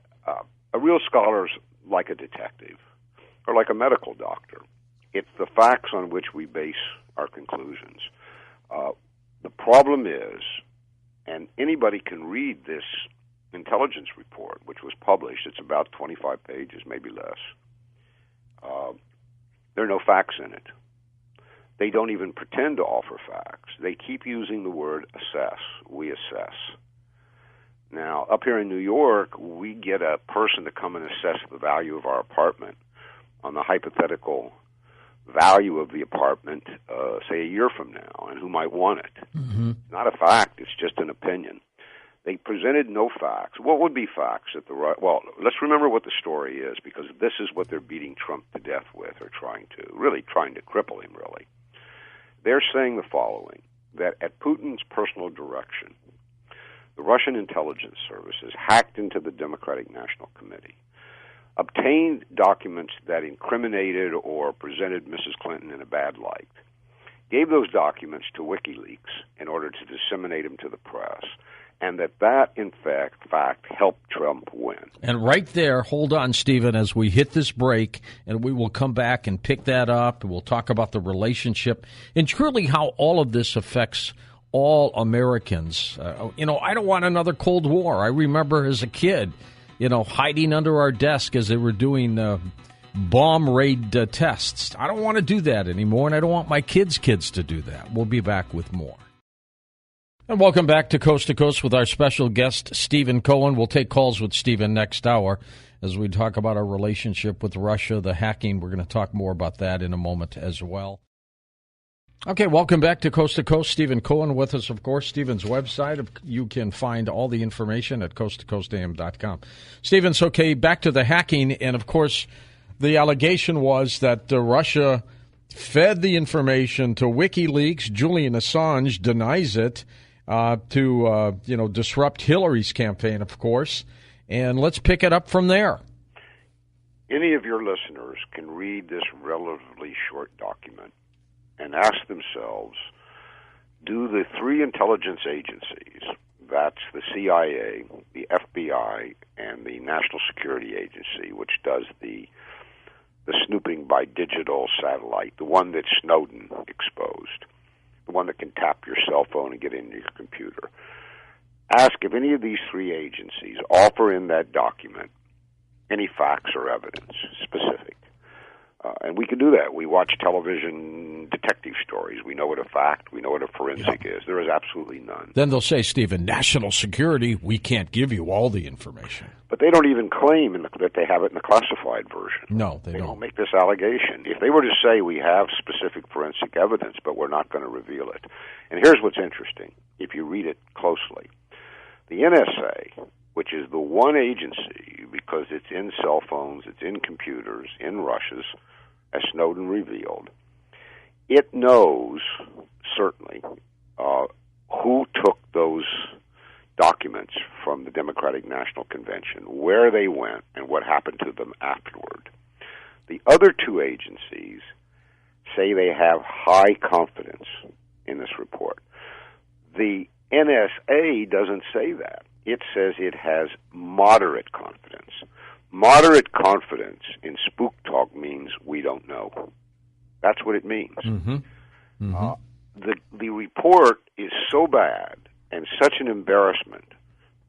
Speaker 12: a real scholar's like a detective or like a medical doctor. It's the facts on which we base our conclusions. The problem is, and anybody can read this intelligence report, which was published. It's about 25 pages, maybe less. There are no facts in it. They don't even pretend to offer facts. They keep using the word assess. We assess. Now, up here in New York, we get a person to come and assess the value of our apartment on the hypothetical value of the apartment, say a year from now, and who might want it.
Speaker 1: Mm-hmm.
Speaker 12: It's not a fact, it's just an opinion. They presented no facts. What would be facts at the right? Well, let's remember what the story is, because this is what they're beating Trump to death with, or trying to cripple him, really. They're saying the following, that at Putin's personal direction, the Russian intelligence services hacked into the Democratic National Committee, obtained documents that incriminated or presented Mrs. Clinton in a bad light, gave those documents to WikiLeaks in order to disseminate them to the press, and that in fact, helped Trump win.
Speaker 1: And right there, hold on, Stephen, as we hit this break, and we will come back and pick that up, and we'll talk about the relationship and truly how all of this affects all Americans. I don't want another Cold War. I remember as a kid, hiding under our desk as they were doing bomb raid tests. I don't want to do that anymore, and I don't want my kids' to do that. We'll be back with more. And welcome back to Coast with our special guest, Stephen Cohen. We'll take calls with Stephen next hour as we talk about our relationship with Russia, the hacking. We're going to talk more about that in a moment as well. Okay, welcome back to Coast. Stephen Cohen with us, of course. Stephen's website, you can find all the information at coasttocoastam.com. Stephen's okay, back to the hacking, and of course, the allegation was that Russia fed the information to WikiLeaks. Julian Assange denies it. To disrupt Hillary's campaign, of course. And let's pick it up from there.
Speaker 12: Any of your listeners can read this relatively short document and ask themselves, do the three intelligence agencies, that's the CIA, the FBI, and the National Security Agency, which does the snooping by digital satellite, the one that Snowden exposed, the one that can tap your cell phone and get into your computer. Ask if any of these three agencies offer in that document any facts or evidence specific. And we can do that. We watch television detective stories. We know what a fact, we know what a forensic is. There is absolutely none.
Speaker 1: Then they'll say, Stephen, national security, we can't give you all the information.
Speaker 12: But they don't even claim that they have it in the classified version.
Speaker 1: No, they
Speaker 12: don't make this allegation. If they were to say we have specific forensic evidence, but we're not going to reveal it. And here's what's interesting, if you read it closely. The NSA, which is the one agency, because it's in cell phones, it's in computers, in Russia's, as Snowden revealed, it knows, certainly, who took those documents from the Democratic National Convention, where they went, and what happened to them afterward. The other two agencies say they have high confidence in this report. The NSA doesn't say that. It says it has moderate confidence. Moderate confidence in spook talk means we don't know. That's what it means.
Speaker 1: Mm-hmm. Mm-hmm.
Speaker 12: The report is so bad and such an embarrassment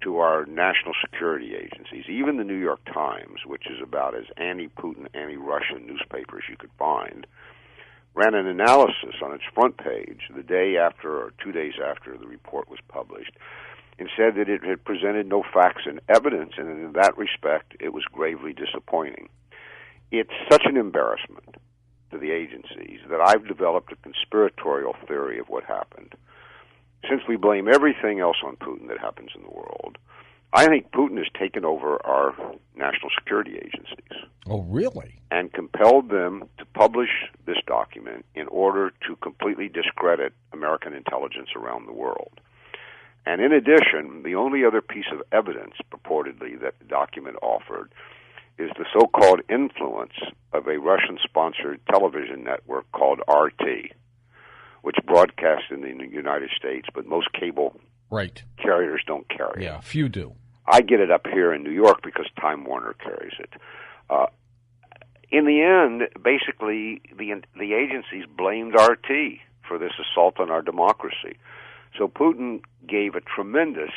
Speaker 12: to our national security agencies, even the New York Times, which is about as anti-Putin, anti-Russian newspaper as you could find, ran an analysis on its front page the day after or 2 days after the report was published, and said that it had presented no facts and evidence, and in that respect, it was gravely disappointing. It's such an embarrassment to the agencies that I've developed a conspiratorial theory of what happened. Since we blame everything else on Putin that happens in the world, I think Putin has taken over our national security agencies.
Speaker 1: Oh, really?
Speaker 12: And compelled them to publish this document in order to completely discredit American intelligence around the world. And in addition, the only other piece of evidence, purportedly, that the document offered is the so-called influence of a Russian-sponsored television network called RT, which broadcasts in the United States, but most cable carriers don't carry it.
Speaker 1: Yeah, few do.
Speaker 12: I get it up here in New York because Time Warner carries it. In the end, basically, the agencies blamed RT for this assault on our democracy. So Putin gave a tremendous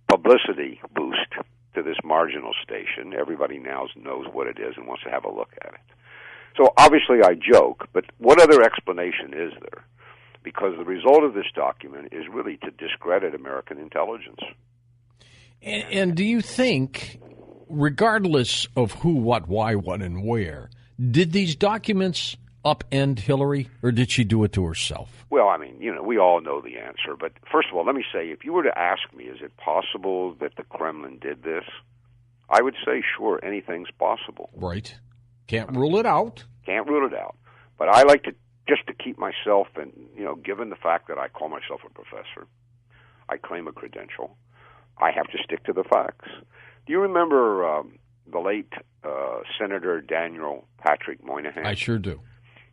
Speaker 12: publicity boost to this marginal station. Everybody now knows what it is and wants to have a look at it. So obviously I joke, but what other explanation is there? Because the result of this document is really to discredit American intelligence.
Speaker 1: And do you think, regardless of who, what, why, when, and where, did these documents upend Hillary, or did she do it to herself?
Speaker 12: Well, I mean, we all know the answer. But first of all, let me say, if you were to ask me, is it possible that the Kremlin did this? I would say, sure, anything's possible.
Speaker 1: Right. Can't rule it out.
Speaker 12: Can't rule it out. But I like to, just to keep myself, and given the fact that I call myself a professor, I claim a credential, I have to stick to the facts. Do you remember the late Senator Daniel Patrick Moynihan?
Speaker 1: I sure do.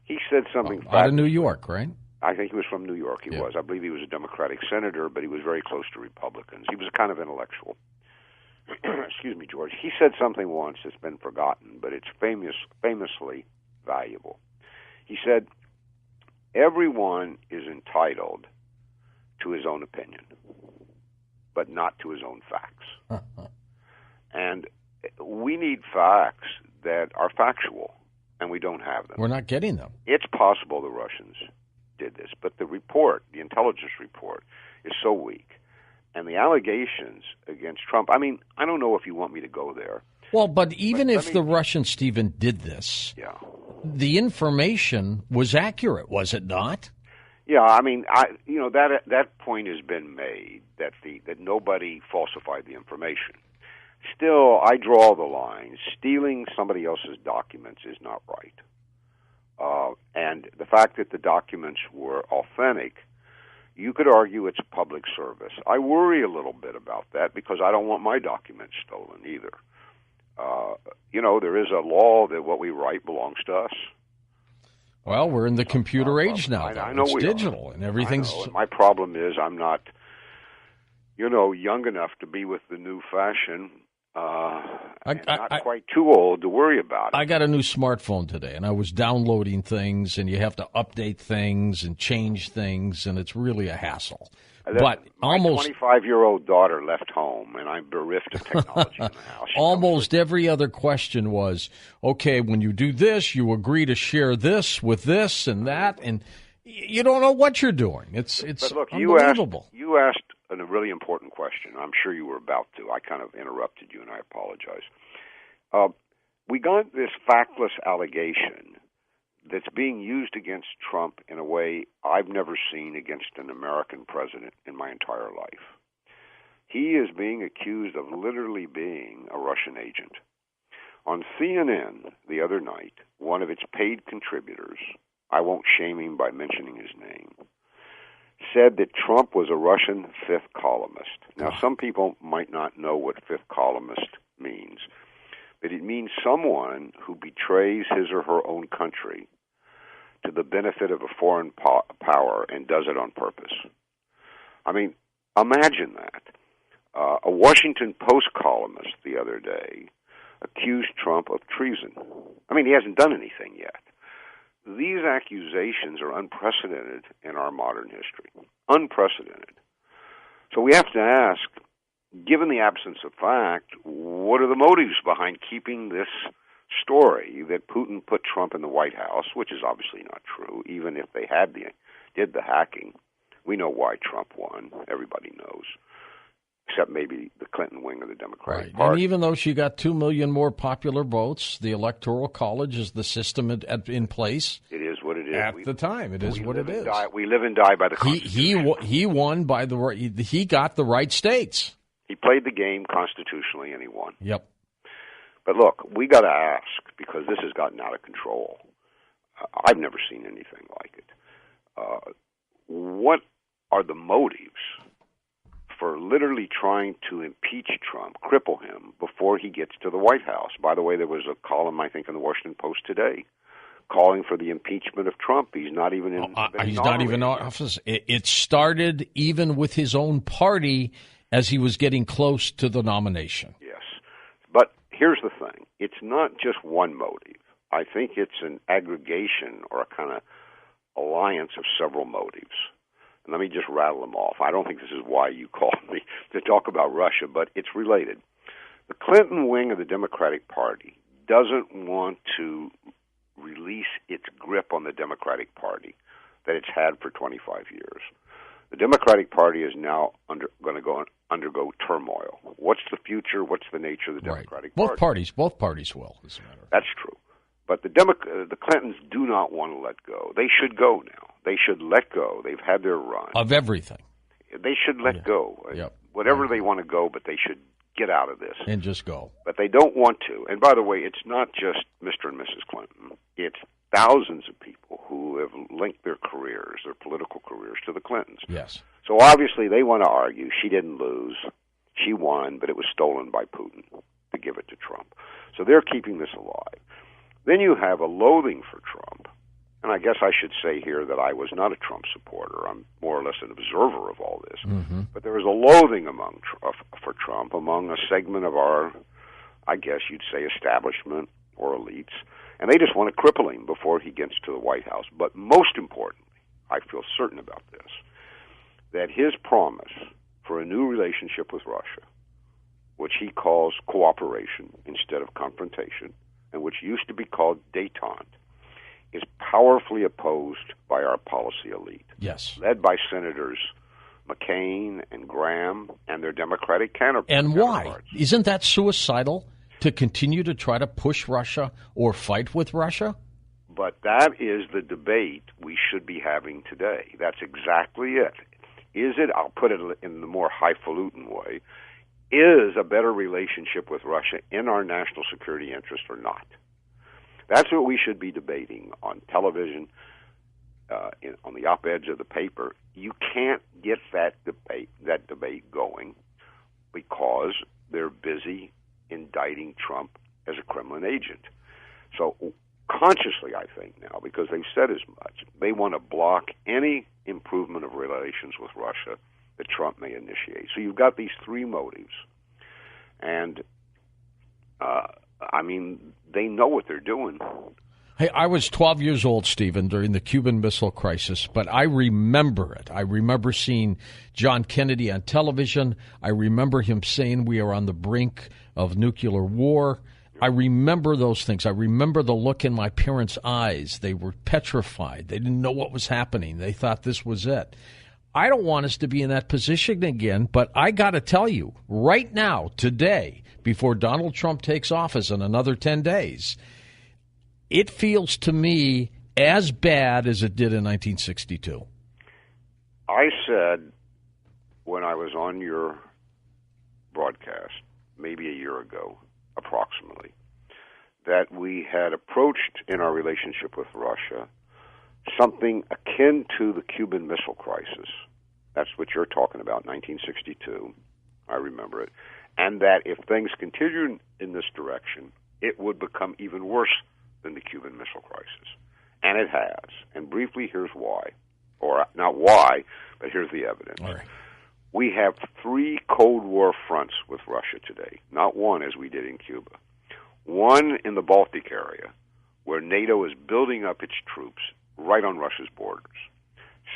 Speaker 12: He said something
Speaker 1: out of New York, right?
Speaker 12: I think he was from New York. He was. I believe he was a Democratic senator, but he was very close to Republicans. He was a kind of intellectual. Excuse me, George. He said something once that's been forgotten, but it's famously valuable. He said, everyone is entitled to his own opinion, but not to his own facts. And we need facts that are factual, and we don't have them.
Speaker 1: We're not getting them.
Speaker 12: It's possible the Russians did this, but the report, the intelligence report, is so weak. And the allegations against Trump, I mean, I don't know if you want me to go there.
Speaker 1: Well, but even if the Russians, Stephen, did this, the information was accurate, was it not?
Speaker 12: Yeah, I mean, that point has been made, that nobody falsified the information. Still, I draw the line. Stealing somebody else's documents is not right. And the fact that the documents were authentic, you could argue it's a public service. I worry a little bit about that because I don't want my documents stolen either. There is a law that what we write belongs to us.
Speaker 1: Well, we're in the computer age now.
Speaker 12: I know
Speaker 1: it's
Speaker 12: we
Speaker 1: digital, and everything's...
Speaker 12: My problem is I'm not, young enough to be with the new fashion. Not quite too old to worry about it.
Speaker 1: I got a new smartphone today, and I was downloading things, and you have to update things and change things, and it's really a hassle. But
Speaker 12: my 25-year-old daughter left home, and I'm bereft of technology in the house.
Speaker 1: Almost every other question was, okay, when you do this, you agree to share this and that, and you don't know what you're doing. It's
Speaker 12: but look,
Speaker 1: unbelievable.
Speaker 12: You asked a really important question. I'm sure you were about to. I kind of interrupted you, and I apologize. We got this factless allegation that's being used against Trump in a way I've never seen against an American president in my entire life. He is being accused of literally being a Russian agent. On CNN the other night, one of its paid contributors, I won't shame him by mentioning his name, said that Trump was a Russian fifth columnist. Now, some people might not know what fifth columnist means, but it means someone who betrays his or her own country to the benefit of a foreign power and does it on purpose. I mean, imagine that. A Washington Post columnist the other day accused Trump of treason. I mean, he hasn't done anything yet. These accusations are unprecedented in our modern history. Unprecedented. So we have to ask, given the absence of fact, what are the motives behind keeping this story that Putin put Trump in the White House, which is obviously not true, even if they did the hacking. We know why Trump won. Everybody knows. Except maybe the Clinton wing of the Democratic Party.
Speaker 1: And even though she got 2 million more popular votes, the Electoral College is the system in place.
Speaker 12: It is what it is.
Speaker 1: At the time, it is what it is.
Speaker 12: We live and die by the Constitution.
Speaker 1: He won by he got the right states.
Speaker 12: He played the game constitutionally, and he won.
Speaker 1: Yep.
Speaker 12: But look, we got to ask, because this has gotten out of control. I've never seen anything like it. What are the motives for literally trying to impeach Trump, cripple him, before he gets to the White House? By the way, there was a column, I think, in the Washington Post today calling for the impeachment of Trump. He's not even in
Speaker 1: He's not even in office. It started even with his own party as he was getting close to the nomination.
Speaker 12: Yes. But here's the thing. It's not just one motive. I think it's an aggregation or a kind of alliance of several motives. And let me just rattle them off. I don't think this is why you called me to talk about Russia, but it's related. The Clinton wing of the Democratic Party doesn't want to release its grip on the Democratic Party that it's had for 25 years. The Democratic Party is now going to undergo turmoil. What's the future? What's the nature of the Democratic Party?
Speaker 1: Both parties will, as a matter of fact.
Speaker 12: That's true. But the Clintons do not want to let go. They should go now. They should let go. They've had their run.
Speaker 1: Of everything.
Speaker 12: They should let go.
Speaker 1: Yep.
Speaker 12: Whatever they want to go, but they should get out of this.
Speaker 1: And just go.
Speaker 12: But they don't want to. And by the way, it's not just Mr. and Mrs. Clinton. It's thousands of people who have linked their careers, their political careers, to the Clintons.
Speaker 1: Yes.
Speaker 12: So obviously they want to argue she didn't lose. She won, but it was stolen by Putin to give it to Trump. So they're keeping this alive. Then you have a loathing for Trump. And I guess I should say here that I was not a Trump supporter. I'm more or less an observer of all this.
Speaker 1: Mm-hmm.
Speaker 12: But there is a loathing for Trump among a segment of our, I guess you'd say, establishment or elites. And they just want to cripple him before he gets to the White House. But most importantly, I feel certain about this, that his promise for a new relationship with Russia, which he calls cooperation instead of confrontation, and which used to be called détente, is powerfully opposed by our policy elite.
Speaker 1: Yes.
Speaker 12: Led by Senators McCain and Graham and their Democratic counterparts.
Speaker 1: And why? Isn't that suicidal to continue to try to push Russia or fight with Russia?
Speaker 12: But that is the debate we should be having today. That's exactly it. Is it, I'll put it in the more highfalutin way, is a better relationship with Russia in our national security interest or not? That's what we should be debating on television, on the op-eds of the paper. You can't get that debate going because they're busy indicting Trump as a Kremlin agent. So consciously, I think now, because they've said as much, they want to block any improvement of relations with Russia that Trump may initiate. So you've got these three motives. And, they know what they're doing.
Speaker 1: Hey, I was 12 years old, Stephen, during the Cuban Missile Crisis, but I remember it. I remember seeing John Kennedy on television. I remember him saying we are on the brink of nuclear war. I remember those things. I remember the look in my parents' eyes. They were petrified. They didn't know what was happening. They thought this was it. I don't want us to be in that position again, but I got to tell you, right now, today, before Donald Trump takes office in another 10 days, it feels to me as bad as it did in 1962.
Speaker 12: I said when I was on your broadcast, maybe a year ago, approximately, that we had approached in our relationship with Russia something akin to the Cuban Missile Crisis. That's what you're talking about, 1962. I remember it. And that if things continued in this direction, it would become even worse than the Cuban Missile Crisis. And it has. And briefly, here's why. Or not why, but here's the evidence.
Speaker 1: All right.
Speaker 12: We have 3 Cold War fronts with Russia today, not one as we did in Cuba. One in the Baltic area, where NATO is building up its troops right on Russia's borders.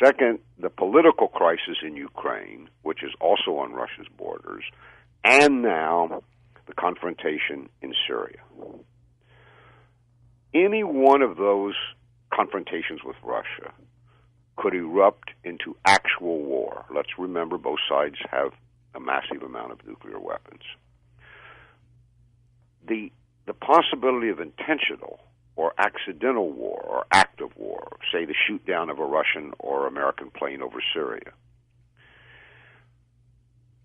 Speaker 12: Second, the political crisis in Ukraine, which is also on Russia's borders. And now the confrontation in Syria. Any one of those confrontations with Russia could erupt into actual war. Let's remember both sides have a massive amount of nuclear weapons. The possibility of intentional or accidental war or active war, say the shoot down of a Russian or American plane over Syria,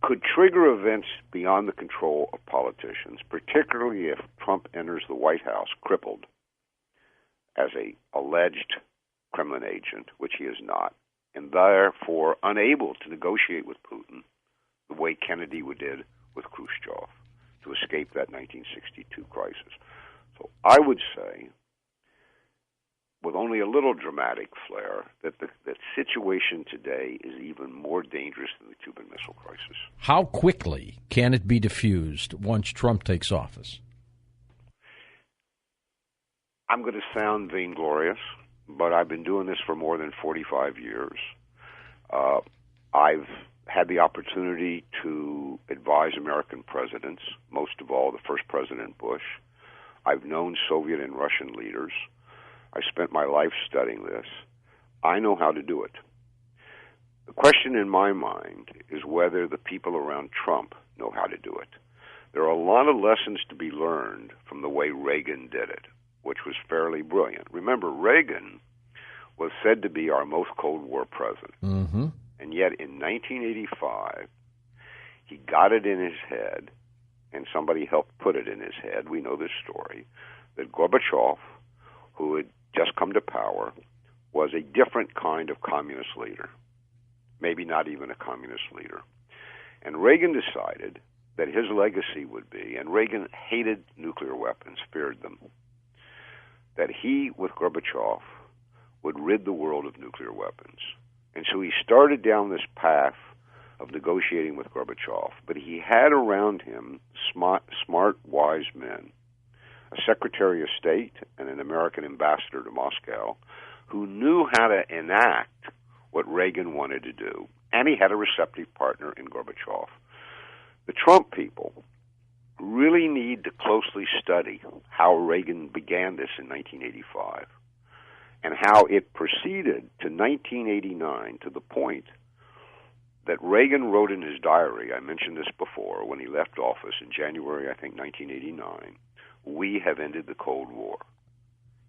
Speaker 12: could trigger events beyond the control of politicians, particularly if Trump enters the White House crippled as an alleged Kremlin agent, which he is not, and therefore unable to negotiate with Putin the way Kennedy did with Khrushchev to escape that 1962 crisis. So I would say, with only a little dramatic flair, that the situation today is even more dangerous than the Cuban Missile Crisis.
Speaker 1: How quickly can it be diffused once Trump takes office?
Speaker 12: I'm going to sound vainglorious, but I've been doing this for more than 45 years. I've had the opportunity to advise American presidents, most of all the first President Bush. I've known Soviet and Russian leaders. I spent my life studying this. I know how to do it. The question in my mind is whether the people around Trump know how to do it. There are a lot of lessons to be learned from the way Reagan did it, which was fairly brilliant. Remember, Reagan was said to be our most Cold War president.
Speaker 1: Mm-hmm.
Speaker 12: And yet in 1985, he got it in his head, and somebody helped put it in his head, we know this story, that Gorbachev, who had just come to power, was a different kind of communist leader, maybe not even a communist leader. And Reagan decided that his legacy would be, and Reagan hated nuclear weapons, feared them, that he, with Gorbachev, would rid the world of nuclear weapons. And so he started down this path of negotiating with Gorbachev, but he had around him smart, wise men, a Secretary of State and an American ambassador to Moscow, who knew how to enact what Reagan wanted to do, and he had a receptive partner in Gorbachev. The Trump people really need to closely study how Reagan began this in 1985 and how it proceeded to 1989 to the point that Reagan wrote in his diary, I mentioned this before, when he left office in January, I think, 1989, we have ended the Cold War.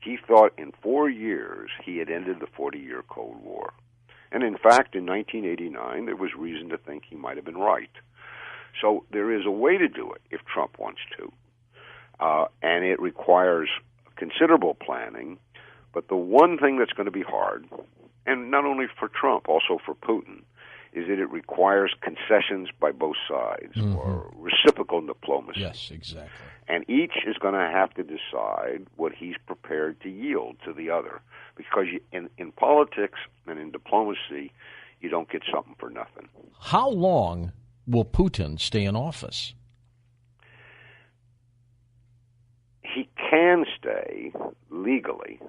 Speaker 12: He thought in 4 years he had ended the 40-year Cold War. And in fact, in 1989, there was reason to think he might have been right. So there is a way to do it if Trump wants to. And it requires considerable planning. But the one thing that's going to be hard, and not only for Trump, also for Putin, is that it requires concessions by both sides, or reciprocal diplomacy.
Speaker 1: Yes, exactly.
Speaker 12: And each is going to have to decide what he's prepared to yield to the other. Because in politics and in diplomacy, you don't get something for nothing.
Speaker 1: How long will Putin stay in office?
Speaker 12: He can stay legally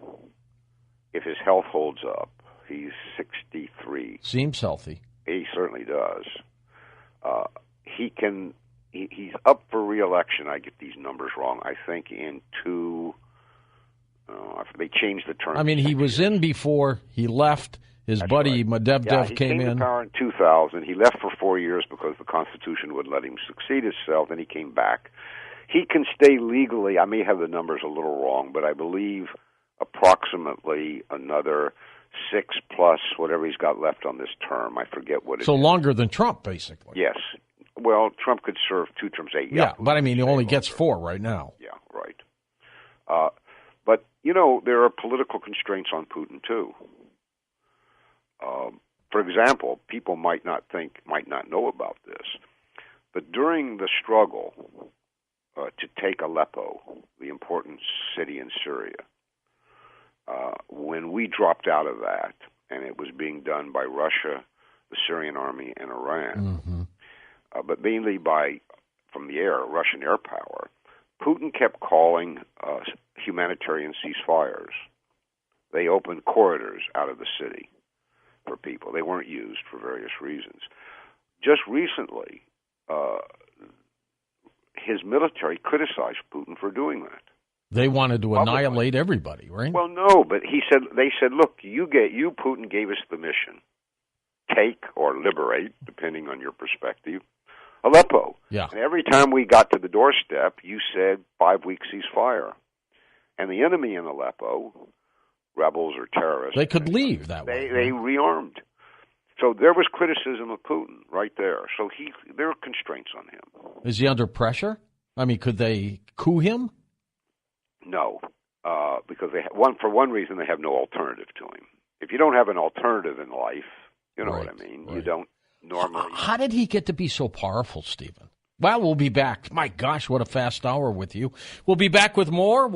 Speaker 12: if his health holds up. He's 63.
Speaker 1: Seems healthy.
Speaker 12: He certainly does. He's up for re-election. I get these numbers wrong. I think in they changed the term.
Speaker 1: I mean, he was in before he left. His
Speaker 12: That's
Speaker 1: buddy
Speaker 12: right.
Speaker 1: Medvedev
Speaker 12: he
Speaker 1: came in.
Speaker 12: to power in 2000. He left for 4 years because the Constitution wouldn't let him succeed himself, and he came back. He can stay legally. I may have the numbers a little wrong, but I believe approximately another 6 plus whatever he's got left on this term. I forget what it is.
Speaker 1: So longer than Trump, basically.
Speaker 12: Yes. Well, Trump could serve 2 terms, 8 years.
Speaker 1: Yeah, but I mean, he only gets 4 right now.
Speaker 12: Yeah, right. But, there are political constraints on Putin, too. For example, people might not know about this, but during the struggle to take Aleppo, the important city in Syria, when we dropped out of that, and it was being done by Russia, the Syrian army, and Iran, but mainly from the air, Russian air power, Putin kept calling humanitarian ceasefires. They opened corridors out of the city for people. They weren't used for various reasons. Just recently, his military criticized Putin for doing that.
Speaker 1: They wanted to annihilate everybody, right?
Speaker 12: Well, no, but they said, look, you Putin gave us the mission, take or liberate, depending on your perspective, Aleppo.
Speaker 1: Yeah.
Speaker 12: And every time we got to the doorstep, you said 5-week ceasefire. And the enemy in Aleppo, rebels or terrorists,
Speaker 1: they could leave that way.
Speaker 12: They rearmed. So there was criticism of Putin right there. So there are constraints on him.
Speaker 1: Is he under pressure? I mean, could they coup him?
Speaker 12: No, because for one reason, they have no alternative to him. If you don't have an alternative in life, you know what I mean. Right. You don't normally.
Speaker 1: How did he get to be so powerful, Stephen? Well, we'll be back. My gosh, what a fast hour with you. We'll be back with more.